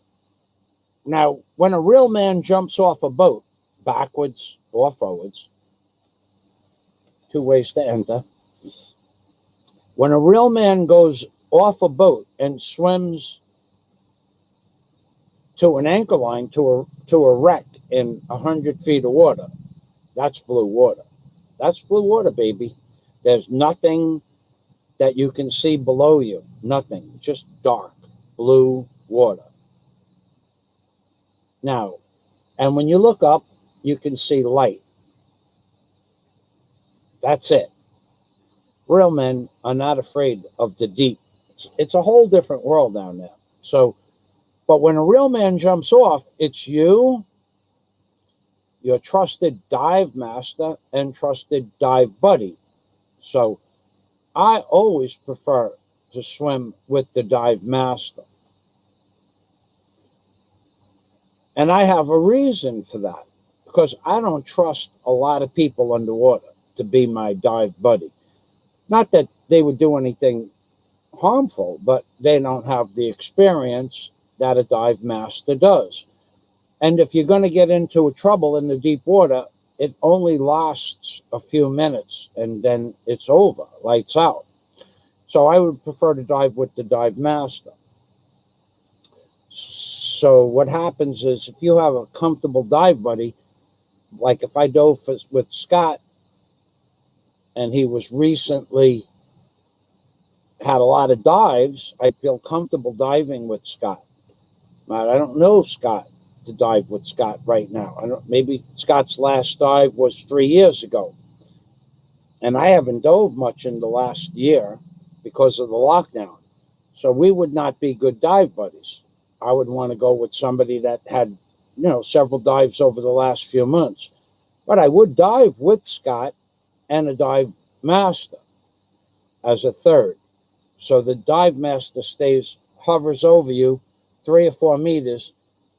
Now, when a real man jumps off a boat, backwards or forwards, 2 ways to enter. When a real man goes off a boat and swims to an anchor line, to a wreck in 100 feet of water, that's blue water. That's blue water, baby. There's nothing that you can see below you. Nothing. Just dark blue water. Now, and when you look up, you can see light. That's it. Real men are not afraid of the deep. It's a whole different world down there. So, but when a real man jumps off, it's you, your trusted dive master, and trusted dive buddy. So I always prefer to swim with the dive master. And I have a reason for that, because I don't trust a lot of people underwater to be my dive buddy. Not that they would do anything harmful, but they don't have the experience that a dive master does. And if you're going to get into a trouble in the deep water, it only lasts a few minutes and then it's over, lights out. So I would prefer to dive with the dive master. So what happens is, if you have a comfortable dive buddy, like if I dove with Scott, and he was recently had a lot of dives, I feel comfortable diving with Scott. But I don't know Scott to dive with Scott right now. Maybe Scott's last dive was 3 years ago. And I haven't dove much in the last year because of the lockdown. So we would not be good dive buddies. I would want to go with somebody that had, several dives over the last few months. But I would dive with Scott and a dive master as a third. So the dive master hovers over you 3 or 4 meters,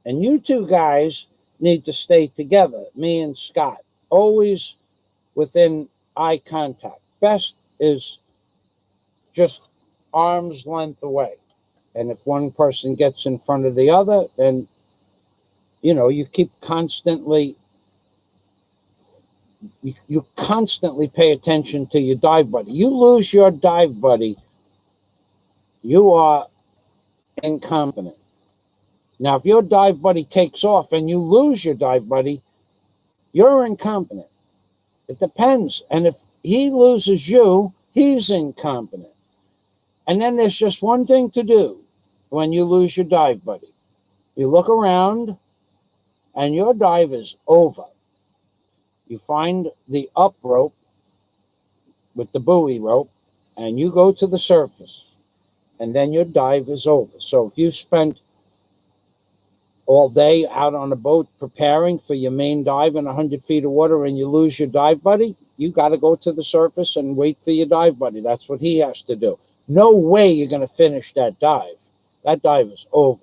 and you two guys need to stay together, me and Scott, always within eye contact. Best is just arm's length away. And if one person gets in front of the other, then, you keep constantly, you constantly pay attention to your dive buddy. You lose your dive buddy, you are incompetent. Now, if your dive buddy takes off and you lose your dive buddy, you're incompetent. It depends. And if he loses you, he's incompetent. And then there's just one thing to do when you lose your dive buddy. You look around and your dive is over. You find the up rope with the buoy rope and you go to the surface, and then your dive is over. So if you spent all day out on a boat preparing for your main dive in 100 feet of water and you lose your dive buddy, you got to go to the surface and wait for your dive buddy. That's what he has to do. No way you're going to finish that dive. That dive is over.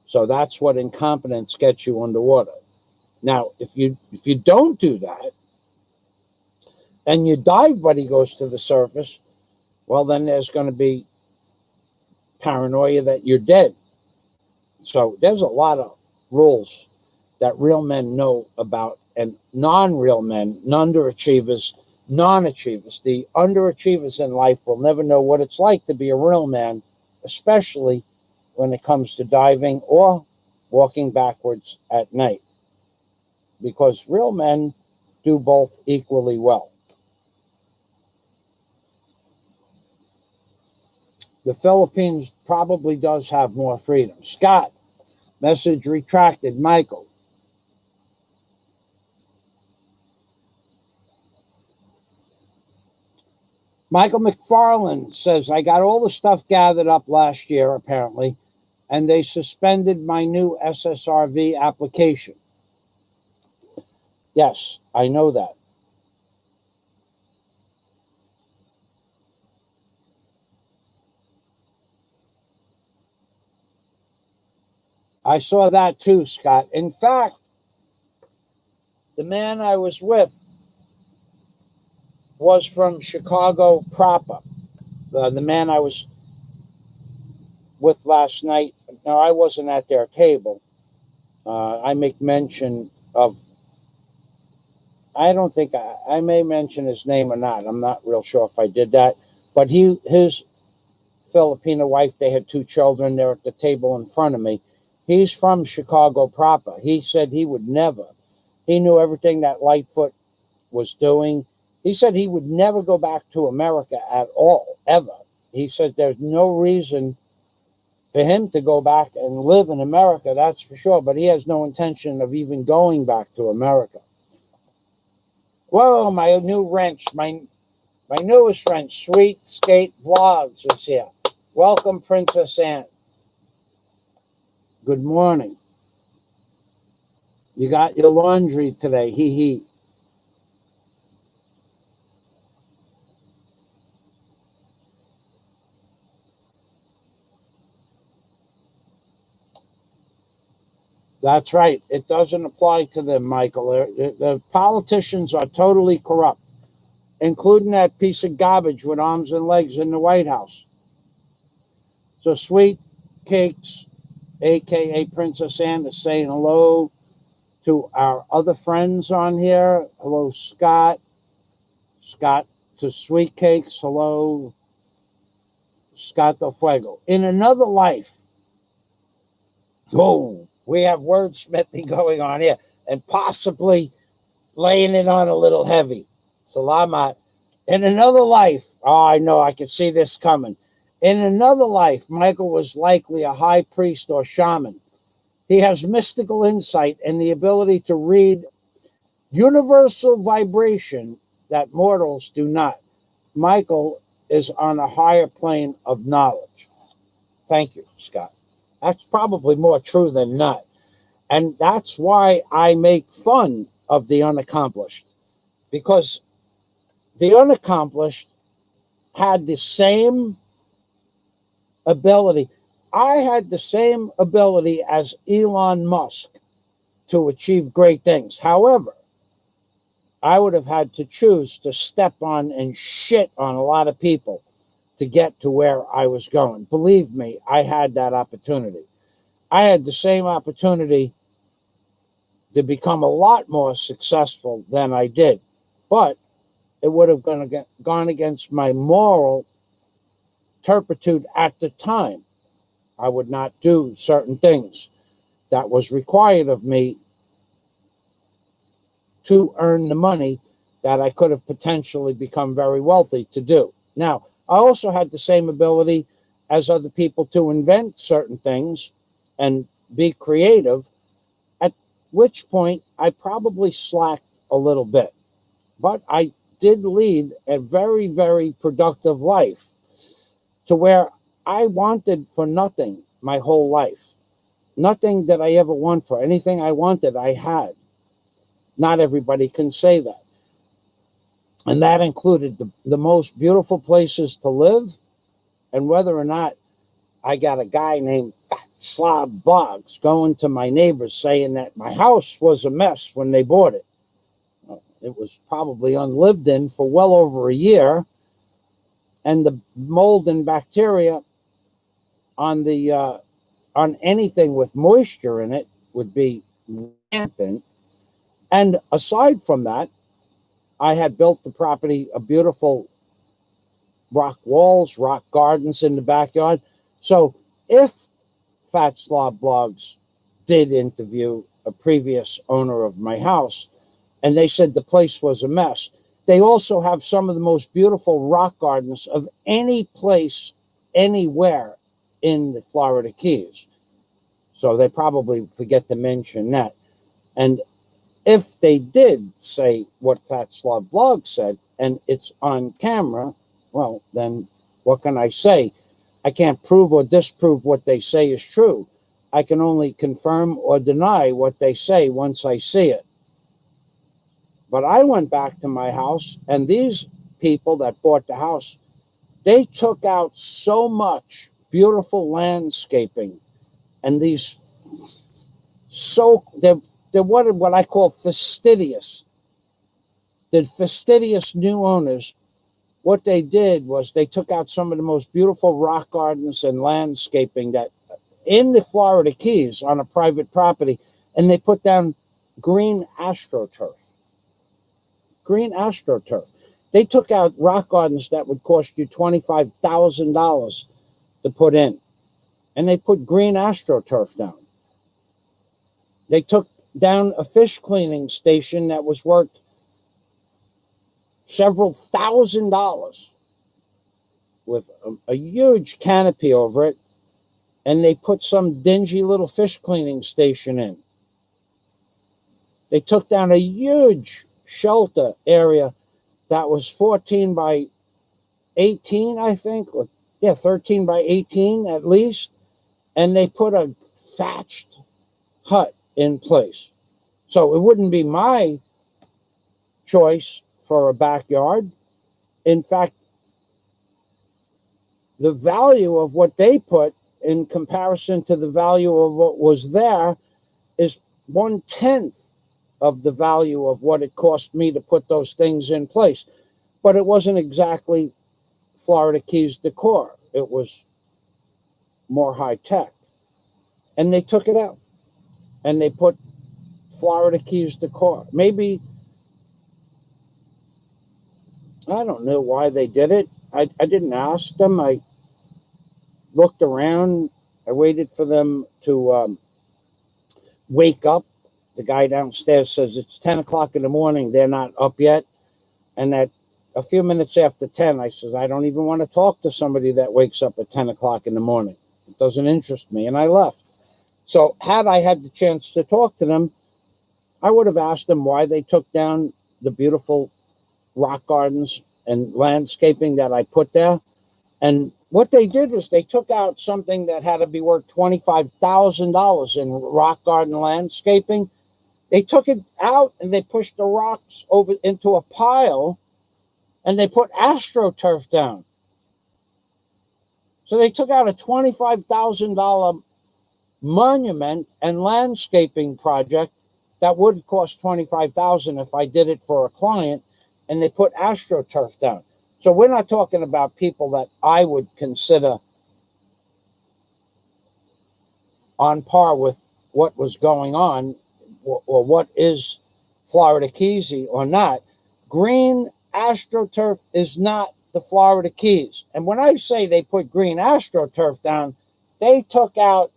So that's what incompetence gets you underwater. Now, if you don't do that, and your dive buddy goes to the surface, well, then there's going to be paranoia that you're dead. So there's a lot of rules that real men know about, and non-real men, non-achievers, the underachievers in life will never know what it's like to be a real man, especially when it comes to diving or walking backwards at night, because real men do both equally well. The Philippines probably does have more freedom. Scott, message retracted. Michael. Michael McFarland says, I got all the stuff gathered up last year, apparently, and they suspended my new SSRV application. Yes, I know that. I saw that too, Scott. In fact, the man I was with was from Chicago proper. The man I was with last night, now I wasn't at their table. I make mention of, I don't think, I may mention his name or not. I'm not real sure if I did that. But his Filipino wife, they had 2 children. They're at the table in front of me. He's from Chicago proper. He said he would never. He knew everything that Lightfoot was doing. He said he would never go back to America at all, ever. He said there's no reason for him to go back and live in America, that's for sure. But he has no intention of even going back to America. Well, my new wrench, my newest wrench, Sweet Skate Vlogs, is here. Welcome, Princess Anne. Good morning. You got your laundry today, hee hee. That's right. It doesn't apply to them, Michael. The politicians are totally corrupt, including that piece of garbage with arms and legs in the White House. So Sweet Cakes, a.k.a. Princess Anne, is saying hello to our other friends on here. Hello, Scott. Scott to Sweet Cakes. Hello, Scott Del Fuego. In another life, oh, we have wordsmithing going on here and possibly laying it on a little heavy. Salamat. In another life, oh, I know, I can see this coming. In another life, Michael was likely a high priest or shaman. He has mystical insight and the ability to read universal vibration that mortals do not. Michael is on a higher plane of knowledge. Thank you, Scott. That's probably more true than not. And that's why I make fun of the unaccomplished, because the unaccomplished had the same ability. I had the same ability as Elon Musk to achieve great things. However, I would have had to choose to step on and shit on a lot of people to get to where I was going. Believe me, I had that opportunity. I had the same opportunity to become a lot more successful than I did, but it would have gone against my moral turpitude at the time. I would not do certain things that was required of me to earn the money that I could have potentially become very wealthy to do. Now, I also had the same ability as other people to invent certain things and be creative, at which point I probably slacked a little bit. But I did lead a very, very productive life to where I wanted for nothing my whole life. Nothing that I ever want for. Anything I wanted, I had. Not everybody can say that. And that included the most beautiful places to live, and whether or not I got a guy named Fat Slob Boggs going to my neighbors saying that my house was a mess when they bought it. It was probably unlived in for well over a year, and the mold and bacteria on the on anything with moisture in it would be rampant. And aside from that, I had built the property a beautiful rock walls, rock gardens in the backyard. So if Fat Slob Blogs did interview a previous owner of my house, and they said the place was a mess, they also have some of the most beautiful rock gardens of any place, anywhere in the Florida Keys. So they probably forget to mention that. And if they did say what Fat Slob Blog said, and it's on camera, well, then what can I say? I can't prove or disprove what they say is true. I can only confirm or deny what they say once I see it. But I went back to my house, and these people that bought the house, they took out so much beautiful landscaping, and these they're what I call fastidious. The fastidious new owners, what they did was they took out some of the most beautiful rock gardens and landscaping that in the Florida Keys on a private property, and they put down green astroturf. Green astroturf. They took out rock gardens that would cost you $25,000 to put in, and they put green astroturf down. They took down a fish cleaning station that was worth several $1,000s with a huge canopy over it, and they put some dingy little fish cleaning station in. They took down a huge shelter area that was 14 by 18, I think, or 13 by 18 at least, and they put a thatched hut in place. So it wouldn't be my choice for a backyard. In fact, the value of what they put in comparison to the value of what was there is 1/10 of the value of what it cost me to put those things in place. But it wasn't exactly Florida Keys decor. It was more high tech. And they took it out and they put Florida Keys decor. Maybe, I don't know why they did it. I didn't ask them. I looked around. I waited for them to wake up. The guy downstairs says it's 10 o'clock in the morning. They're not up yet. And at a few minutes after 10, I says, I don't even want to talk to somebody that wakes up at 10 o'clock in the morning. It doesn't interest me. And I left. So had I had the chance to talk to them, I would have asked them why they took down the beautiful rock gardens and landscaping that I put there. And what they did was they took out something that had to be worth $25,000 in rock garden landscaping. They took it out and they pushed the rocks over into a pile, and they put astroturf down. So they took out a $25,000 monument and landscaping project that would cost $25,000 if I did it for a client, and they put AstroTurf down. So we're not talking about people that I would consider on par with what was going on, or what is Florida Keysy or not. Green AstroTurf is not the Florida Keys. And when I say they put green AstroTurf down, they took out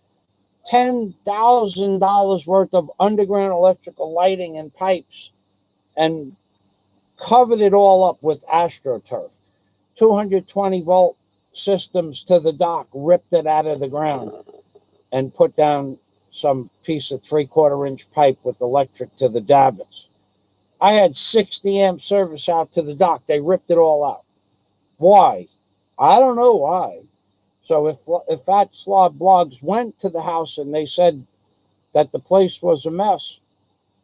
$10,000 worth of underground electrical lighting and pipes and covered it all up with AstroTurf. 220-volt systems to the dock, ripped it out of the ground, and put down some piece of 3/4-inch pipe with electric to the davits. I had 60 amp service out to the dock. They ripped it all out. Why? I don't know why. So if Fat Slob Blogs went to the house and they said that the place was a mess,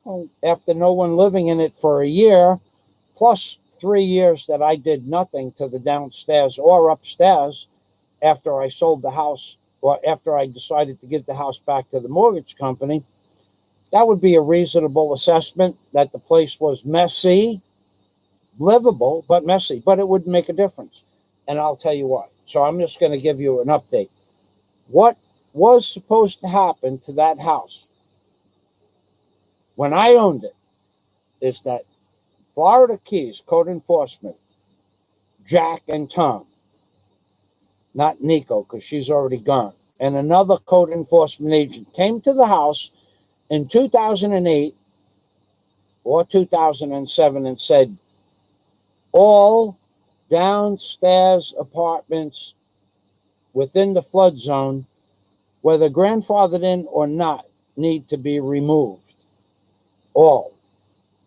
well, after no one living in it for a year, plus 3 years that I did nothing to the downstairs or upstairs after I sold the house, or after I decided to give the house back to the mortgage company, that would be a reasonable assessment that the place was messy, livable, but messy. But it wouldn't make a difference. And I'll tell you why. So I'm just going to give you an update. What was supposed to happen to that house when I owned it is that Florida Keys Code Enforcement, Jack and Tom, not Nico because she's already gone, and another code enforcement agent came to the house in 2008 or 2007 and said, all downstairs apartments within the flood zone, whether grandfathered in or not, need to be removed. All.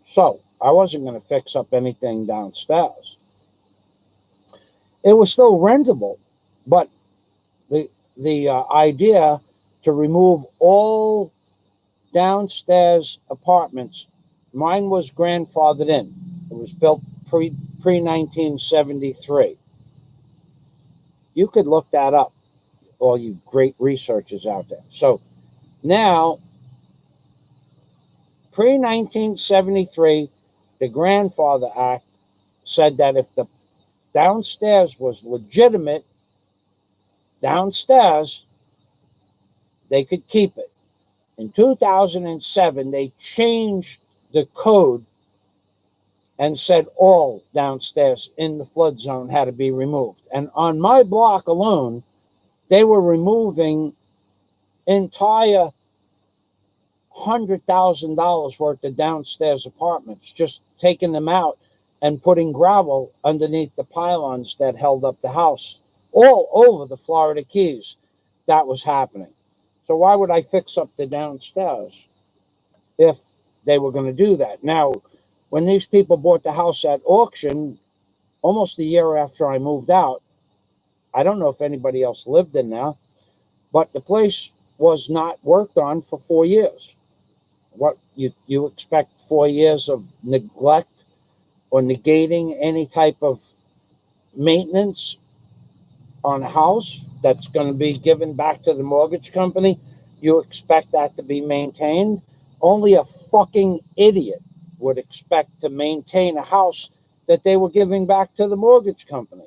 So I wasn't going to fix up anything downstairs. It was still rentable, but the idea to remove all downstairs apartments, mine was grandfathered in. It was built pre-1973. You could look that up, all you great researchers out there. So now, pre-1973, the Grandfather Act said that if the downstairs was legitimate downstairs, they could keep it. In 2007, they changed the code and said all downstairs in the flood zone had to be removed. And on my block alone, they were removing entire $100,000 worth of downstairs apartments, just taking them out and putting gravel underneath the pylons that held up the house. All over the Florida Keys, that was happening. So why would I fix up the downstairs if they were going to do that? Now, when these people bought the house at auction, almost a year after I moved out, I don't know if anybody else lived in there, but the place was not worked on for 4 years. What you expect 4 years of neglect or negating any type of maintenance on a house that's going to be given back to the mortgage company? You expect that to be maintained? Only a fucking idiot would expect to maintain a house that they were giving back to the mortgage company.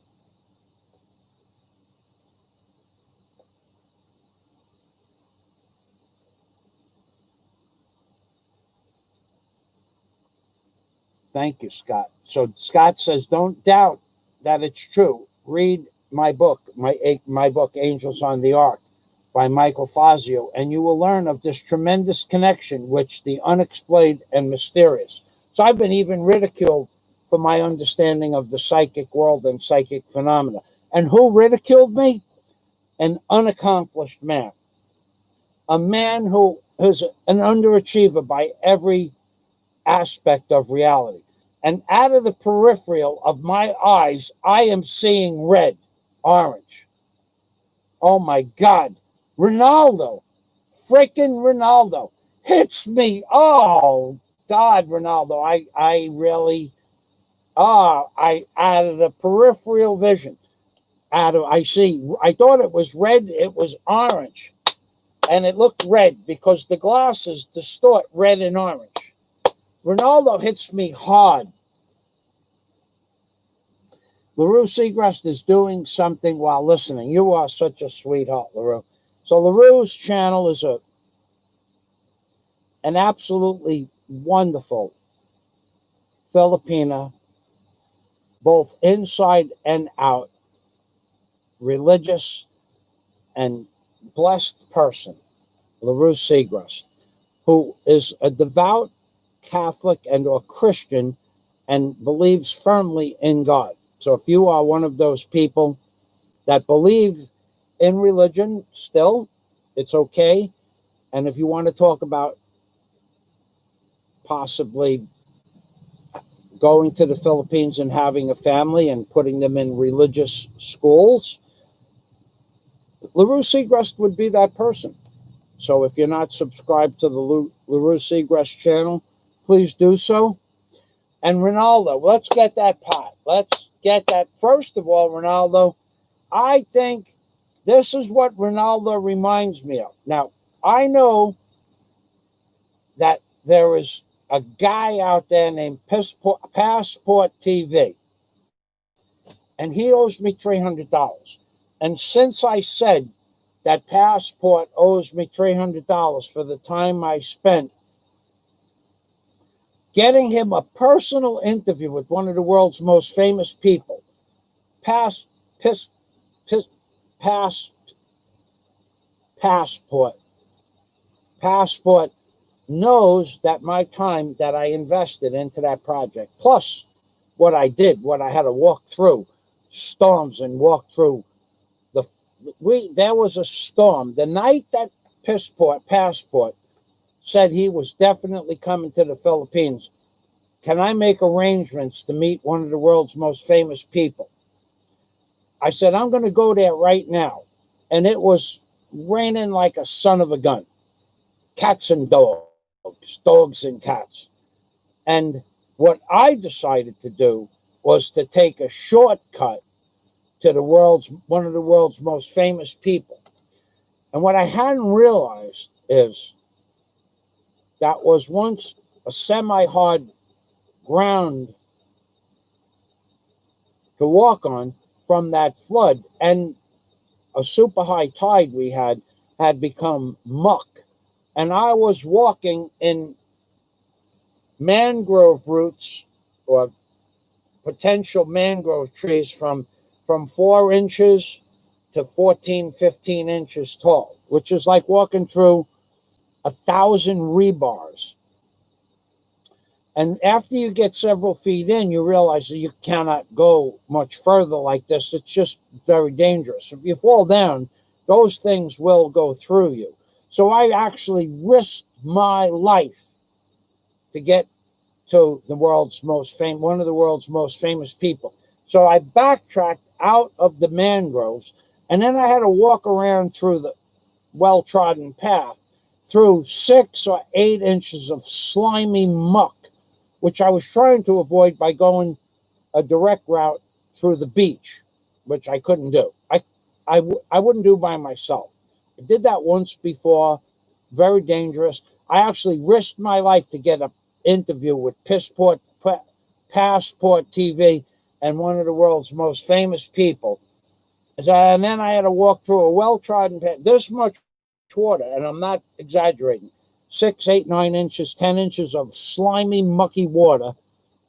Thank you, Scott. So Scott says, don't doubt that it's true. Read my book, my book, Angels on the Ark, by Michael Fazio, and you will learn of this tremendous connection, which the unexplained and mysterious. So I've been even ridiculed for my understanding of the psychic world and psychic phenomena. And who ridiculed me? An unaccomplished man. A man who is an underachiever by every aspect of reality. And out of the peripheral of my eyes, I am seeing red, orange. Oh my God. Ronaldo, freaking Ronaldo, hits me. Oh God, Ronaldo, I really, out of the peripheral vision. out of, I thought it was red, it was orange. And it looked red because the glasses distort red and orange. Ronaldo hits me hard. LaRue Segrest is doing something while listening. You are such a sweetheart, LaRue. So LaRue's channel is an absolutely wonderful Filipina, both inside and out, religious and blessed person, LaRue Segrest, who is a devout Catholic and or Christian and believes firmly in God. So if you are one of those people that believe in religion still, it's okay. And if you want to talk about possibly going to the Philippines and having a family and putting them in religious schools, LaRue Segrest would be that person. So if you're not subscribed to the LaRue Segrest channel, please do so. And Ronaldo, let's get that pot. Let's get that. First of all, Ronaldo, I think this is what Ronaldo reminds me of. Now, I know that there is a guy out there named Passport TV, and he owes me $300. And since I said that Passport owes me $300 for the time I spent getting him a personal interview with one of the world's most famous people, Passport knows that my time that I invested into that project, plus what I did, what I had to walk through storms and walk through there was a storm the night that Passport said he was definitely coming to the Philippines. Can I make arrangements to meet one of the world's most famous people? I said, I'm going to go there right now. And it was raining like a son of a gun. Cats and dogs, dogs and cats. And what I decided to do was to take a shortcut to one of the world's most famous people. And what I hadn't realized is that was once a semi-hard ground to walk on from that flood, and a super high tide we had become muck. And I was walking in mangrove roots or potential mangrove trees from 4 inches to 14, 15 inches tall, which is like walking through 1,000 rebars. And after you get several feet in, you realize that you cannot go much further like this. It's just very dangerous. If you fall down, those things will go through you. So I actually risked my life to get to one of the world's most famous people. So I backtracked out of the mangroves, and then I had to walk around through the well-trodden path through 6 or 8 inches of slimy muck, which I was trying to avoid by going a direct route through the beach, which I couldn't do. I wouldn't do by myself. I did that once before, very dangerous. I actually risked my life to get an interview with Passport TV and one of the world's most famous people. And then I had to walk through a well-trodden path, this much water, and I'm not exaggerating, 6, 8, 9 inches, 10 inches of slimy, mucky water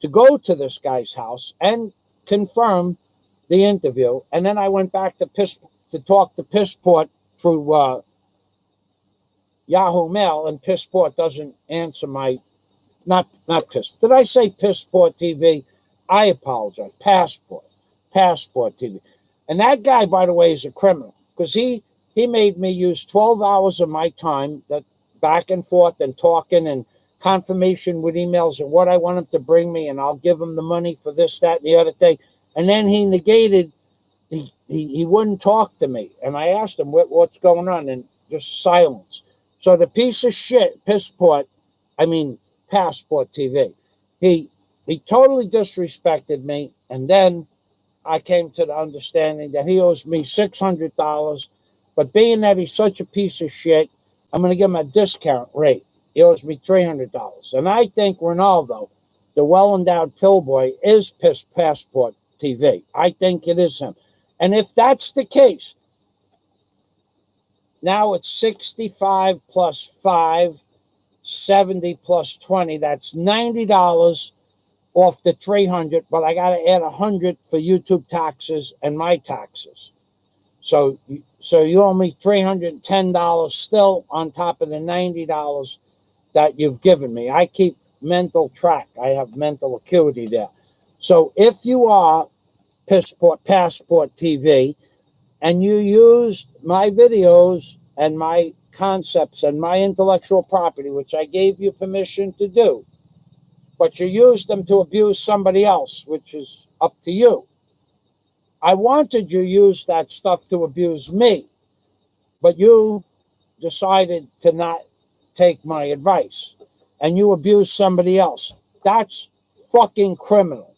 to go to this guy's house and confirm the interview. And then I went back to talk to Passport through Yahoo Mail, and Passport doesn't answer my, not Did I say Passport TV? I apologize. Passport TV. And that guy, by the way, is a criminal, because he made me use 12 hours of my time, that back and forth and talking and confirmation with emails and what I want him to bring me, and I'll give him the money for this, that, and the other thing. And then he negated, he wouldn't talk to me. And I asked him what's going on, and just silence. So the piece of shit, Passport TV, he totally disrespected me. And then I came to the understanding that he owes me $600, but being that he's such a piece of shit, I'm going to give him a discount rate. He owes me $300. And I think Ronaldo, the well-endowed pillboy, is Passport TV. I think it is him. And if that's the case, now it's 65 plus 5, 70 plus 20. That's $90 off the 300, but I got to add 100 for YouTube taxes and my taxes. So you owe me $310 still on top of the $90 that you've given me. I keep mental track. I have mental acuity there. So if you are Passport TV and you use my videos and my concepts and my intellectual property, which I gave you permission to do, but you use them to abuse somebody else, which is up to you. I wanted you to use that stuff to abuse me, but you decided to not take my advice and you abuse somebody else. That's fucking criminal.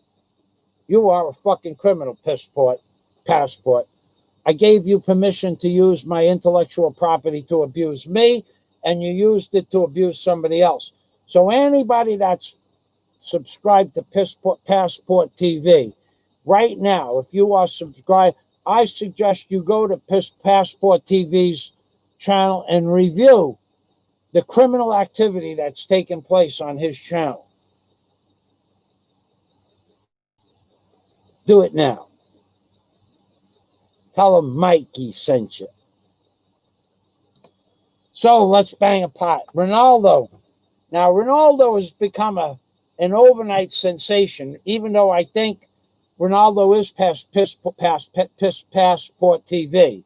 You are a fucking criminal, Passport. I gave you permission to use my intellectual property to abuse me, and you used it to abuse somebody else. So anybody that's subscribed to Passport TV, right now, if you are subscribed, I suggest you go to Passport TV's channel and review the criminal activity that's taken place on his channel. Do it now. Tell him Mikey sent you. So let's bang a pot. Ronaldo. Now, Ronaldo has become an overnight sensation, even though I think Ronaldo is Passport TV.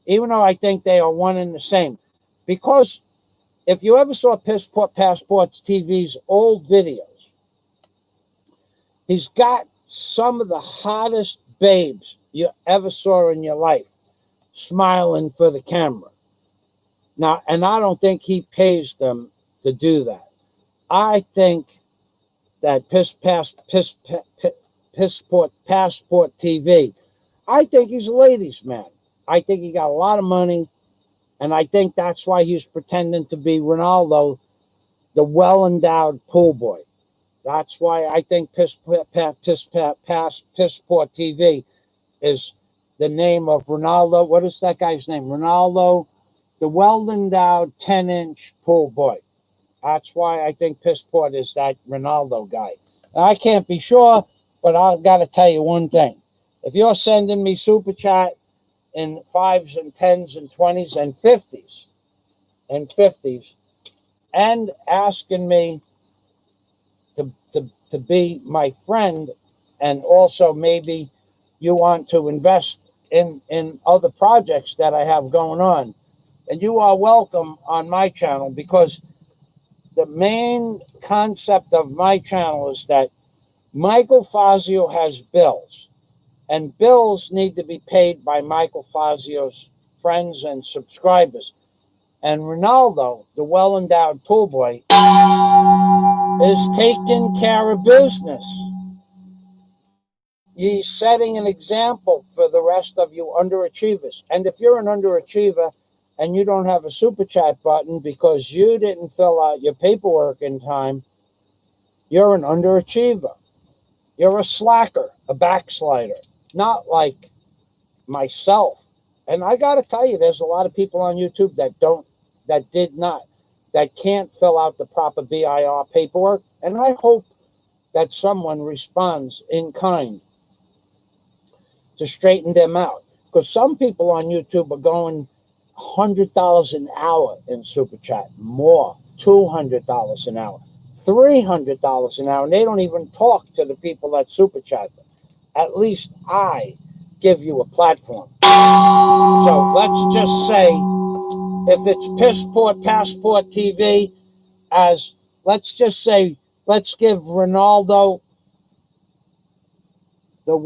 Even though I think they are one and the same. Because if you ever saw Passport TV's old videos, he's got some of the hottest babes you ever saw in your life smiling for the camera. Now, and I don't think he pays them to do that. I think that Passport TV, I think he's a ladies' man. I think he got a lot of money, and I think that's why he's pretending to be Ronaldo, the well-endowed pool boy. That's why I think Passport TV is the name of Ronaldo. What is that guy's name? Ronaldo, the well-endowed 10-inch pool boy. That's why I think Passport is that Ronaldo guy. Now, I can't be sure, but I've got to tell you one thing. If you're sending me super chat in 5s and 10s and 20s and 50s, and asking me to be my friend, and also maybe you want to invest in other projects that I have going on, and you are welcome on my channel, because the main concept of my channel is that Michael Fazio has bills, and bills need to be paid by Michael Fazio's friends and subscribers. And Ronaldo, the well-endowed pool boy, is taking care of business. He's setting an example for the rest of you underachievers. And if you're an underachiever and you don't have a super chat button because you didn't fill out your paperwork in time, you're an underachiever. You're a slacker, a backslider, not like myself. And I got to tell you, there's a lot of people on YouTube that can't fill out the proper BIR paperwork. And I hope that someone responds in kind to straighten them out. Because some people on YouTube are going $100 an hour in super chat, more, $200 an hour, $300 an hour, and they don't even talk to the people that super chat them. At least I give you a platform. So let's just say, if it's Passport TV, as let's just say, let's give Ronaldo the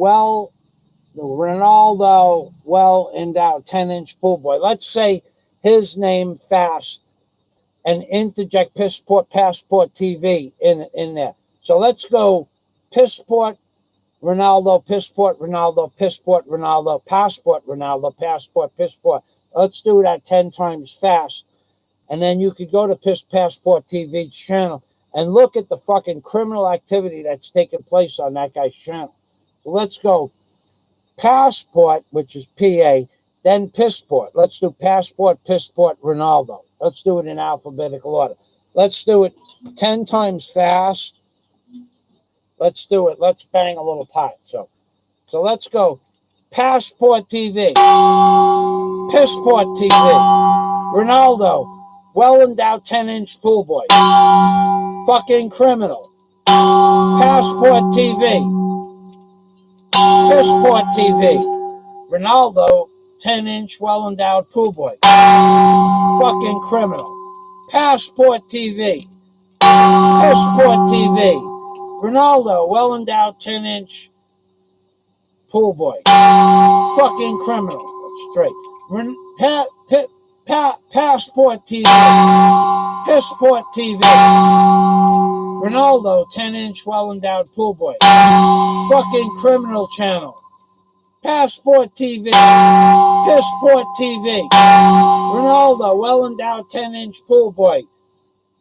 Ronaldo well-endowed 10-inch pool boy. Let's say his name fast and interject Passport TV in there. So let's go Passport Ronaldo, pissport, Ronaldo, pissport, Ronaldo, passport, Ronaldo, passport, pissport. Let's do that 10 times fast. And then you could go to Piss Passport TV's channel and look at the fucking criminal activity that's taking place on that guy's channel. So let's go passport, which is PA, then pissport. Let's do passport, pissport, Ronaldo. Let's do it in alphabetical order. Let's do it 10 times fast. Let's do it. Let's bang a little pot. So let's go. Passport TV. Pissport TV. Ronaldo. Well-endowed 10-inch pool boy. Fucking criminal. Passport TV. Pissport TV. Ronaldo, 10-inch well-endowed pool boy. Fucking criminal. Passport TV. Pissport TV. Ronaldo, well-endowed 10-inch pool boy. Fucking criminal. That's straight. Passport TV. Pissport TV. Ronaldo, 10-inch well-endowed pool boy. Fucking criminal channel. Passport TV. Pissport TV. Ronaldo, well-endowed 10-inch pool boy.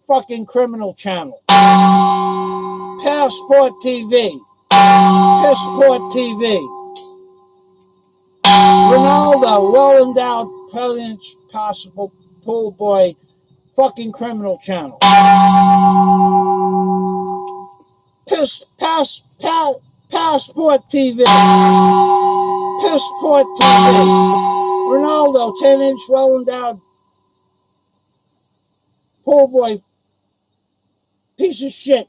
Fucking criminal channel. Passport TV. Pissport TV. Ronaldo, well-endowed 10-inch possible pool boy. Fucking criminal channel. Passport TV. Pissport TV. Ronaldo, 10-inch well-endowed pool boy. Piece of shit.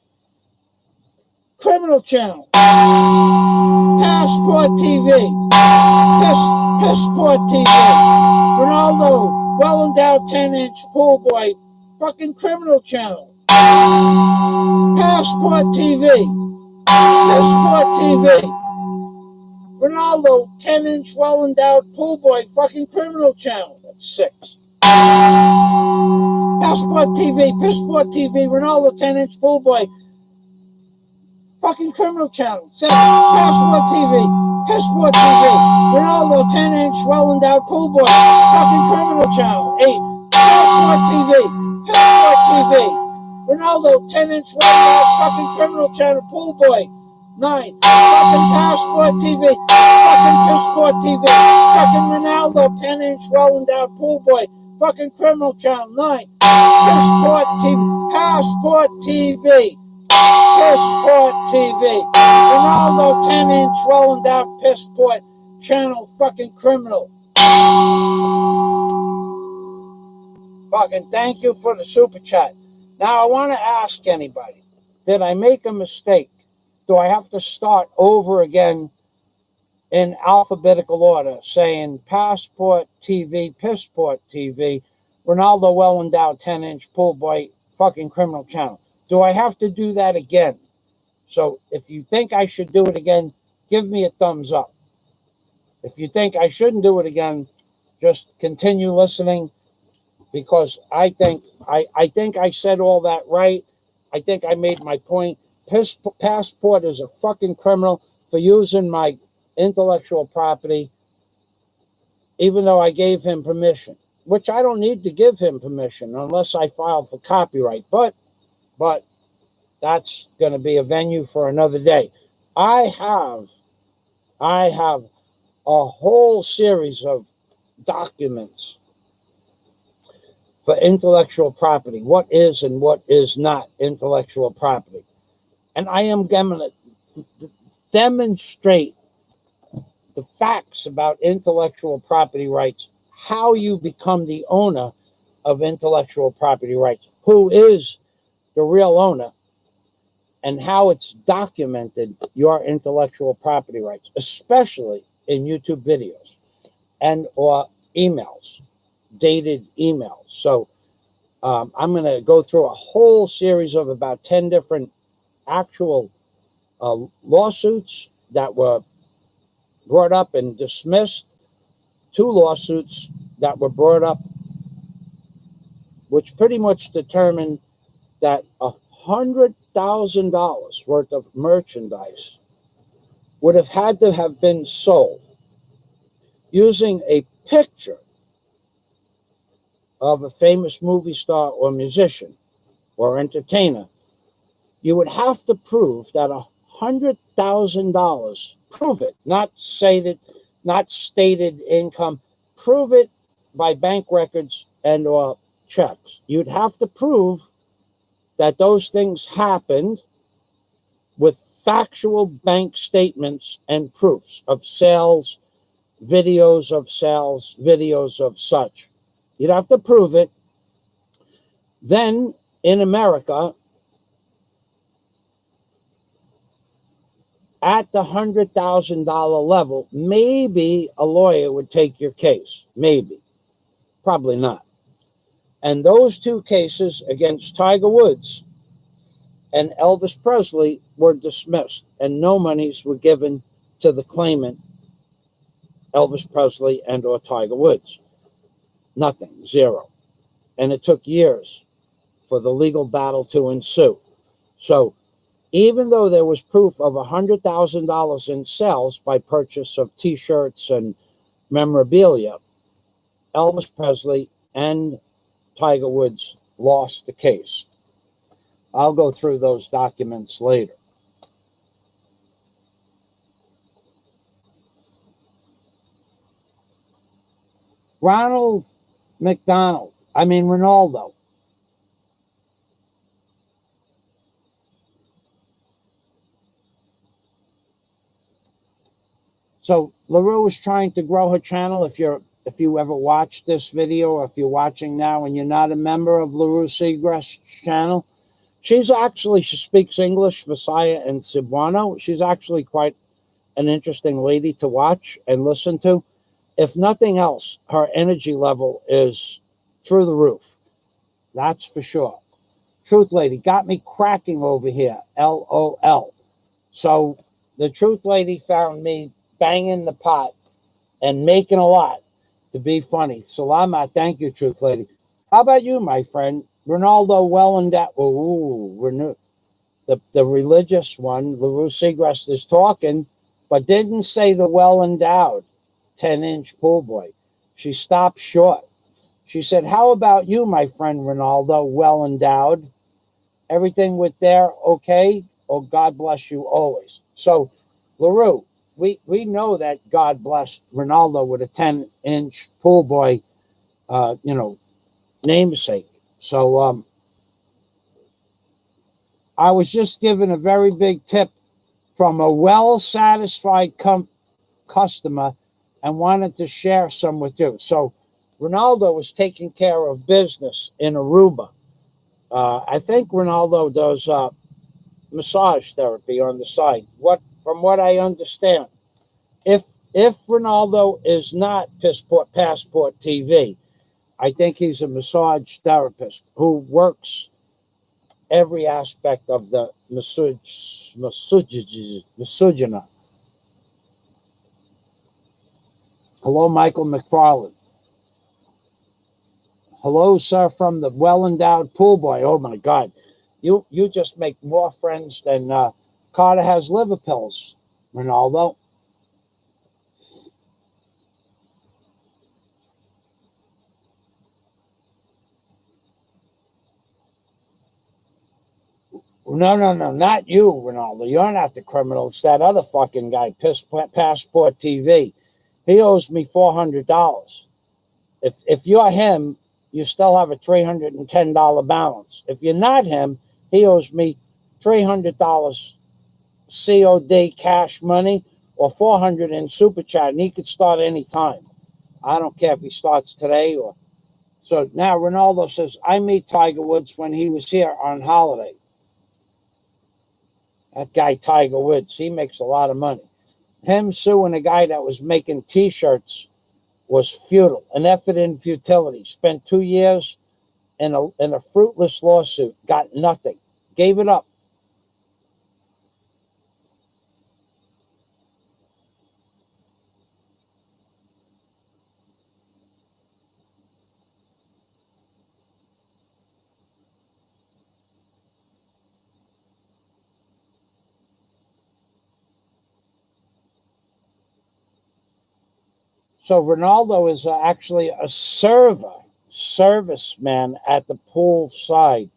Criminal channel. Passport TV. Pissport TV. Ronaldo, well-endowed 10-inch pool boy. Fucking criminal channel. Passport TV. Pissport TV. Ronaldo, 10-inch well-endowed pool boy. Fucking criminal channel. That's 6. Passport TV. Pissport TV. Ronaldo, 10-inch pool boy. Fucking criminal channel. 7. Passport TV. Pissport TV. Ronaldo, 10-inch well-endowed pool boy. Fucking criminal channel. 8. Passport TV. Pissport TV. Ronaldo, 10-inch well-endowed fucking criminal channel pool boy. 9. Fucking Passport TV. Fucking Pissport TV. Fucking Ronaldo, 10-inch well-endowed pool boy. Fucking criminal channel. 9. Passport TV. Passport TV. Pissport TV. Ronaldo, 10-inch well-endowed pissport channel. Fucking criminal. Fucking thank you for the super chat. Now I want to ask anybody, did I make a mistake? Do I have to start over again in alphabetical order, saying Passport TV, Pissport TV, Ronaldo well-endowed 10-inch pool boy, fucking criminal channel? Do I have to do that again? So if you think I should do it again, give me a thumbs up. If you think I shouldn't do it again, just continue listening, because I think I said all that right. I think I made my point. Passport is a fucking criminal for using my intellectual property, even though I gave him permission, which I don't need to give him permission unless I file for copyright. But that's going to be a venue for another day. I have a whole series of documents for intellectual property. What is and what is not intellectual property. And I am going to demonstrate the facts about intellectual property rights, how you become the owner of intellectual property rights, who is the real owner, and how it's documented your intellectual property rights, especially in YouTube videos and or emails, dated emails. So I'm going to go through a whole series of about 10 different actual lawsuits that were brought up and dismissed, 2 lawsuits that were brought up, which pretty much determined that $100,000 worth of merchandise would have had to have been sold using a picture of a famous movie star or musician or entertainer, you would have to prove that $100,000, prove it, not stated income, prove it by bank records and or checks. You'd have to prove that those things happened with factual bank statements and proofs of sales, videos of sales, videos of such. You'd have to prove it. Then in America, at the $100,000 level, maybe a lawyer would take your case. Maybe. Probably not. And those two cases against Tiger Woods and Elvis Presley were dismissed, and no monies were given to the claimant, Elvis Presley and or Tiger Woods. Nothing. Zero. And it took years for the legal battle to ensue. So even though there was proof of $100,000 in sales by purchase of T-shirts and memorabilia, Elvis Presley and Tiger Woods lost the case. I'll go through those documents later. Ronaldo, So LaRue is trying to grow her channel. If you ever watched this video, or if you're watching now and you're not a member of LaRue Seagrass channel, she speaks English, Visaya, and Cebuano. She's actually quite an interesting lady to watch and listen to. If nothing else, her energy level is through the roof. That's for sure. Truth Lady got me cracking over here. LOL. So the Truth Lady found me banging the pot and making a lot to be funny. Salamat. Thank you, Truth Lady. How about you, my friend? Ronaldo well endowed. The religious one, LaRue Seagrass, is talking, but didn't say the well endowed 10-inch pool boy. She stopped short. She said, how about you, my friend Ronaldo, well endowed? Everything with there okay? Oh, God bless you always. So, LaRue, we know that God blessed Ronaldo with a 10-inch pool boy, namesake. So I was just given a very big tip from a well-satisfied customer and wanted to share some with you. So Ronaldo was taking care of business in Aruba. I think Ronaldo does massage therapy on the side. From what I understand, if Ronaldo is not Passport TV, I think he's a massage therapist who works every aspect of the massagina. Hello, Michael McFarland. Hello, sir, from the well-endowed pool boy. Oh, my God. You just make more friends than Carter has liver pills, Ronaldo. No, not you, Ronaldo. You're not the criminal. It's that other fucking guy, Passport TV. He owes me $400. If you're him, you still have a $310 balance. If you're not him, he owes me $300 COD cash money or $400 in super chat, and he could start any time. I don't care if he starts today or. So now Ronaldo says, I meet Tiger Woods when he was here on holiday. That guy Tiger Woods, he makes a lot of money. Him suing a guy that was making T-shirts was futile, an effort in futility. Spent 2 years in a fruitless lawsuit, got nothing, gave it up. So Ronaldo is actually a serviceman at the pool side.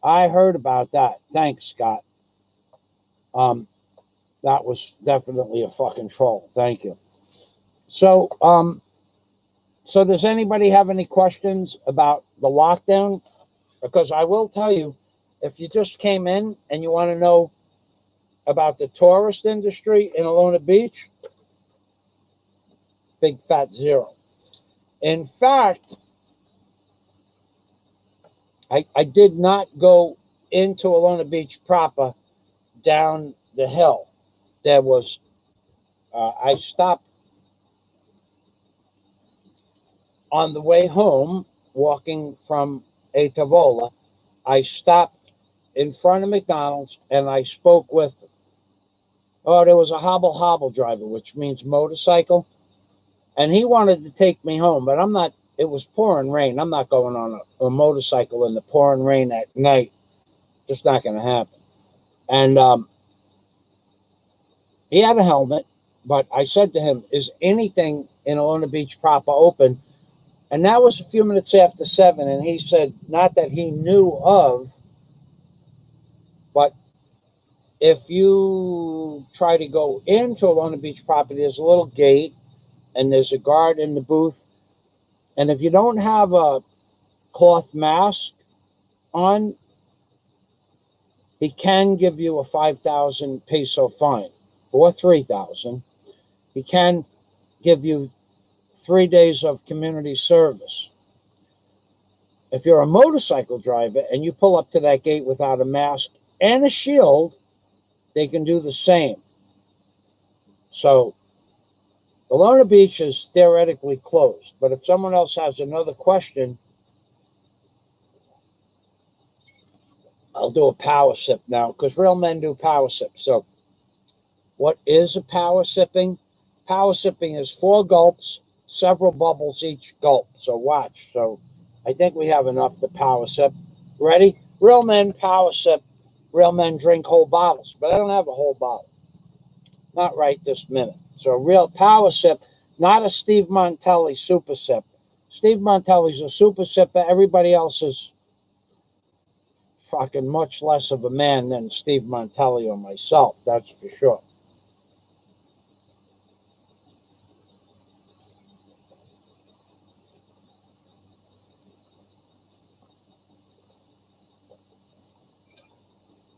I heard about that. Thanks, Scott. That was definitely a fucking troll. Thank you. So, so does anybody have any questions about the lockdown? Because I will tell you, if you just came in and you want to know about the tourist industry in Alona Beach, big fat zero. In fact, I did not go into Alona Beach proper down the hill. There was, I stopped on the way home, walking from A Tavola. I stopped in front of McDonald's and I spoke with, there was a hobble driver, which means motorcycle. And he wanted to take me home, but I'm not, it was pouring rain. I'm not going on a motorcycle in the pouring rain at night. Just not going to happen. And he had a helmet, but I said to him, is anything in Alona Beach proper open? And that was a few minutes after 7. And he said, not that he knew of, but if you try to go into Alona Beach property, there's a little gate and there's a guard in the booth. And if you don't have a cloth mask on, he can give you a 5,000 peso fine or 3,000. He can give you 3 days of community service. If you're a motorcycle driver and you pull up to that gate without a mask and a shield, they can do the same. So Alona Beach is theoretically closed, but if someone else has another question, I'll do a power sip now, because real men do power sips. So what is a power sipping? Power sipping is 4 gulps, several bubbles each gulp. So watch. So I think we have enough to power sip. Ready? Real men power sip. Real men drink whole bottles, but I don't have a whole bottle. Not right this minute. So real power sip, not a Steve Montelli super sip. Steve Montelli's a super sipper. Everybody else is fucking much less of a man than Steve Montelli or myself, that's for sure.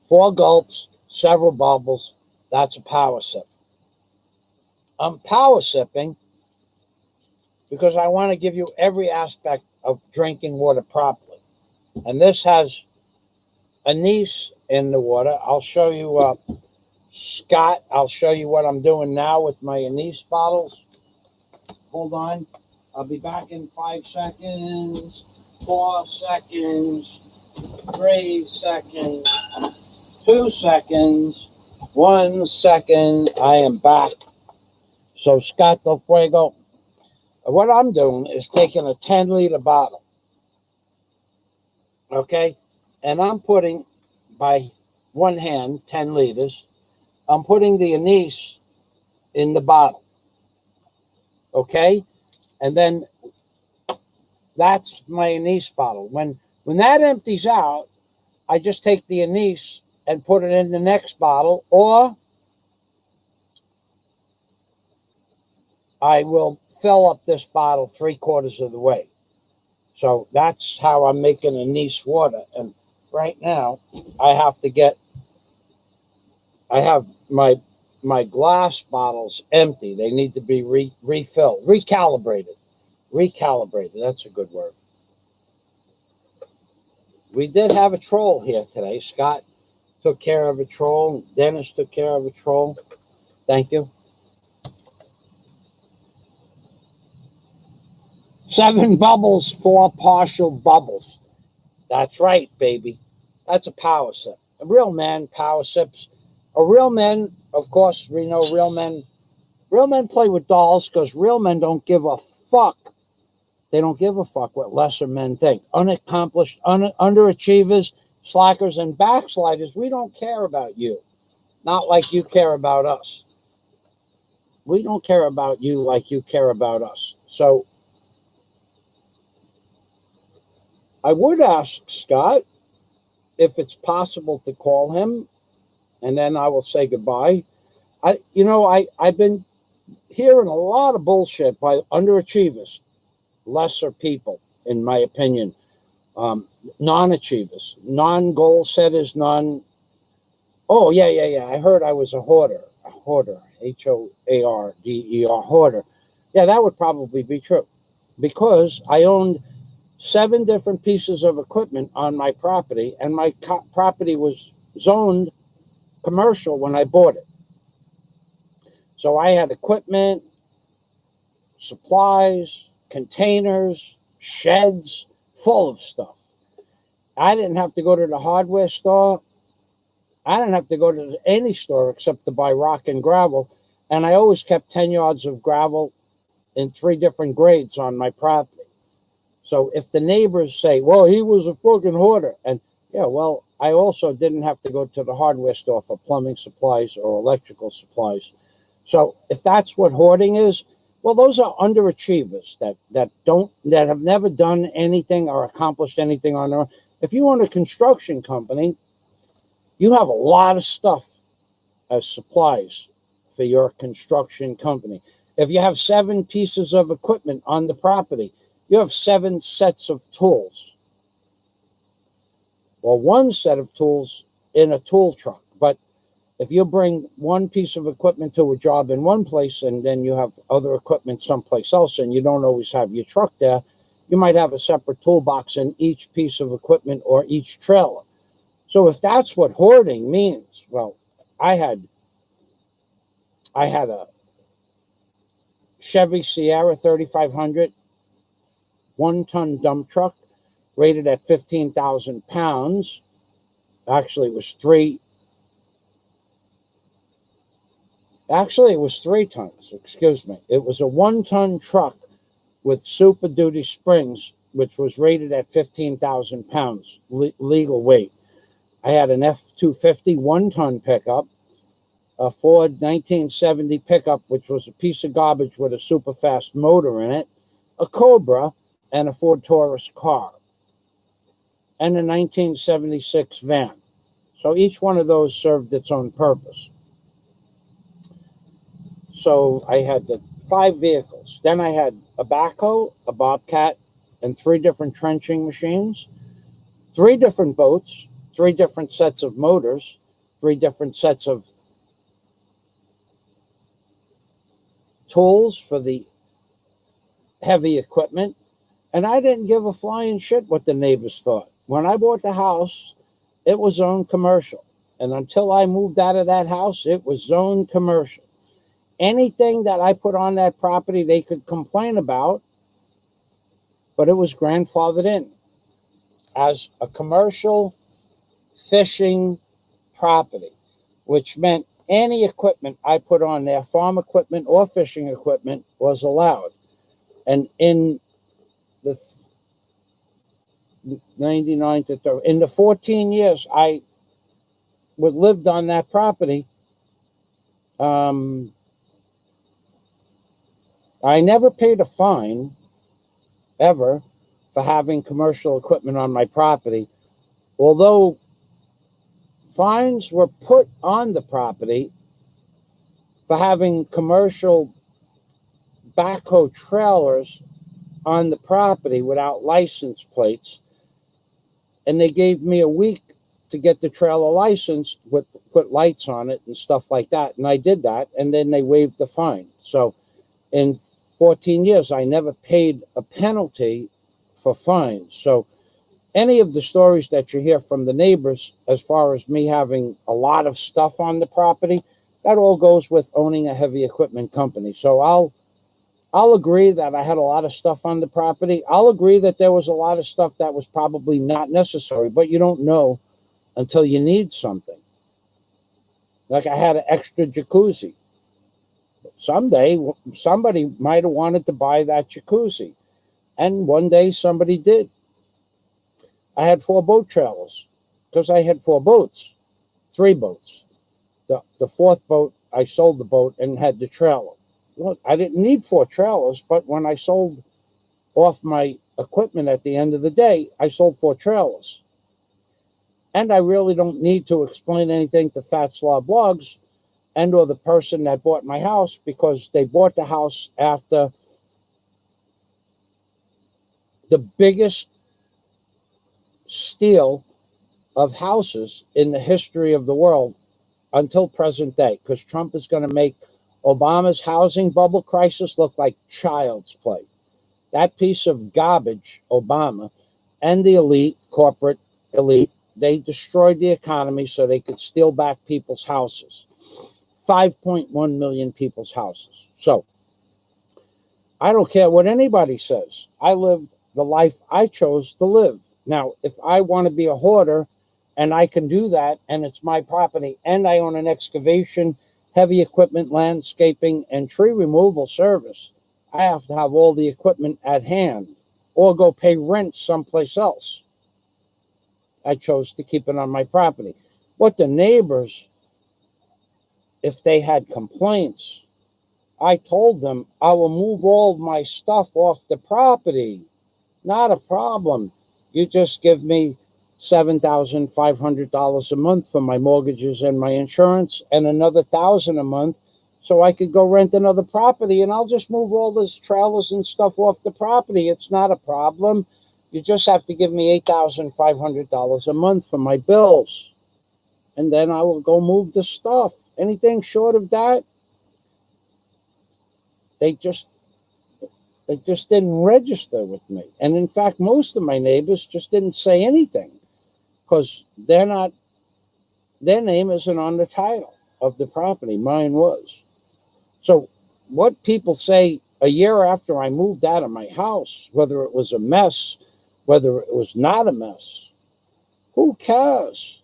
Four gulps, several bubbles, that's a power sip. I'm power sipping because I want to give you every aspect of drinking water properly. And this has anise in the water. I'll show you, Scott, I'll show you what I'm doing now with my anise bottles. Hold on. I'll be back in 5 seconds, 4 seconds, 3 seconds, 2 seconds, 1 second. I am back. So, Scott Del Fuego, what I'm doing is taking a 10-liter bottle, okay? And I'm putting, by one hand, 10 liters, I'm putting the anise in the bottle, okay? And then that's my anise bottle. When that empties out, I just take the anise and put it in the next bottle, or I will fill up this bottle 3/4 of the way. So that's how I'm making anise water. And right now, I have my glass bottles empty. They need to be refilled, recalibrated. Recalibrated, that's a good word. We did have a troll here today. Scott took care of a troll. Dennis took care of a troll. Thank you. 7 bubbles, 4 partial bubbles. That's right, baby. That's a power sip. A real man power sips. A real man, of course, we know real men play with dolls because real men don't give a fuck. They don't give a fuck what lesser men think. Unaccomplished, underachievers, slackers, and backsliders, we don't care about you. Not like you care about us. we don't care about you like you care about us. So I would ask Scott if it's possible to call him, and then I will say goodbye. I've been hearing a lot of bullshit by underachievers, lesser people, in my opinion, non-achievers, non-goal setters, non. Oh yeah. I heard I was a hoarder, HOARDER, hoarder. Yeah, that would probably be true, because I owned 7 different pieces of equipment on my property, and my property was zoned commercial when I bought it. So I had equipment, supplies, containers, sheds, full of stuff. I didn't have to go to the hardware store. I didn't have to go to any store except to buy rock and gravel. And I always kept 10 yards of gravel in 3 different grades on my property. So if the neighbors say, well, he was a fucking hoarder, and yeah, well, I also didn't have to go to the hardware store for plumbing supplies or electrical supplies. So if that's what hoarding is, well, those are underachievers that have never done anything or accomplished anything on their own. If you own a construction company, you have a lot of stuff as supplies for your construction company. If you have 7 pieces of equipment on the property, you have 7 sets of tools, or 1 set of tools in a tool truck. But if you bring 1 piece of equipment to a job in one place and then you have other equipment someplace else, and you don't always have your truck there, you might have a separate toolbox in each piece of equipment or each trailer. So if that's what hoarding means, well, I had a Chevy Sierra 3500 1-ton dump truck rated at 15,000 pounds. Actually, it was 3 tons. Excuse me. It was a 1-ton truck with Super Duty springs, which was rated at 15,000 pounds legal weight. I had an F-250 1-ton pickup, a Ford 1970 pickup, which was a piece of garbage with a super fast motor in it, a Cobra, and a Ford Taurus car, and a 1976 van. So each one of those served its own purpose. So I had the 5 vehicles. Then I had a backhoe, a bobcat, and 3 different trenching machines, 3 different boats, 3 different sets of motors, 3 different sets of tools for the heavy equipment. And I didn't give a flying shit what the neighbors thought. When I bought the house, it was zoned commercial. And until I moved out of that house, it was zoned commercial. Anything that I put on that property, they could complain about, but it was grandfathered in as a commercial fishing property, which meant any equipment I put on there, farm equipment or fishing equipment, was allowed. And in the 99 to 30, in the 14 years I lived on that property, I never paid a fine ever for having commercial equipment on my property, although fines were put on the property for having commercial backhoe trailers on the property without license plates. And they gave me a week to get the trailer licensed, put lights on it and stuff like that. And I did that, and then they waived the fine. So in 14 years, I never paid a penalty for fines. So any of the stories that you hear from the neighbors, as far as me having a lot of stuff on the property, that all goes with owning a heavy equipment company. So I'll agree that I had a lot of stuff on the property. I'll agree that there was a lot of stuff that was probably not necessary, but you don't know until you need something. Like I had an extra jacuzzi. Someday, somebody might have wanted to buy that jacuzzi. And one day somebody did. I had 4 boat trailers because I had 4 boats, 3 boats. The 4th boat, I sold the boat and had the trailer. look, I didn't need 4 trailers, but when I sold off my equipment at the end of the day, I sold 4 trailers. And I really don't need to explain anything to Fat Slob Blogs and or the person that bought my house, because they bought the house after the biggest steal of houses in the history of the world until present day, because Trump is going to make Obama's housing bubble crisis look like child's play. That piece of garbage, Obama, and the elite, corporate elite, they destroyed the economy so they could steal back people's houses. 5.1 million people's houses. So I don't care what anybody says. I lived the life I chose to live. Now, if I want to be a hoarder and I can do that, and it's my property, and I own an excavation, heavy equipment, landscaping, and tree removal service, I have to have all the equipment at hand or go pay rent someplace else. I chose to keep it on my property. What the neighbors, if they had complaints, I told them I will move all of my stuff off the property. Not a problem. You just give me $7,500 a month for my mortgages and my insurance, and another $1,000 a month so I could go rent another property, and I'll just move all these trailers and stuff off the property. It's not a problem. You just have to give me $8,500 a month for my bills, and then I will go move the stuff. Anything short of that, they just didn't register with me. And in fact, most of my neighbors just didn't say anything, because their name isn't on the title of the property. Mine was. So what people say a year after I moved out of my house, whether it was a mess, whether it was not a mess, who cares?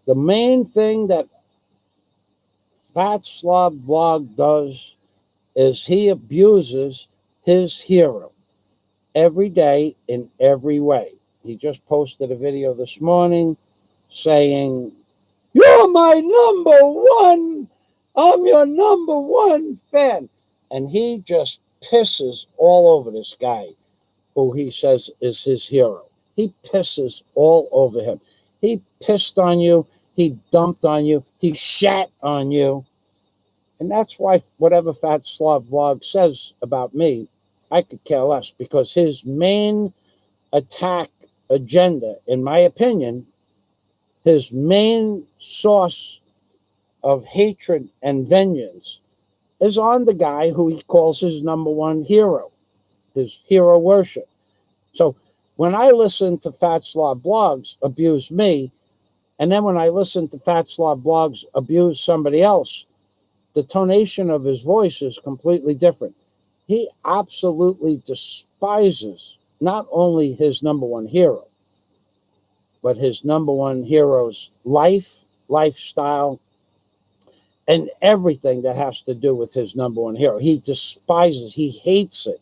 The main thing that Fat Slob Vlog does is he abuses his hero every day in every way. He just posted a video this morning saying, "You're my number one. I'm your number one fan." And he just pisses all over this guy who he says is his hero. He pisses all over him. He pissed on you. He dumped on you. He shat on you. And that's why whatever Fat Slob Vlog says about me, I could care less, because his main attack agenda, in my opinion, his main source of hatred and vengeance is on the guy who he calls his number one hero, his hero worship. So when I listen to Fat Slob Blogs abuse me, and then when I listen to Fat Slob Blogs abuse somebody else, the tonation of his voice is completely different. He absolutely despises not only his number one hero, but his number one hero's life, lifestyle, and everything that has to do with his number one hero. He despises, he hates it.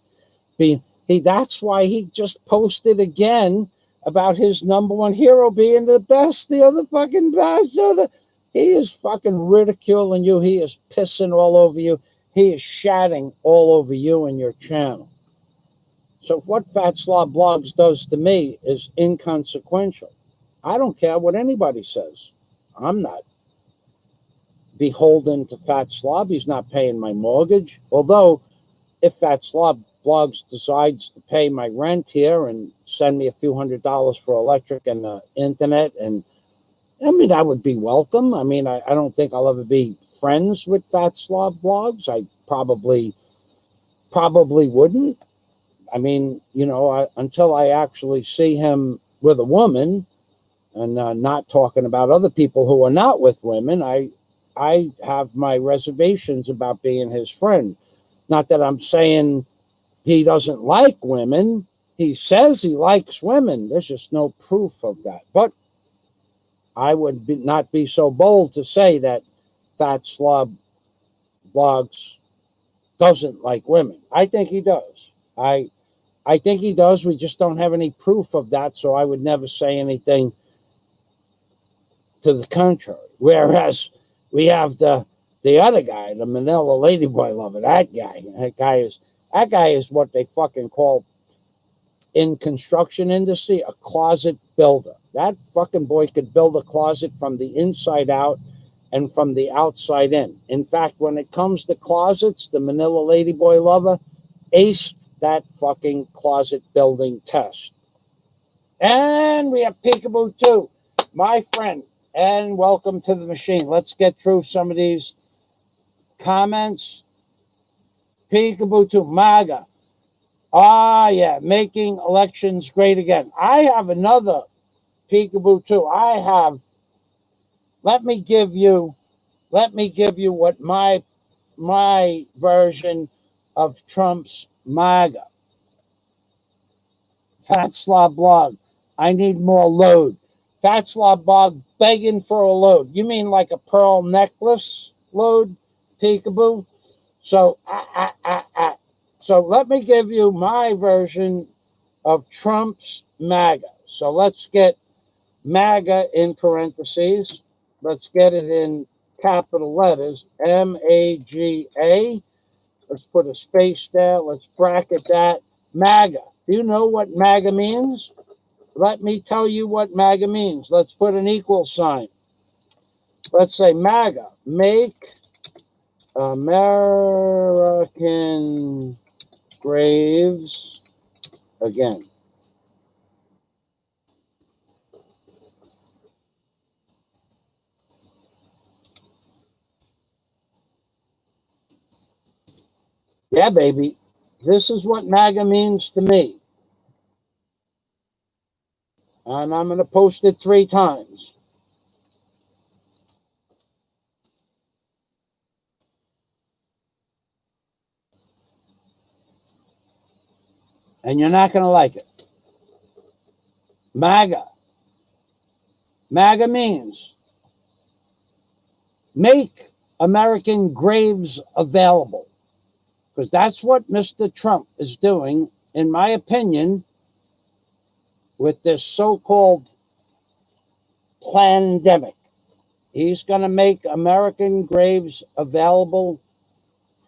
That's why he just posted again about his number one hero being the best, the other fucking best. He is fucking ridiculing you. He is pissing all over you. He is shatting all over you and your channel. So what Fat Slob Blogs does to me is inconsequential. I don't care what anybody says. I'm not beholden to Fat Slob. He's not paying my mortgage. Although, if Fat Slob Blogs decides to pay my rent here and send me a few $100s for electric and internet, and I mean, I would be welcome. I mean, I don't think I'll ever be friends with Fat Slob Blogs. I probably wouldn't. I mean, until I actually see him with a woman, and not talking about other people who are not with women, I have my reservations about being his friend. Not that I'm saying he doesn't like women. He says he likes women. There's just no proof of that. But I would not be so bold to say that Fat Slob Blogs doesn't like women. I think he does. I think he does. We just don't have any proof of that, so I would never say anything to the contrary. Whereas we have the The other guy, the Manila Ladyboy lover, that guy is what they fucking call in construction industry a closet builder. That fucking boy could build a closet from the inside out and from the outside in. In fact, when it comes to closets, the Manila Ladyboy lover aced that fucking closet building test. And we have Peekaboo 2, my friend, and welcome to the machine. Let's get through some of these comments. Peekaboo 2, MAGA. Ah, yeah, making elections great again. I have another Peekaboo 2. Let me give you what my version of Trump's MAGA. Fat Slob Blog, I need more load. Fat Slob Blog begging for a load. You mean like a pearl necklace load, Peekaboo? So, So let me give you my version of Trump's MAGA. So let's get MAGA in parentheses. Let's get it in capital letters, MAGA. Let's put a space there. Let's bracket that. MAGA. Do you know what MAGA means? Let me tell you what MAGA means. Let's put an equal sign. Let's say MAGA. Make American graves again. Yeah, baby. This is what MAGA means to me. And I'm going to post it 3 times. And you're not going to like it. MAGA. MAGA means make American graves available. Because that's what Mr. Trump is doing, in my opinion, with this so-called pandemic. He's going to make American graves available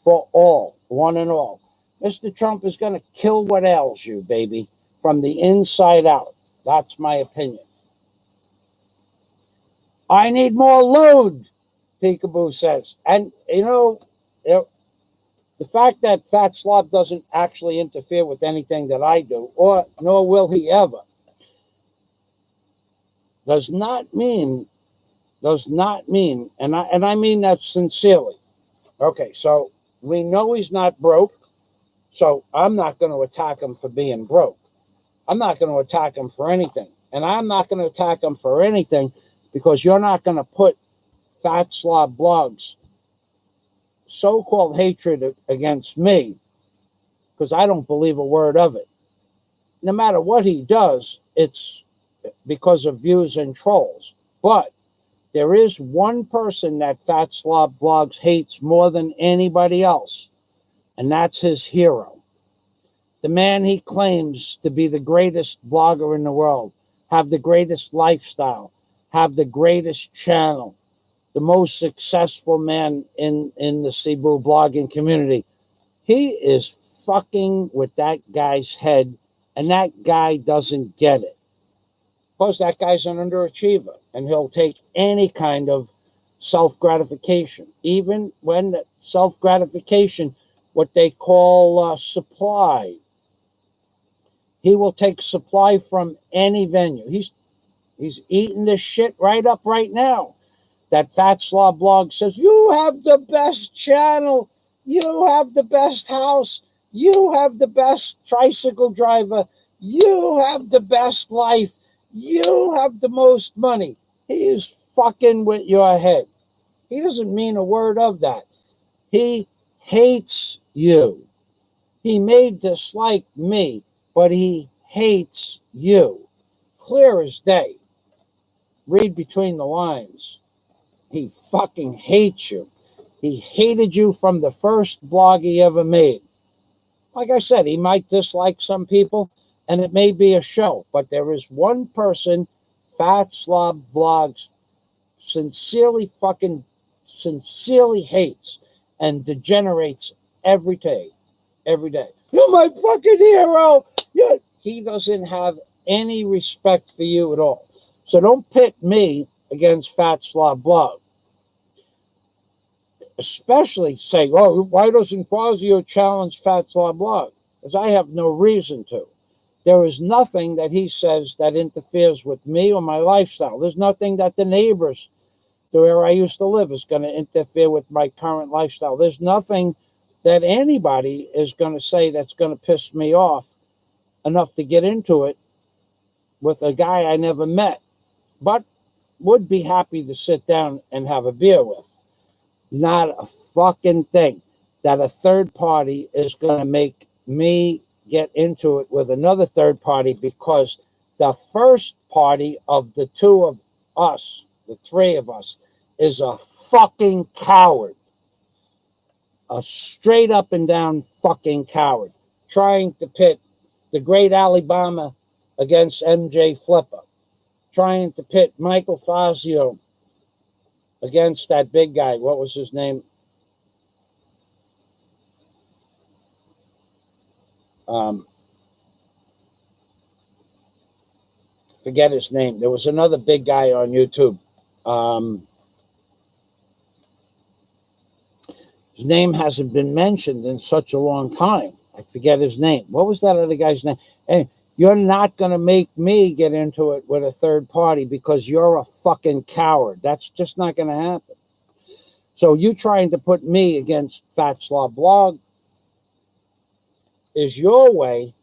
for all, one and all. Mr. Trump is going to kill what ails you, baby, from the inside out. That's my opinion. I need more load, Peekaboo says. And, the fact that Fat Slob doesn't actually interfere with anything that I do, nor will he ever, does not mean, and I mean that sincerely. Okay, so we know he's not broke, so I'm not going to attack him for being broke. I'm not going to attack him for anything. And I'm not going to attack him for anything because you're not going to put Fat Slob Blog's so-called hatred against me, because I don't believe a word of it. No matter what he does, it's because of views and trolls. But there is one person that Fat Slob Blogs hates more than anybody else, and that's his hero. The man he claims to be the greatest blogger in the world, have the greatest lifestyle, have the greatest channel, the most successful man in the Cebu blogging community. He is fucking with that guy's head, and that guy doesn't get it. Plus, that guy's an underachiever, and he'll take any kind of self-gratification, even when the self-gratification, what they call supply. He will take supply from any venue. He's eating this shit right up right now. That Fat Slob Blog says, you have the best channel, you have the best house, you have the best tricycle driver, you have the best life, you have the most money. He is fucking with your head. He doesn't mean a word of that. He hates you. He may dislike me, but he hates you. Clear as day. Read between the lines. He fucking hates you. He hated you from the first blog he ever made. Like I said, he might dislike some people, and it may be a show, but there is one person Fat Slob Vlogs sincerely fucking sincerely hates and degenerates every day. Every day. You're my fucking hero. He doesn't have any respect for you at all. So don't pit me against Fat Slob Blog. Especially say, oh, why doesn't Fazio challenge Fat Slob Blog? Because I have no reason to. There is nothing that he says that interferes with me or my lifestyle. There's nothing that the neighbors where I used to live is going to interfere with my current lifestyle. There's nothing that anybody is going to say that's going to piss me off enough to get into it with a guy I never met, but would be happy to sit down and have a beer with. Not a fucking thing that a third party is going to make me get into it with another third party, because the first party of the two of us, the three of us, is a fucking coward. A straight up and down fucking coward. Trying to pit the great Alabama against MJ Flipper. Trying to pit Michael Fazio against that big guy. What was his name? Forget his name. There was another big guy on YouTube. His name hasn't been mentioned in such a long time. I forget his name. What was that other guy's name? And you're not going to make me get into it with a third party because you're a fucking coward. That's just not going to happen. So you trying to put me against Fat Slob Blog is your way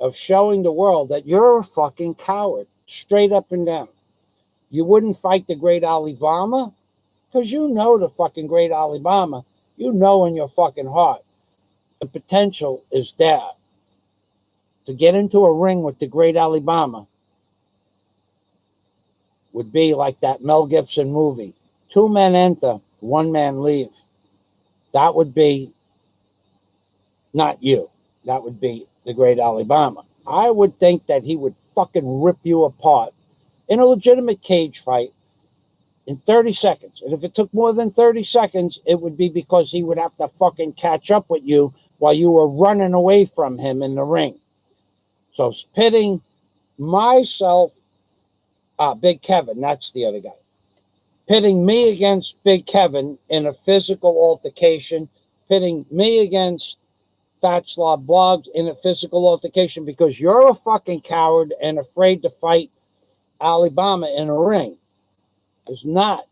of showing the world that you're a fucking coward, straight up and down. You wouldn't fight the great Alabama because you know the fucking great Alabama. You know in your fucking heart the potential is there to get into a ring with the great Alabama. Would be like that Mel Gibson movie. 2 men enter, 1 man leave. That would be not you. That would be the great Alabama. I would think that he would fucking rip you apart in a legitimate cage fight in 30 seconds. And if it took more than 30 seconds, it would be because he would have to fucking catch up with you while you were running away from him in the ring. So pitting myself, Big Kevin, that's the other guy. Pitting me against Big Kevin in a physical altercation, pitting me against Fat Slob Blogs in a physical altercation because you're a fucking coward and afraid to fight Alabama in a ring. It's not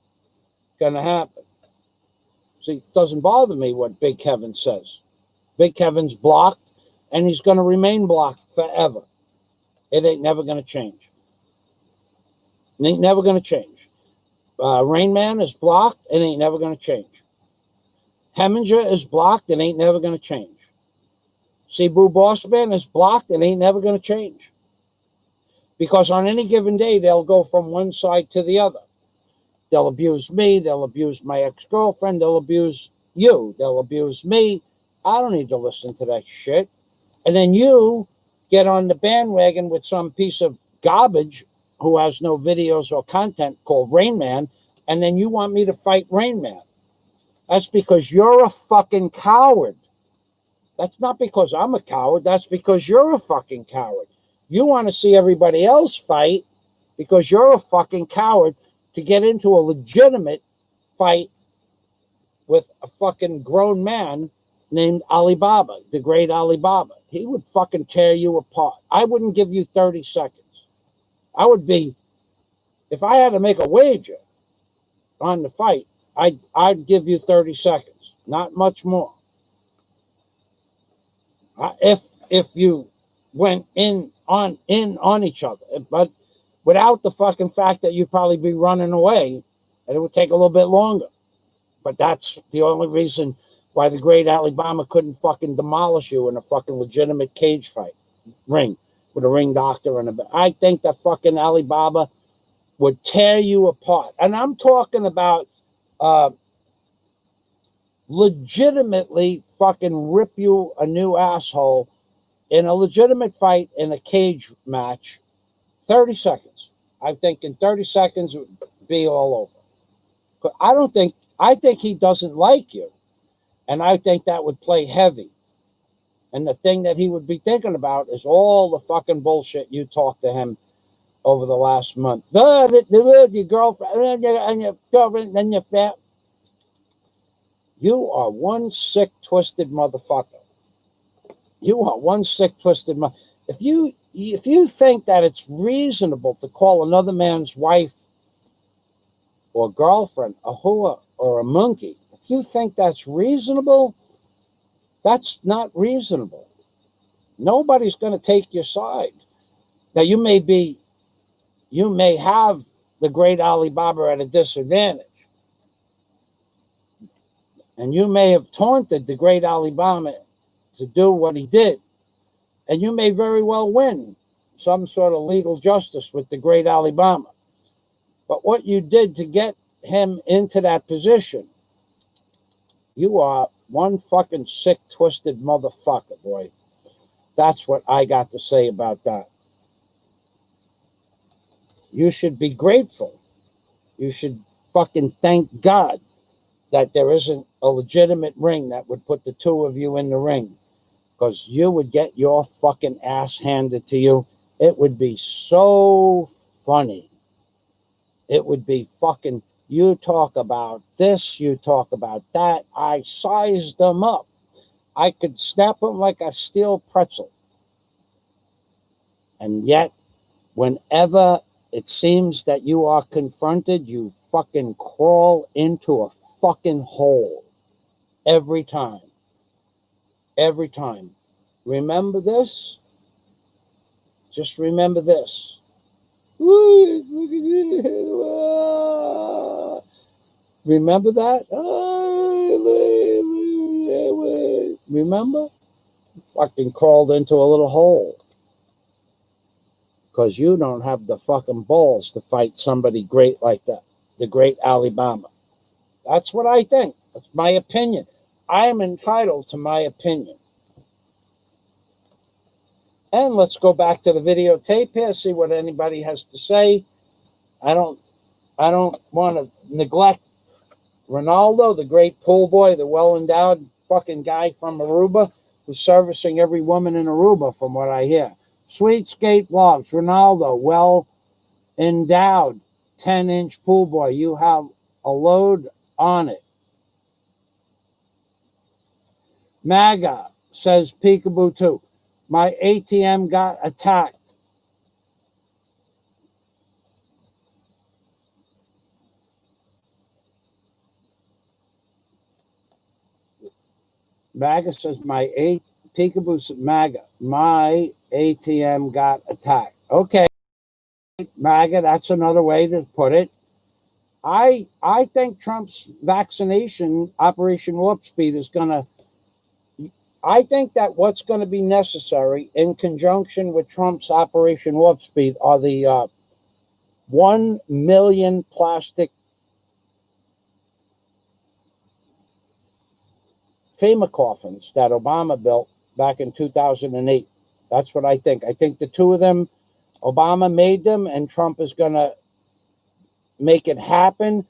going to happen. See, it doesn't bother me what Big Kevin says. Big Kevin's blocked, and he's going to remain blocked forever. It ain't never going to change. It ain't never going to change. Rain Man is blocked, and ain't never going to change. Heminger is blocked, and ain't never going to change. Cebu Bossman is blocked, and ain't never going to change. Because on any given day, they'll go from one side to the other. They'll abuse me. They'll abuse my ex-girlfriend. They'll abuse you. They'll abuse me. I don't need to listen to that shit. And then you get on the bandwagon with some piece of garbage who has no videos or content called Rain Man, and then you want me to fight Rain Man. That's because you're a fucking coward. That's not because I'm a coward. That's because you're a fucking coward. You want to see everybody else fight because you're a fucking coward to get into a legitimate fight with a fucking grown man named Alibaba, the great Alibaba. He would fucking tear you apart. I wouldn't give you 30 seconds. I would be, if I had to make a wager on the fight, I'd give you 30 seconds, not much more. If you went in on each other, but without the fucking fact that you'd probably be running away, and it would take a little bit longer. But that's the only reason why the great Alabama couldn't fucking demolish you in a fucking legitimate cage fight ring with a ring doctor and I think that fucking Alibaba would tear you apart. And I'm talking about legitimately fucking rip you a new asshole in a legitimate fight in a cage match. 30 seconds. I think in 30 seconds it would be all over. But I don't think I think he doesn't like you. And I think that would play heavy. And the thing that he would be thinking about is all the fucking bullshit you talked to him over the last month. Your girlfriend and your girlfriend and your family. You are one sick, twisted motherfucker. You are one sick, twisted mother. If you think that it's reasonable to call another man's wife or girlfriend a hua or a monkey, if you think that's reasonable, that's not reasonable. Nobody's going to take your side. Now, you may have the great Alibaba at a disadvantage. And you may have taunted the great Alibaba to do what he did. And you may very well win some sort of legal justice with the great Alibaba. But what you did to get him into that position, you are one fucking sick, twisted motherfucker, boy. That's what I got to say about that. You should be grateful. You should fucking thank God that there isn't a legitimate ring that would put the two of you in the ring. Because you would get your fucking ass handed to you. It would be so funny. It would be fucking, you talk about this, you talk about that. I sized them up. I could snap them like a steel pretzel. And yet, whenever it seems that you are confronted, you fucking crawl into a fucking hole. Every time. Every time. Remember this? Just remember this. Remember that? Remember? Fucking crawled into a little hole. Because you don't have the fucking balls to fight somebody great like that. The great Alibaba. That's what I think. That's my opinion. I am entitled to my opinion. And let's go back to the videotape here, see what anybody has to say. I don't want to neglect Ronaldo, the great pool boy, the well-endowed fucking guy from Aruba, who's servicing every woman in Aruba, from what I hear. Sweet Skate Vlogs, Ronaldo, well-endowed 10-inch pool boy. You have a load on it. MAGA says peekaboo too. My ATM got attacked. MAGA says peekaboo MAGA. My ATM got attacked. Okay, MAGA, that's another way to put it. I think Trump's vaccination, Operation Warp Speed, is going to, I think that what's going to be necessary in conjunction with Trump's Operation Warp Speed are the 1 million plastic FEMA coffins that Obama built back in 2008. That's what I think. I think the two of them, Obama made them, and Trump is going to make it happen.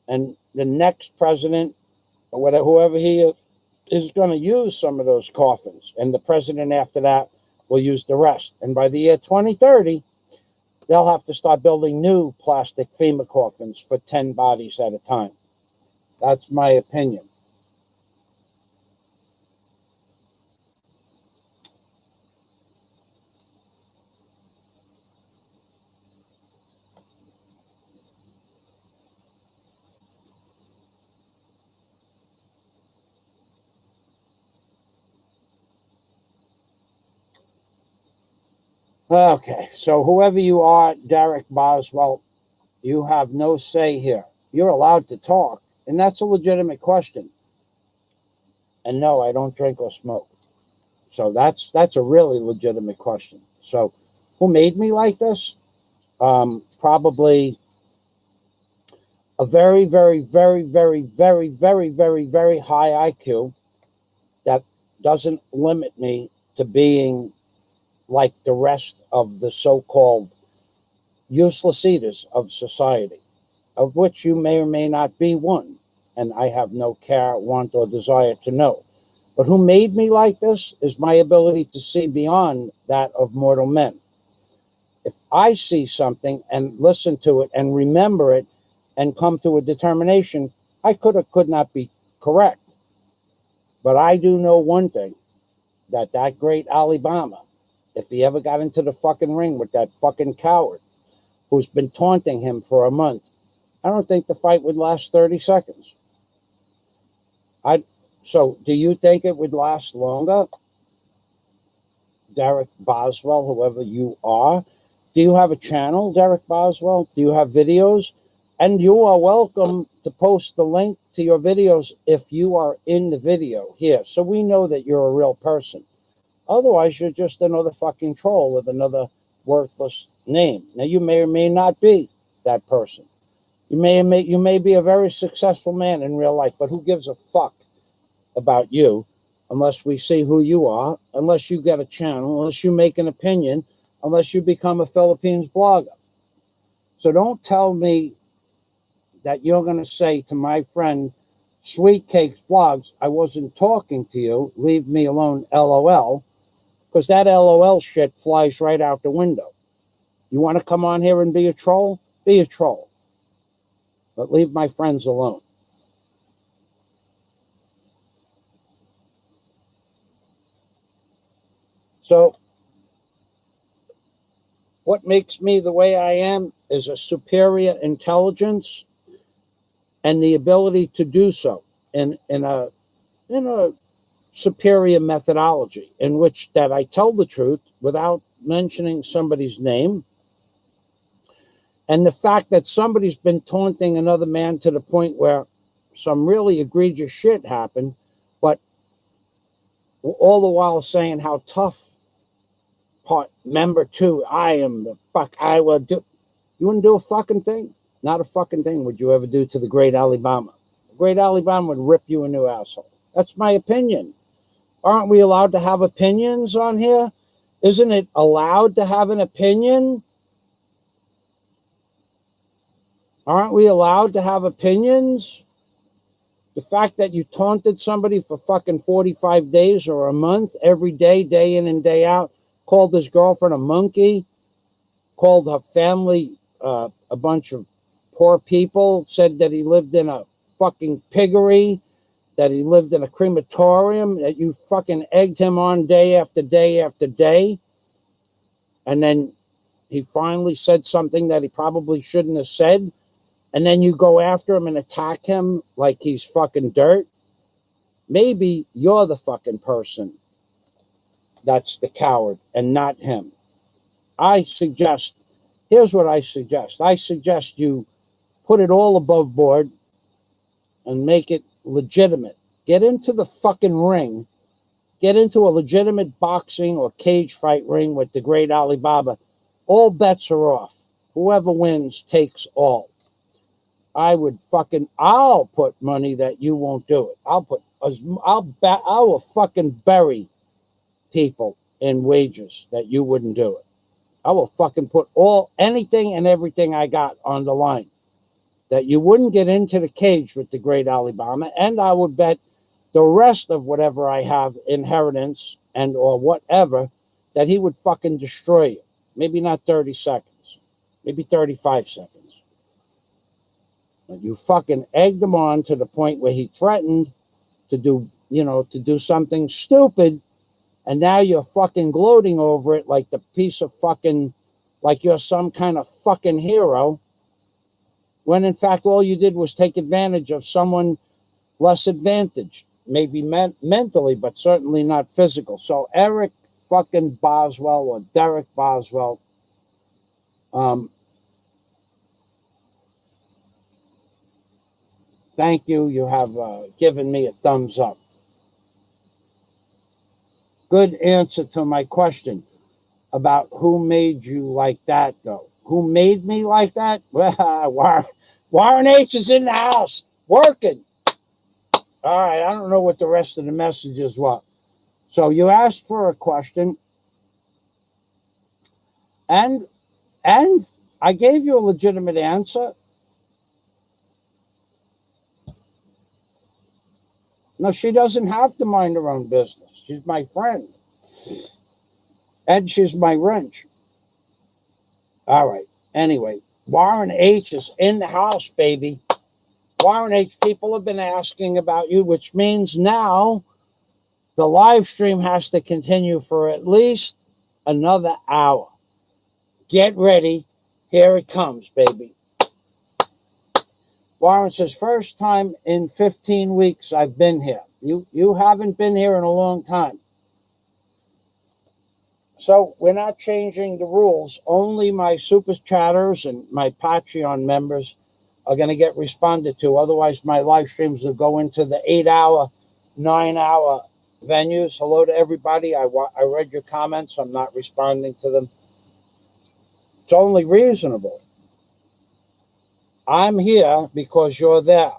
And the next president, or whatever, whoever he is going to use some of those coffins. And the president after that will use the rest. And by the year 2030, they'll have to start building new plastic FEMA coffins for 10 bodies at a time. That's my opinion. Okay, so whoever you are, Derek Boswell, you have no say here. You're allowed to talk, and that's a legitimate question. And no, I don't drink or smoke. So that's a really legitimate question. So who made me like this? Probably a very, very, very, very, very, very, very, very high IQ that doesn't limit me to being like the rest of the so-called useless eaters of society, of which you may or may not be one. and I have no care, want, or desire to know. But who made me like this is my ability to see beyond that of mortal men. If I see something and listen to it and remember it and come to a determination, I could not be correct. But I do know one thing, that great Alabama, if he ever got into the fucking ring with that fucking coward who's been taunting him for a month, I don't think the fight would last 30 seconds. So do you think it would last longer? Derek Boswell, whoever you are. Do you have a channel, Derek Boswell? Do you have videos? And you are welcome to post the link to your videos if you are in the video here, so we know that you're a real person. Otherwise, you're just another fucking troll with another worthless name. Now, you may or may not be that person. You may be a very successful man in real life, but who gives a fuck about you unless we see who you are, unless you get a channel, unless you make an opinion, unless you become a Philippines blogger. So don't tell me that you're going to say to my friend Sweet Cakes Blogs, I wasn't talking to you, leave me alone, LOL, because that LOL shit flies right out the window. You want to come on here and be a troll? Be a troll. But leave my friends alone. So, what makes me the way I am is a superior intelligence and the ability to do so in a superior methodology in which that I tell the truth without mentioning somebody's name. And the fact that somebody's been taunting another man to the point where some really egregious shit happened, but all the while saying how tough member two, I am the fuck, I will do. You wouldn't do a fucking thing? Not a fucking thing would you ever do to the great Alabama. The great Alabama would rip you a new asshole. That's my opinion. Aren't we allowed to have opinions on here? Isn't it allowed to have an opinion? Aren't we allowed to have opinions? The fact that you taunted somebody for fucking 45 days or a month, every day, day in and day out, called his girlfriend a monkey, called her family a bunch of poor people, said that he lived in a fucking piggery, that he lived in a crematorium, that you fucking egged him on day after day after day. And then he finally said something that he probably shouldn't have said. And then you go after him and attack him like he's fucking dirt. Maybe you're the fucking person that's the coward and not him. Here's what I suggest. I suggest you put it all above board and make it legitimate. Get into the fucking ring. Get into a legitimate boxing or cage fight ring with the great Alibaba. All bets are off. Whoever wins takes all. I'll put money that you won't do it. I will fucking bury people in wages that you wouldn't do it. I will fucking put anything and everything I got on the line that you wouldn't get into the cage with the great Alabama, and I would bet the rest of whatever I have, inheritance and or whatever, that he would fucking destroy you. Maybe not 30 seconds, maybe 35 seconds. But you fucking egged him on to the point where he threatened to do something stupid, and now you're fucking gloating over it like the piece of fucking, like you're some kind of fucking hero, when in fact all you did was take advantage of someone less advantaged, maybe mentally, but certainly not physical. So Eric fucking Boswell or Derek Boswell, thank you. You have given me a thumbs up. Good answer to my question about who made you like that, though. Who made me like that? Well, Warren H is in the house working. All right, I don't know what the rest of the message is. What? So you asked for a question, and I gave you a legitimate answer. No, she doesn't have to mind her own business. She's my friend. And she's my wrench. All right. Anyway, Warren H is in the house, baby. Warren H, people have been asking about you, which means now the live stream has to continue for at least another hour. Get ready. Here it comes, baby. Warren says, first time in 15 weeks I've been here. You haven't been here in a long time. So we're not changing the rules. Only my super chatters and my Patreon members are going to get responded to. Otherwise, my live streams will go into the 8-hour, 9-hour venues. Hello to everybody. I read your comments. I'm not responding to them. It's only reasonable. I'm here because you're there.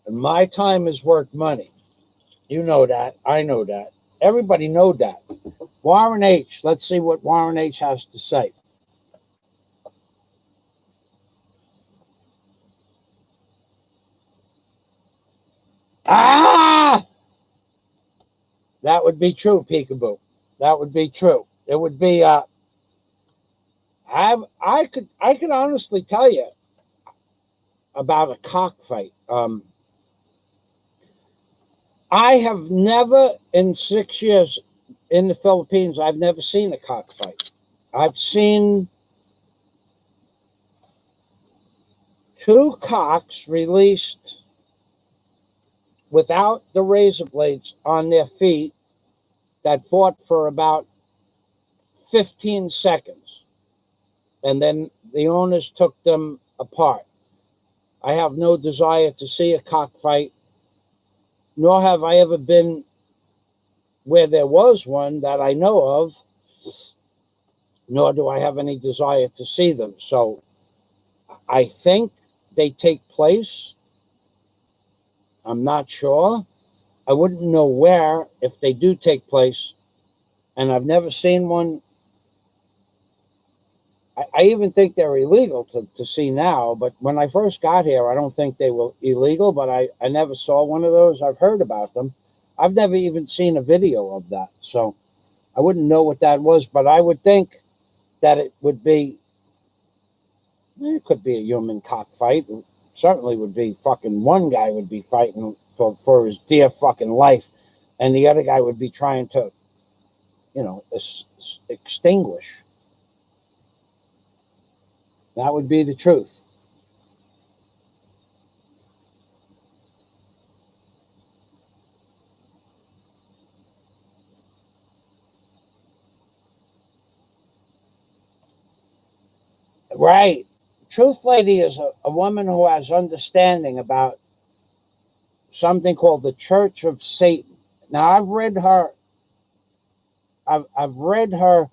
And my time is worth money. You know that. I know that. Everybody know that. Warren H. Let's see what Warren H. has to say. Ah! That would be true, Peekaboo. That would be true. It would be I could honestly tell you about a cockfight. I have never, in 6 years in the Philippines, I've never seen a cockfight. I've seen 2 cocks released without the razor blades on their feet that fought for about 15 seconds. And then the owners took them apart. I have no desire to see a cockfight, nor have I ever been where there was one that I know of, nor do I have any desire to see them. So I think they take place. I'm not sure. I wouldn't know where if they do take place. And I've never seen one. I even think they're illegal to see now. But when I first got here, I don't think they were illegal, but I never saw one of those. I've heard about them. I've never even seen a video of that. So I wouldn't know what that was, but I would think that it would be, it could be a human cockfight. It certainly would be fucking one guy would be fighting for his dear fucking life, and the other guy would be trying to, extinguish. That would be the truth. Right. Truth Lady is a woman who has understanding about something called the Church of Satan. Now, I've read her. I've read her.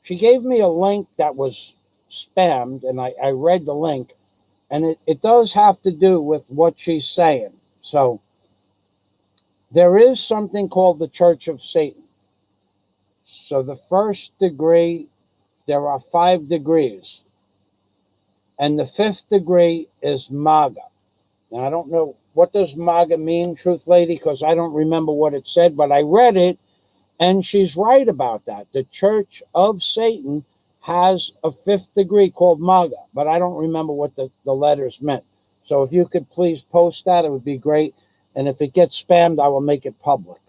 She gave me a link that was spammed, and I read the link, and it does have to do with what she's saying. So there is something called the Church of Satan. So the first degree, there are 5 degrees. And the 5th degree is MAGA. Now, I don't know, what does MAGA mean, Truth Lady? Because I don't remember what it said, but I read it, and she's right about that. The Church of Satan has a 5th degree called MAGA, but I don't remember what the letters meant. So if you could please post that, it would be great. And if it gets spammed, I will make it public.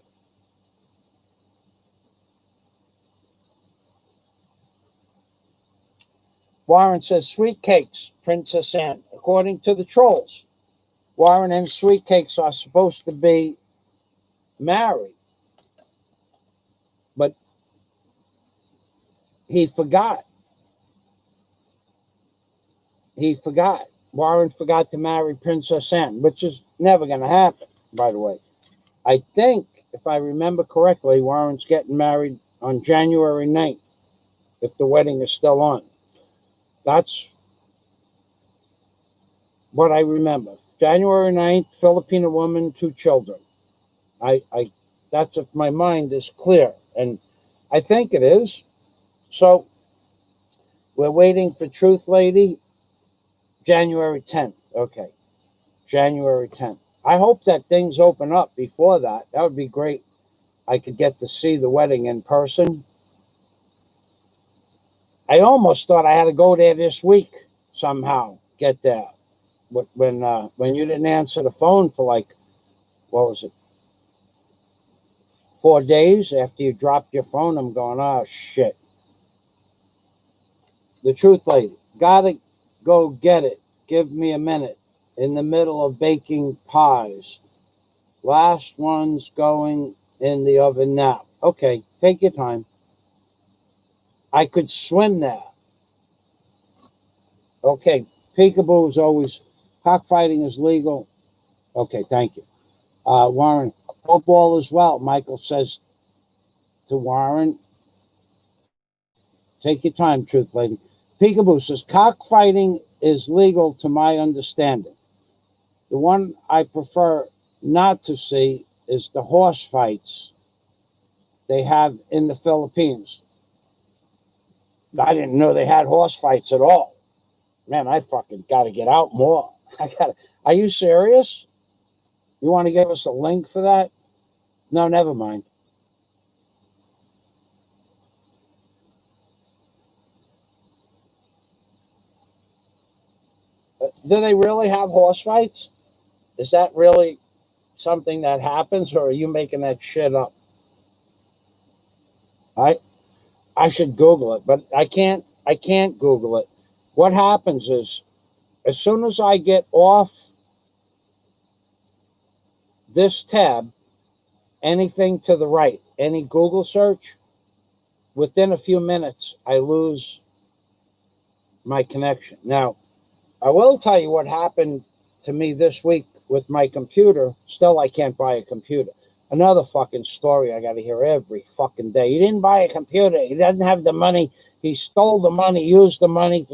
Warren says, sweet cakes, Princess Anne. According to the trolls, Warren and Sweet Cakes are supposed to be married. But he forgot. Warren forgot to marry Princess Anne, which is never going to happen, by the way. I think, if I remember correctly, Warren's getting married on January 9th, if the wedding is still on. That's what I remember. January 9th, Filipino woman, 2 children. That's if my mind is clear, and I think it is. So we're waiting for Truth Lady, January 10th. Okay, January 10th. I hope that things open up before that. That would be great. I could get to see the wedding in person. I almost thought I had to go there this week somehow. Get there. When you didn't answer the phone for like, what was it, 4 days after you dropped your phone, I'm going, oh shit. The truth lady, gotta go get it. Give me a minute. In the middle of baking pies. Last one's going in the oven now. Okay, take your time. I could swim there. Okay, peekaboo is always, cockfighting is legal. Okay, thank you. Warren, football as well, Michael says to Warren. Take your time, truth lady. Peekaboo says, cockfighting is legal to my understanding. The one I prefer not to see is the horse fights they have in the Philippines. I didn't know they had horse fights at all. Man, I fucking got to get out more. Are you serious? You want to give us a link for that? No, never mind. Do they really have horse fights? Is that really something that happens, or are you making that shit up? I should Google it, but I can't Google it. What happens is, as soon as I get off this tab, anything to the right, any Google search, within a few minutes, I lose my connection. Now, I will tell you what happened to me this week with my computer. Still, I can't buy a computer. Another fucking story I got to hear every fucking day. He didn't buy a computer. He doesn't have the money. He stole the money, used the money.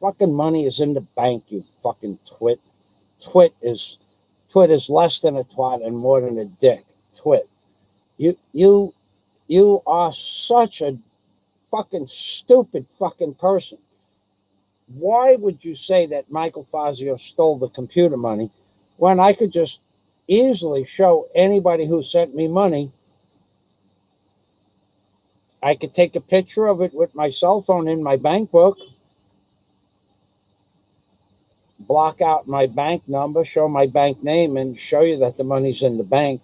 Fucking money is in the bank, you fucking twit. Twit is less than a twat and more than a dick. Twit. You are such a fucking stupid fucking person. Why would you say that Michael Fazio stole the computer money when I could just easily show anybody who sent me money? I could take a picture of it with my cell phone in my bank book, block out my bank number, show my bank name, and show you that the money's in the bank.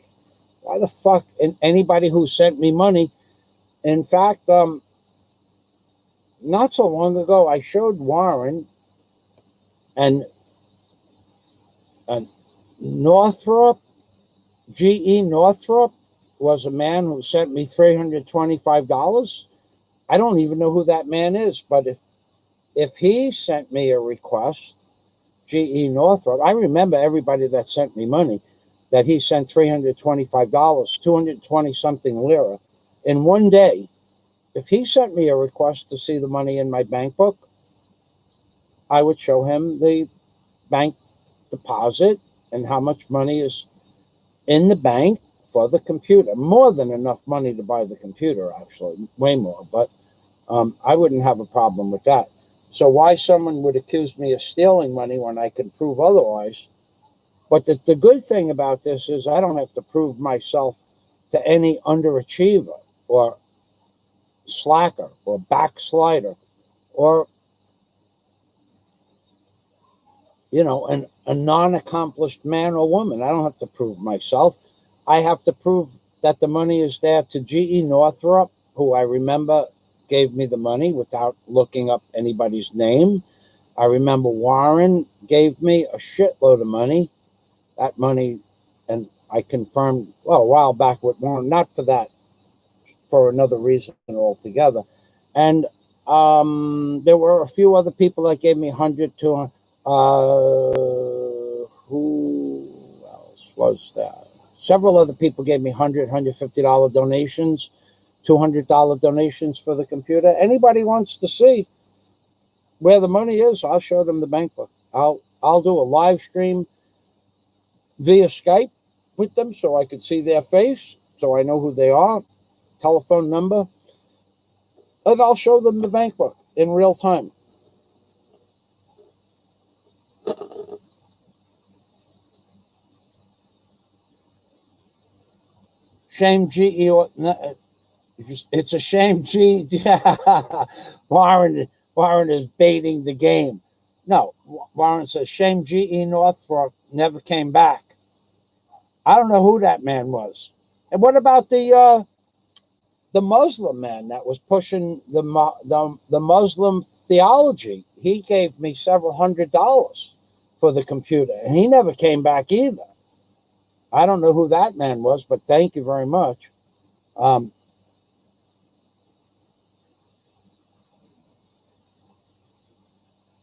Why the fuck? And anybody who sent me money, in fact, not so long ago, I showed Warren and Northrop, GE Northrop, was a man who sent me $325. I don't even know who that man is, but if he sent me a request, GE Northrop, I remember everybody that sent me money, that he sent $325, 220 something lira in one day. If he sent me a request to see the money in my bank book, I would show him the bank deposit and how much money is in the bank for the computer. More than enough money to buy the computer, actually, way more. But I wouldn't have a problem with that. So why someone would accuse me of stealing money when I can prove otherwise? But the good thing about this is I don't have to prove myself to any underachiever or slacker or backslider or, a non-accomplished man or woman. I don't have to prove myself. I have to prove that the money is there to GE Northrop, who I remember gave me the money without looking up anybody's name. I remember Warren gave me a shitload of money. That money, and I confirmed, a while back with Warren, not for that, for another reason altogether. And there were a few other people that gave me 100, 200. Who else was that? Several other people gave me $100, $150 donations, $200 donations for the computer. Anybody wants to see where the money is, I'll show them the bank book. I'll do a live stream via Skype with them so I could see their face, so I know who they are, telephone number, and I'll show them the bank book in real time. Shame GE. It's a shame G. Warren is baiting the game. No, Warren says shame GE Northrop never came back. I don't know who that man was. And what about the Muslim man that was pushing the Muslim theology? He gave me several $100s for the computer, and he never came back either. I don't know who that man was, but thank you very much. I'm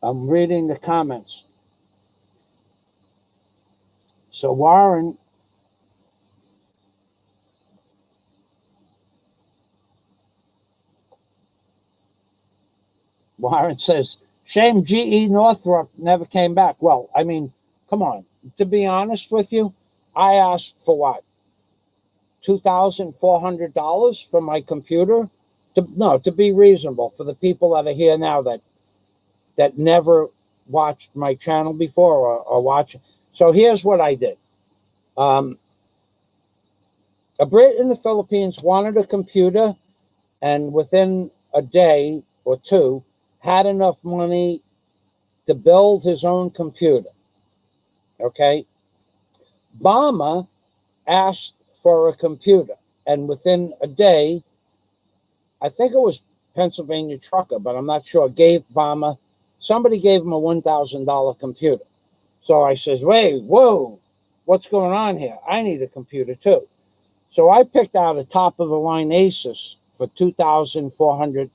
reading the comments. So Warren says, shame GE Northrop never came back. Well, I mean, come on. To be honest with you, I asked for what? $2,400 for my computer? To be reasonable for the people that are here now that never watched my channel before or watch. So here's what I did. A Brit in the Philippines wanted a computer, and within a day or two had enough money to build his own computer. Okay. Obama asked for a computer, and within a day, I think it was Pennsylvania Trucker, but I'm not sure, somebody gave him a $1,000 computer. So I says, whoa, what's going on here? I need a computer too. So I picked out a top of the line Asus for $2,400.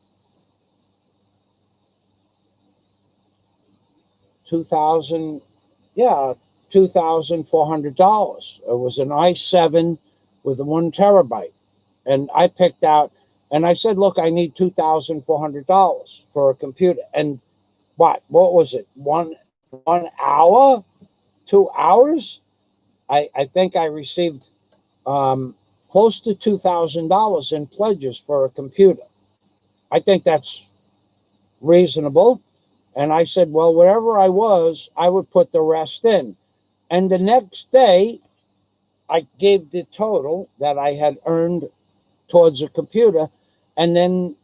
$2,400. It was an i7 with a 1 terabyte. And I picked out, and I said, look, I need $2,400 for a computer. And what was it? 1 hour? 2 hours? I think I received close to $2,000 in pledges for a computer. I think that's reasonable. And I said, well, wherever I was, I would put the rest in. And the next day, I gave the total that I had earned towards a computer. And then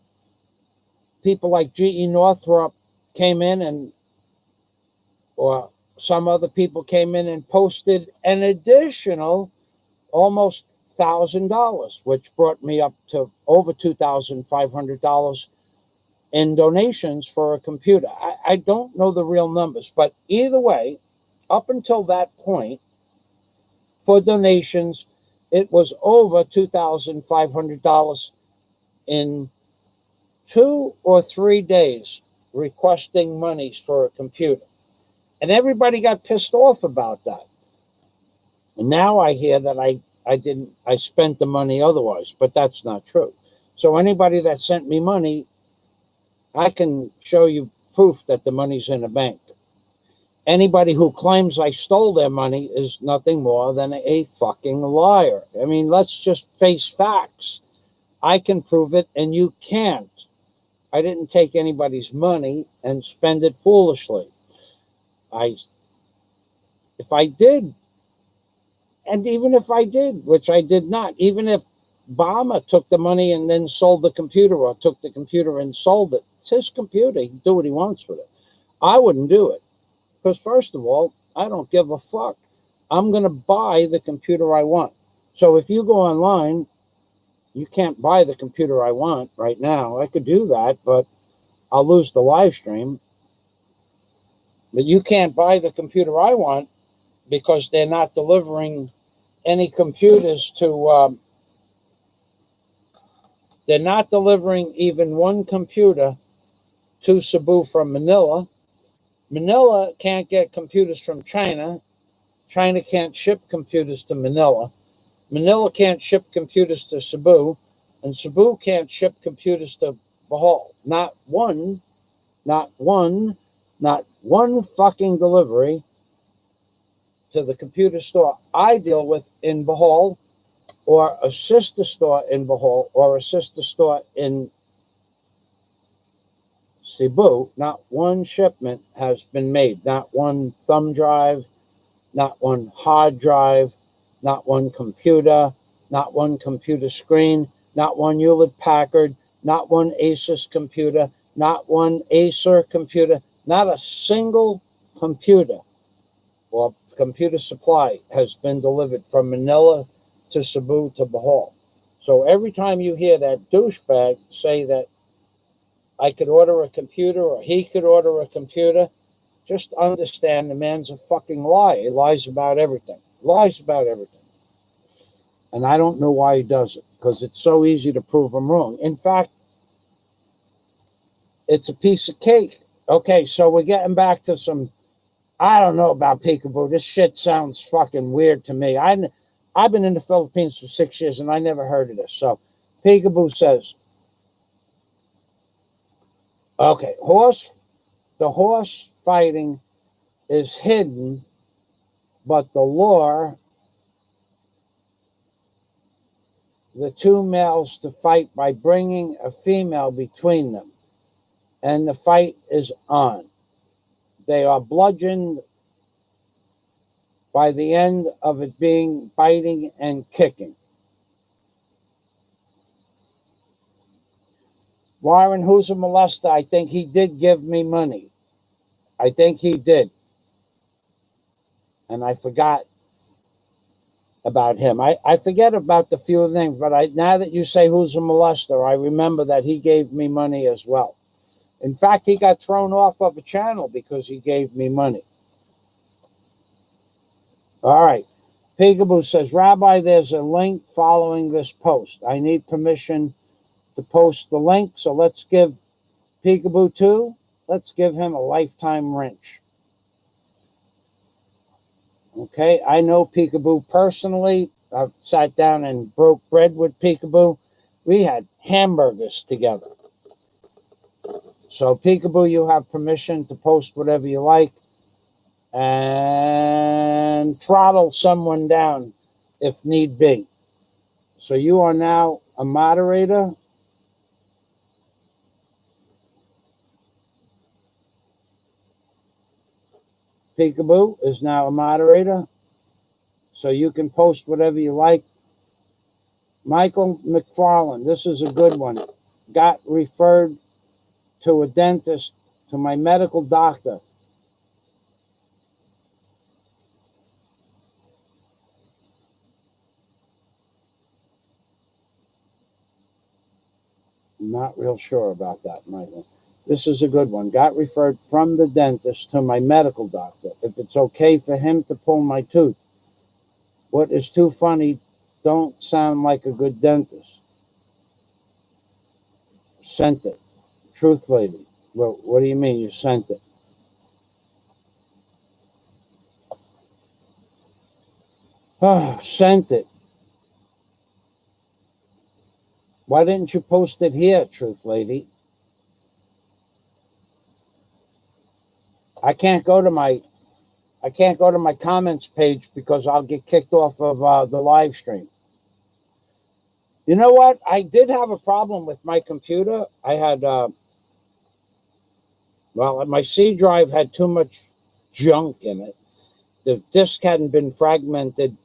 people like GE Northrop came in or some other people came in and posted an additional almost $1,000, which brought me up to over $2,500 in donations for a computer. I don't know the real numbers, but either way, up until that point, for donations, it was over $2,500 in 2 or 3 days requesting monies for a computer. And everybody got pissed off about that. And now I hear that I spent the money otherwise, but that's not true. So anybody that sent me money, I can show you proof that the money's in a bank. Anybody who claims I stole their money is nothing more than a fucking liar. I mean, let's just face facts. I can prove it and you can't. I didn't take anybody's money and spend it foolishly. If I did, and even if I did, which I did not, even if Obama took the money and then sold the computer or took the computer and sold it, it's his computer. He can do what he wants with it. I wouldn't do it. Because first of all, I don't give a fuck. I'm going to buy the computer I want. So if you go online, you can't buy the computer I want right now. I could do that, but I'll lose the live stream. But you can't buy the computer I want because they're not delivering any computers to... they're not delivering even one computer to Cebu from Manila. Manila can't get computers from China. China can't ship computers to Manila. Manila can't ship computers to Cebu. And Cebu can't ship computers to Bohol. Not one fucking delivery to the computer store I deal with in Bohol, or a sister store in Bohol, or a sister store in Cebu. Not one shipment has been made. Not one thumb drive, not one hard drive, not one computer, not one computer screen, not one Hewlett-Packard, not one Asus computer, not one Acer computer, not a single computer or computer supply has been delivered from Manila to Cebu to Bohol. So every time you hear that douchebag say that I could order a computer or he could order a computer, just understand the man's a fucking lie. He lies about everything. Lies about everything. And I don't know why he does it, because it's so easy to prove him wrong. In fact, it's a piece of cake. Okay, so we're getting back to some, I don't know about peekaboo. This shit sounds fucking weird to me. I've been in the Philippines for 6 years and I never heard of this. So peekaboo says, okay, the horse fighting is hidden, but the lure the two males to fight by bringing a female between them, and the fight is on. They are bludgeoned by the end of it being biting and kicking. Warren, who's a molester, I think he did give me money. I think he did. And I forgot about him. I forget about the few things, but now that you say who's a molester, I remember that he gave me money as well. In fact, he got thrown off of a channel because he gave me money. All right. Peekaboo says, Rabbi, there's a link following this post. I need permission to post the link, so let's give Peekaboo 2, let's give him a lifetime wrench. Okay, I know Peekaboo personally. I've sat down and broke bread with Peekaboo. We had hamburgers together. So Peekaboo, you have permission to post whatever you like and throttle someone down if need be. So you are now a moderator. Peekaboo is now a moderator. So you can post whatever you like. Michael McFarland, this is a good one. Got referred to a dentist, to my medical doctor. I'm not real sure about that, Michael. This is a good one. Got referred from the dentist to my medical doctor. If it's okay for him to pull my tooth. What is too funny don't sound like a good dentist. Sent it. Truth lady. Well, what do you mean you sent it? Oh, sent it. Why didn't you post it here, truth lady? I can't go to my comments page because I'll get kicked off of the live stream. You know what? I did have a problem with my computer. I had, my C drive had too much junk in it. The disk hadn't been defragmented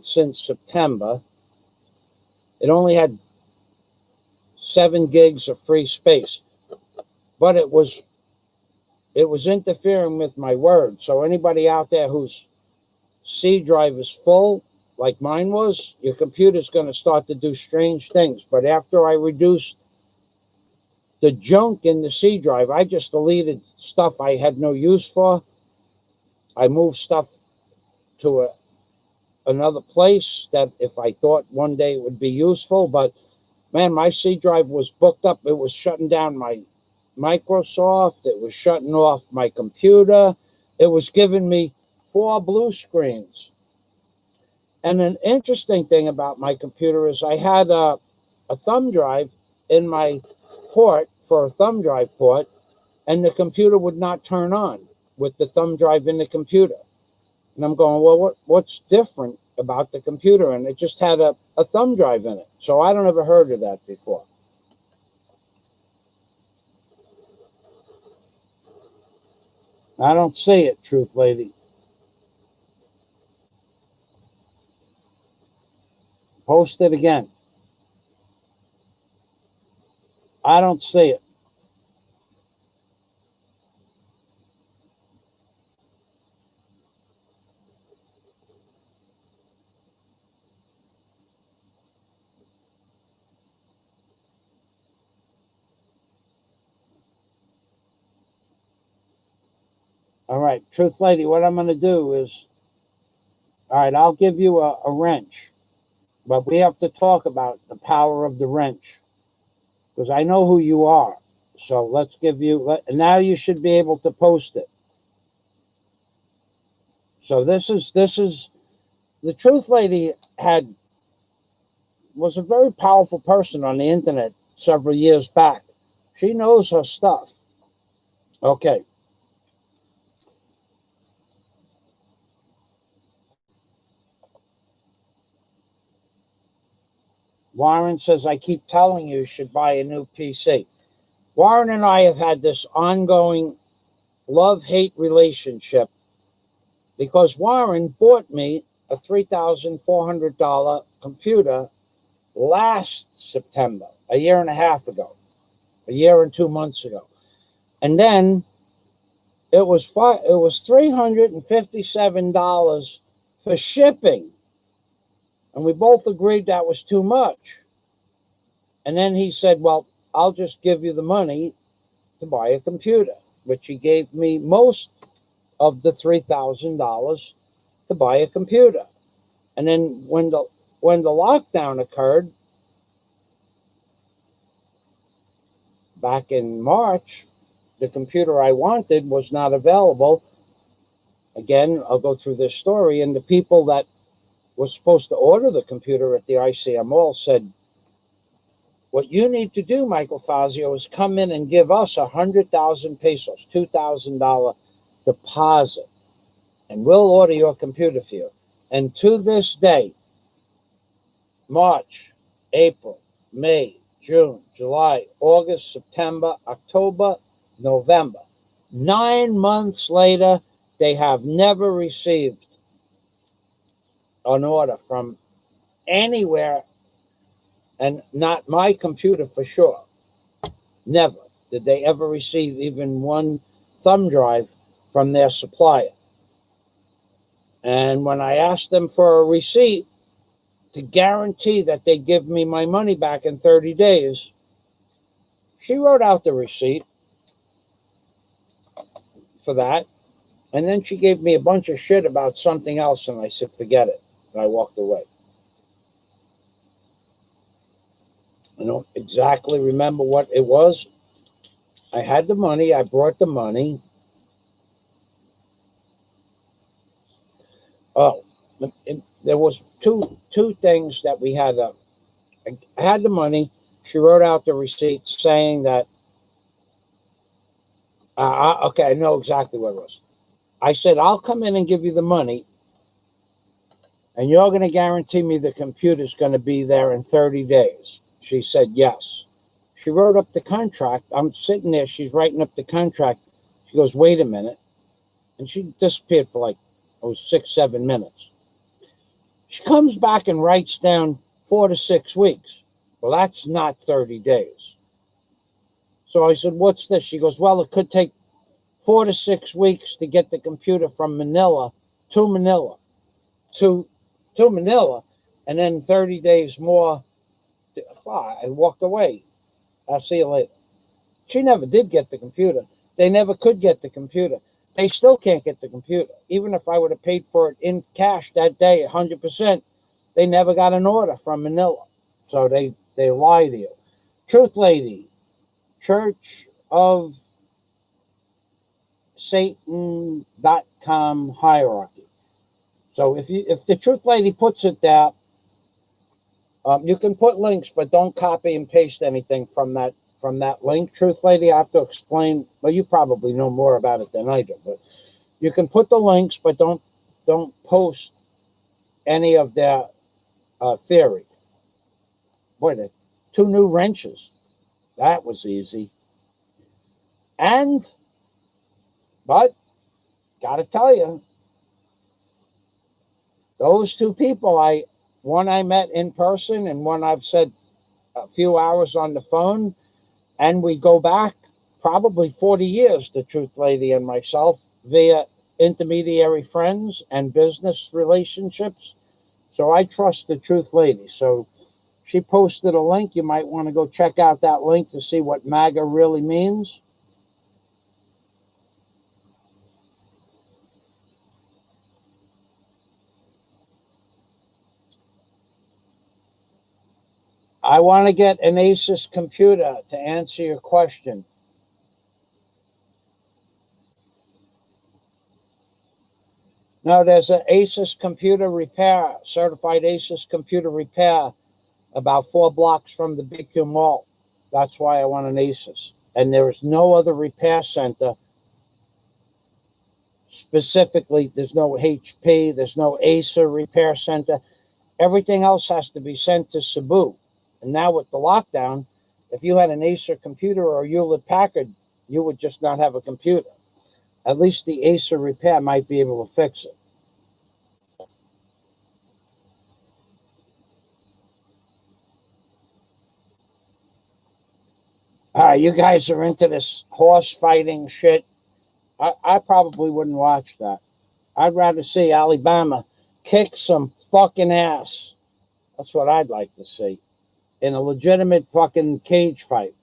since September. It only had 7 gigs of free space, but it was interfering with my Word. So anybody out there whose C drive is full, like mine was, your computer's going to start to do strange things. But after I reduced the junk in the C drive, I just deleted stuff I had no use for. I moved stuff to another place that if I thought one day it would be useful. But man, my C drive was booked up. It was shutting down my Microsoft. It was shutting off my computer. It was giving me 4 blue screens. And an interesting thing about my computer is I had a thumb drive in my port for a thumb drive port, and the computer would not turn on with the thumb drive in the computer. And I'm going, well, what's different about the computer? And it just had a thumb drive in it. So I don't ever heard of that before. I don't see it, truth lady. Post it again. I don't see it. All right, Truth Lady, what I'm going to do is, all right, I'll give you a wrench, but we have to talk about the power of the wrench because I know who you are. So let's give you, now you should be able to post it. So this is, the Truth Lady was a very powerful person on the internet several years back. She knows her stuff. Okay. Warren says, I keep telling you should buy a new PC. Warren and I have had this ongoing love-hate relationship because Warren bought me a $3,400 computer last September, a year and a half ago, a year and 2 months ago. And then it was $357 for shipping. And we both agreed that was too much. And then he said, well, I'll just give you the money to buy a computer, which he gave me most of the $3,000 to buy a computer. And then when the lockdown occurred back in March, the computer I wanted was not available. Again, I'll go through this story. And the people that were supposed to order the computer at the ICM Mall said, what you need to do, Michael Fazio, is come in and give us 100,000 pesos, $2,000 deposit, and we'll order your computer for you. And to this day, March, April, May, June, July, August, September, October, November, 9 months later, they have never received an order from anywhere, and not my computer for sure. Never did they ever receive even one thumb drive from their supplier. And when I asked them for a receipt to guarantee that they give me my money back in 30 days, she wrote out the receipt for that. And then she gave me a bunch of shit about something else, and I said, forget it. And I walked away. I don't exactly remember what it was. I had the money. I brought the money. Oh, there was two things that we had. I had the money. She wrote out the receipt saying that, okay, I know exactly what it was. I said, I'll come in and give you the money, and you're going to guarantee me the computer's going to be there in 30 days. She said, yes. She wrote up the contract. I'm sitting there. She's writing up the contract. She goes, wait a minute. And she disappeared for like, 6-7 minutes. She comes back and writes down 4 to 6 weeks. Well, that's not 30 days. So I said, what's this? She goes, well, it could take 4 to 6 weeks to get the computer from Manila to Manila, to Manila, and then 30 days more. I walked away. I'll see you later. She never did get the computer. They never could get the computer. They still can't get the computer. Even if I would have paid for it in cash that day, 100%, they never got an order from Manila. So they lie to you. Truth Lady, Church of Satan.com hierarchy. So if the Truth Lady puts it there, you can put links, but don't copy and paste anything from that link. Truth Lady, I have to explain. Well, you probably know more about it than I do, but you can put the links, but don't post any of their theory. Boy, the 2 new wrenches. That was easy. But gotta tell you, those 2 people, I One I met in person and one I've said a few hours on the phone. And we go back probably 40 years, the Truth Lady and myself, via intermediary friends and business relationships. So I trust the Truth Lady. So she posted a link. You might want to go check out that link to see what MAGA really means. I want to get an Asus computer to answer your question. No, there's an Asus computer repair, certified Asus computer repair, about 4 blocks from the BQ Mall. That's why I want an Asus. And there is no other repair center. Specifically, there's no HP, there's no Acer repair center. Everything else has to be sent to Cebu. And now with the lockdown, if you had an Acer computer or a Hewlett Packard, you would just not have a computer. At least the Acer repair might be able to fix it. You guys are into this horse fighting shit. I probably wouldn't watch that. I'd rather see Alabama kick some fucking ass. That's what I'd like to see in a legitimate fucking cage fight.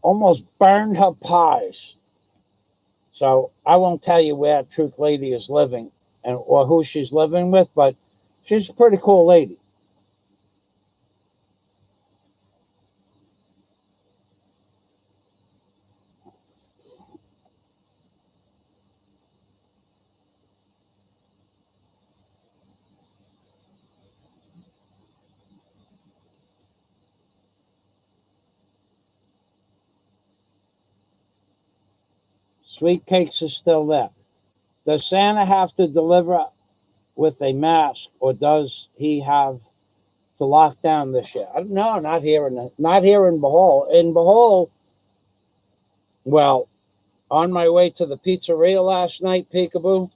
Almost burned her pies. So I won't tell you where Truth Lady is living and or who she's living with, but she's a pretty cool lady. Sweet Cakes is still there. Does Santa have to deliver with a mask, or does he have to lock down this year? No, not here in Bohol. In Bohol, well, on my way to the pizzeria last night, Peekaboo,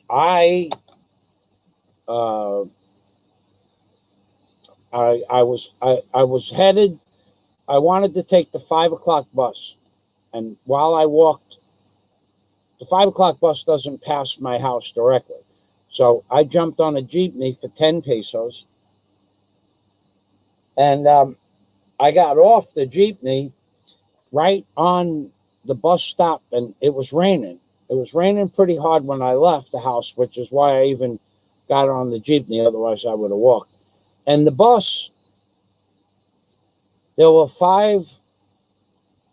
I was headed. I wanted to take the 5 o'clock bus, and while I walked, the 5 o'clock bus doesn't pass my house directly, so I jumped on a jeepney for 10 pesos, and I got off the jeepney right on the bus stop, and it was raining. It was raining pretty hard when I left the house, which is why I even got on the jeepney. Otherwise, I would have walked. And the bus, there were 5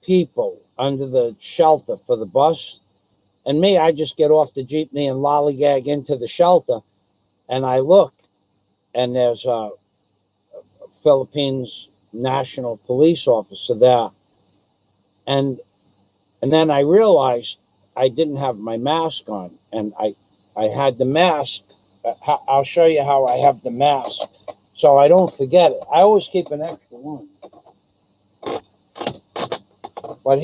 people under the shelter for the bus. And me, I just get off the jeepney and lollygag into the shelter. And I look, and there's a Philippines national police officer there. And then I realized I didn't have my mask on. And I had the mask. I'll show you how I have the mask so I don't forget it. I always keep an extra one. But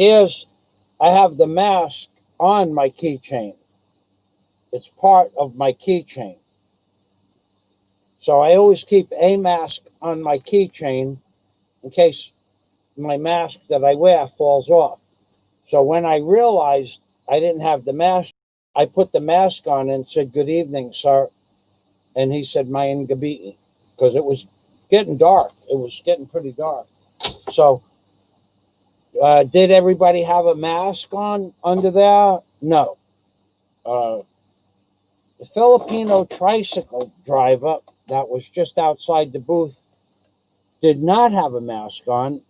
I have the mask on my keychain. It's part of my keychain. So I always keep a mask on my keychain in case my mask that I wear falls off. So when I realized I didn't have the mask, I put the mask on and said, "Good evening, sir." And he said, "Mayan gabi," because it was getting dark. It was getting pretty dark. So did everybody have a mask on under there? No. The Filipino tricycle driver that was just outside the booth did not have a mask on.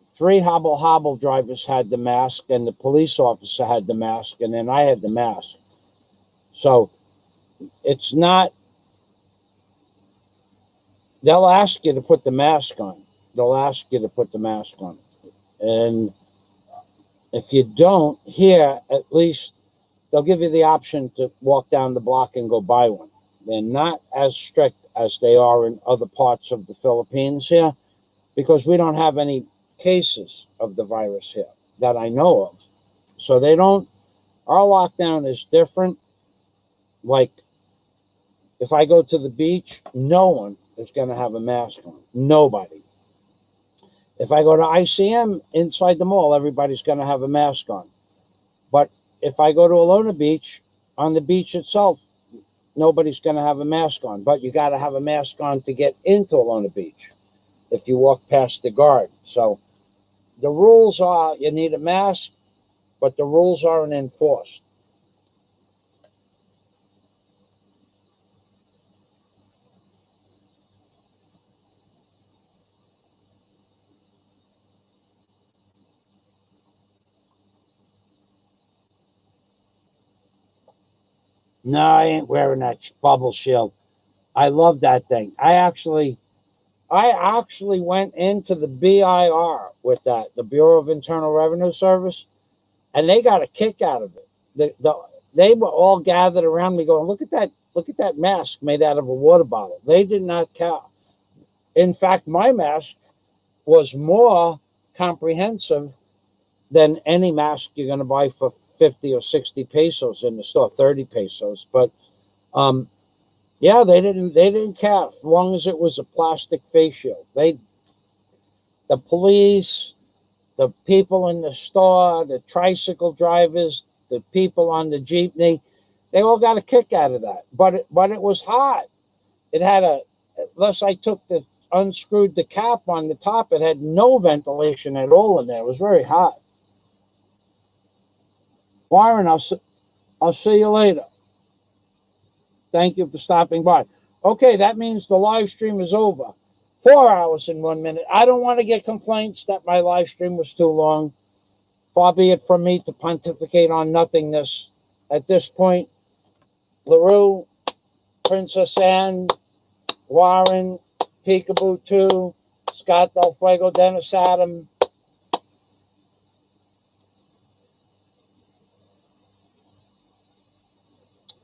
3 hobble drivers had the mask, and the police officer had the mask, and then I had the mask. So it's not, they'll ask you to put the mask on. They'll ask you to put the mask on. And if you don't, here, at least they'll give you the option to walk down the block and go buy one. They're not as strict as they are in other parts of the Philippines here, because we don't have any cases of the virus here that I know of. So they don't, our lockdown is different. Like, if I go to the beach, no one is going to have a mask on. Nobody. If I go to ICM inside the mall, everybody's going to have a mask on. But if I go to Alona Beach, on the beach itself, nobody's going to have a mask on. But you got to have a mask on to get into Alona Beach if you walk past the guard. So the rules are you need a mask, but the rules aren't enforced. No, I ain't wearing that bubble shield. I love that thing. I actually went into the BIR with that, the Bureau of Internal Revenue Service, and they got a kick out of it. They were all gathered around me going, look at that mask made out of a water bottle. They did not care. In fact, my mask was more comprehensive than any mask you're going to buy for 50 or 60 pesos in the store, 30 pesos. But yeah, they didn't care as long as it was a plastic face shield. The police, the people in the store, the tricycle drivers, the people on the jeepney, they all got a kick out of that. But it was hot. It had unless I unscrewed the cap on the top, it had no ventilation at all in there. It was very hot. Warren, I'll see you later. Thank you for stopping by. Okay, that means the live stream is over. 4 hours and 1 minute. I don't want to get complaints that my live stream was too long. Far be it from me to pontificate on nothingness. At this point, LaRue, Princess Anne, Warren, Peekaboo 2, Scott Del Fuego, Dennis Adam,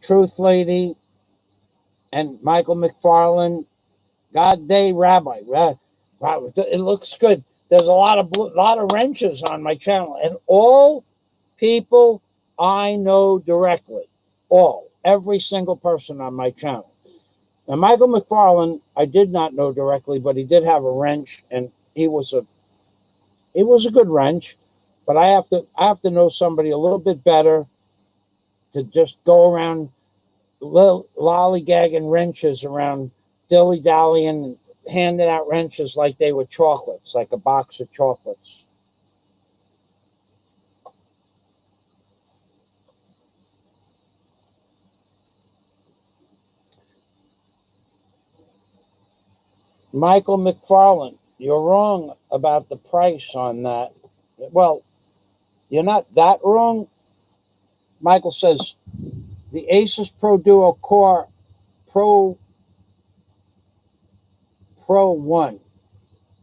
Truth Lady, and Michael McFarland, God Day Rabbi. It looks good. There's a lot of wrenches on my channel, and all people I know directly. Every single person on my channel. Now, Michael McFarland, I did not know directly, but he did have a wrench, and he was a good wrench. But I have to know somebody a little bit better to just go around lollygagging wrenches around, dilly-dallying, and handing out wrenches like they were chocolates, like a box of chocolates. Michael McFarland, you're wrong about the price on that. Well, you're not that wrong. Michael says the Asus Pro Duo Core Pro 1.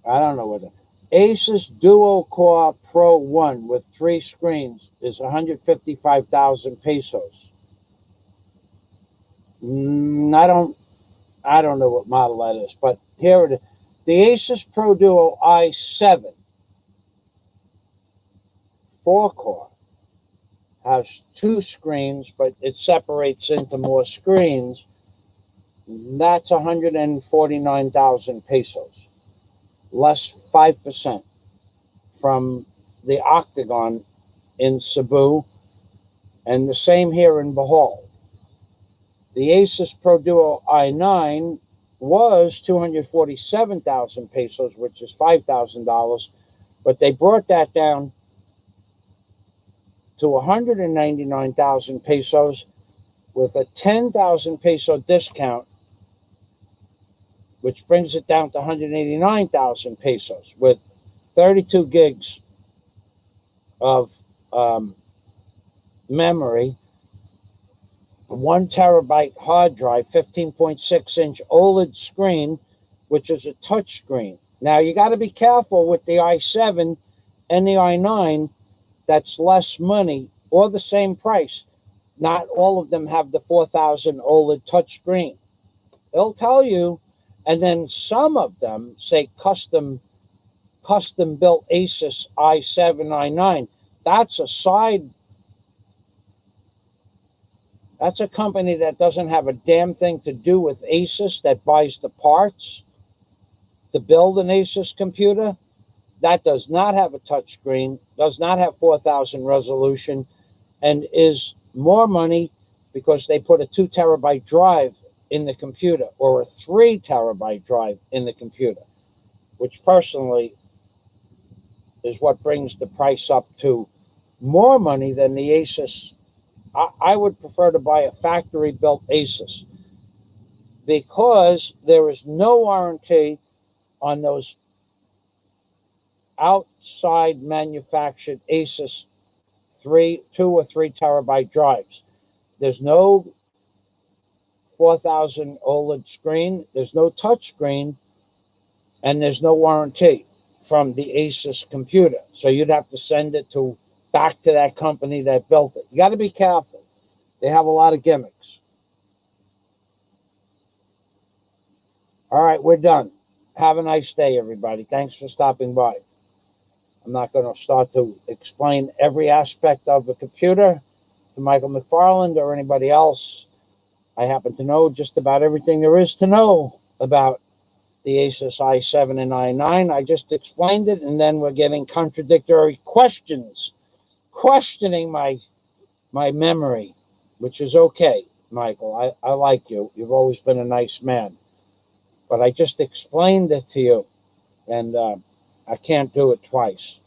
I don't know what it is. Asus Duo Core Pro 1 with 3 screens is 155,000 pesos. I don't know what model that is, but here it is. The Asus Pro Duo i7 4-core has 2 screens, but it separates into more screens. That's 149,000 pesos, less 5% from the Octagon in Cebu, and the same here in Bohol. The Asus Pro Duo i9 was 247,000 pesos, which is $5,000, but they brought that down to 199,000 pesos with a 10,000 peso discount, which brings it down to 189,000 pesos with 32 gigs of memory, 1 terabyte hard drive, 15.6-inch OLED screen, which is a touch screen. Now, you got to be careful with the i7 and the i9. That's less money or the same price. Not all of them have the 4,000 OLED touch screen. They'll tell you, and then some of them say custom custom-built Asus i7, i9. That's a side. That's a company that doesn't have a damn thing to do with Asus, that buys the parts to build an Asus computer. That does not have a touchscreen, does not have 4,000 resolution, and is more money because they put a 2 terabyte drive in the computer or a 3 terabyte drive in the computer, which personally is what brings the price up to more money than the Asus. I would prefer to buy a factory-built Asus because there is no warranty on those outside manufactured Asus 2 or 3 terabyte drives. There's no 4,000 OLED screen, there's no touch screen, and there's no warranty from the Asus computer. So you'd have to send it back to that company that built it. You got to be careful. They have a lot of gimmicks. All right, we're done. Have a nice day, everybody. Thanks for stopping by. I'm not going to start to explain every aspect of the computer to Michael McFarland or anybody else. I happen to know just about everything there is to know about the Asus i7 and i9. I just explained it, and then we're getting contradictory questions, questioning my memory, which is okay, Michael. I like you. You've always been a nice man. But I just explained it to you, and I can't do it twice.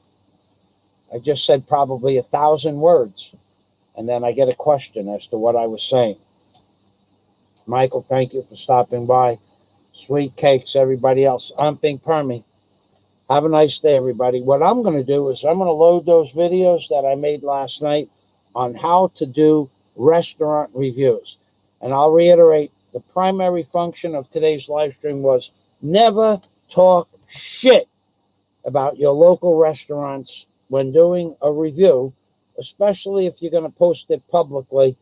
I just said probably 1,000 words, and then I get a question as to what I was saying. Michael, thank you for stopping by. Sweet cakes, everybody else. I'm Pink Permy. Have a nice day, everybody. What I'm going to do is I'm going to load those videos that I made last night on how to do restaurant reviews. And I'll reiterate, the primary function of today's live stream was never talk shit about your local restaurants when doing a review, especially if you're going to post it publicly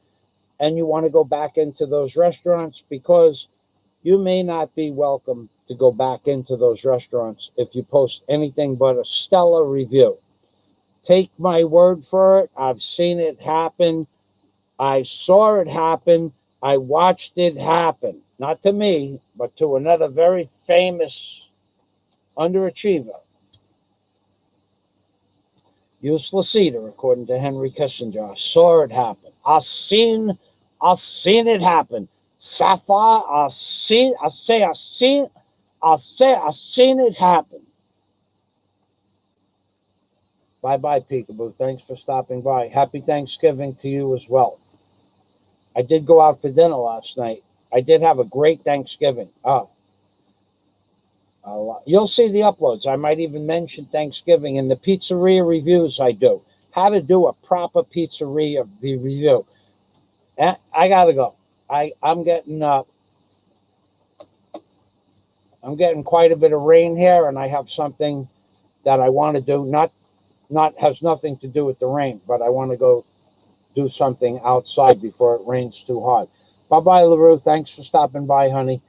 and you want to go back into those restaurants, because you may not be welcome to go back into those restaurants if you post anything but a stellar review. Take my word for it. I've seen it happen. I saw it happen. I watched it happen. Not to me, but to another very famous underachiever. Useless eater, according to Henry Kissinger. I saw it happen. I've seen it happen. Sapphire, I've seen it happen. Bye-bye, Peekaboo. Thanks for stopping by. Happy Thanksgiving to you as well. I did go out for dinner last night. I did have a great Thanksgiving. You'll see the uploads. I might even mention Thanksgiving in the pizzeria reviews I do. How to do a proper pizzeria review. I gotta go. I'm getting quite a bit of rain here, and I have something that I want to do. Not has nothing to do with the rain, but I want to go do something outside before it rains too hard. Bye-bye, LaRue. Thanks for stopping by, honey.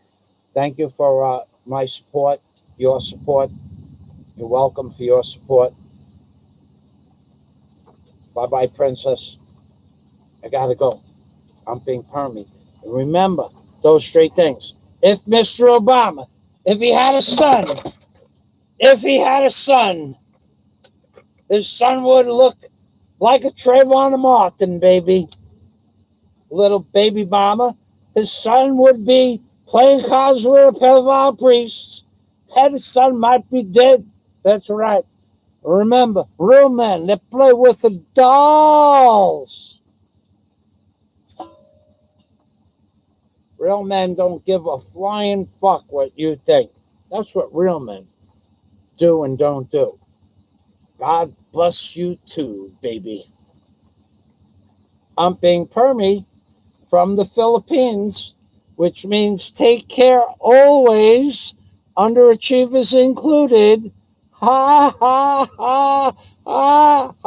Thank you for my support, your support. You're welcome for your support. Bye-bye, Princess. I gotta go. I'm being permy. And remember those three things. If Mr. Obama, if he had a son, his son would look like a Trayvon Martin, baby. Little baby mama. His son would be playing cards with a pedophile priest. And his son might be dead. That's right. Remember, real men, they play with the dolls. Real men don't give a flying fuck what you think. That's what real men do and don't do. God bless you too, baby. I'm being permy from the Philippines, which means take care always, underachievers included. Ha, ha, ha, ha, ha.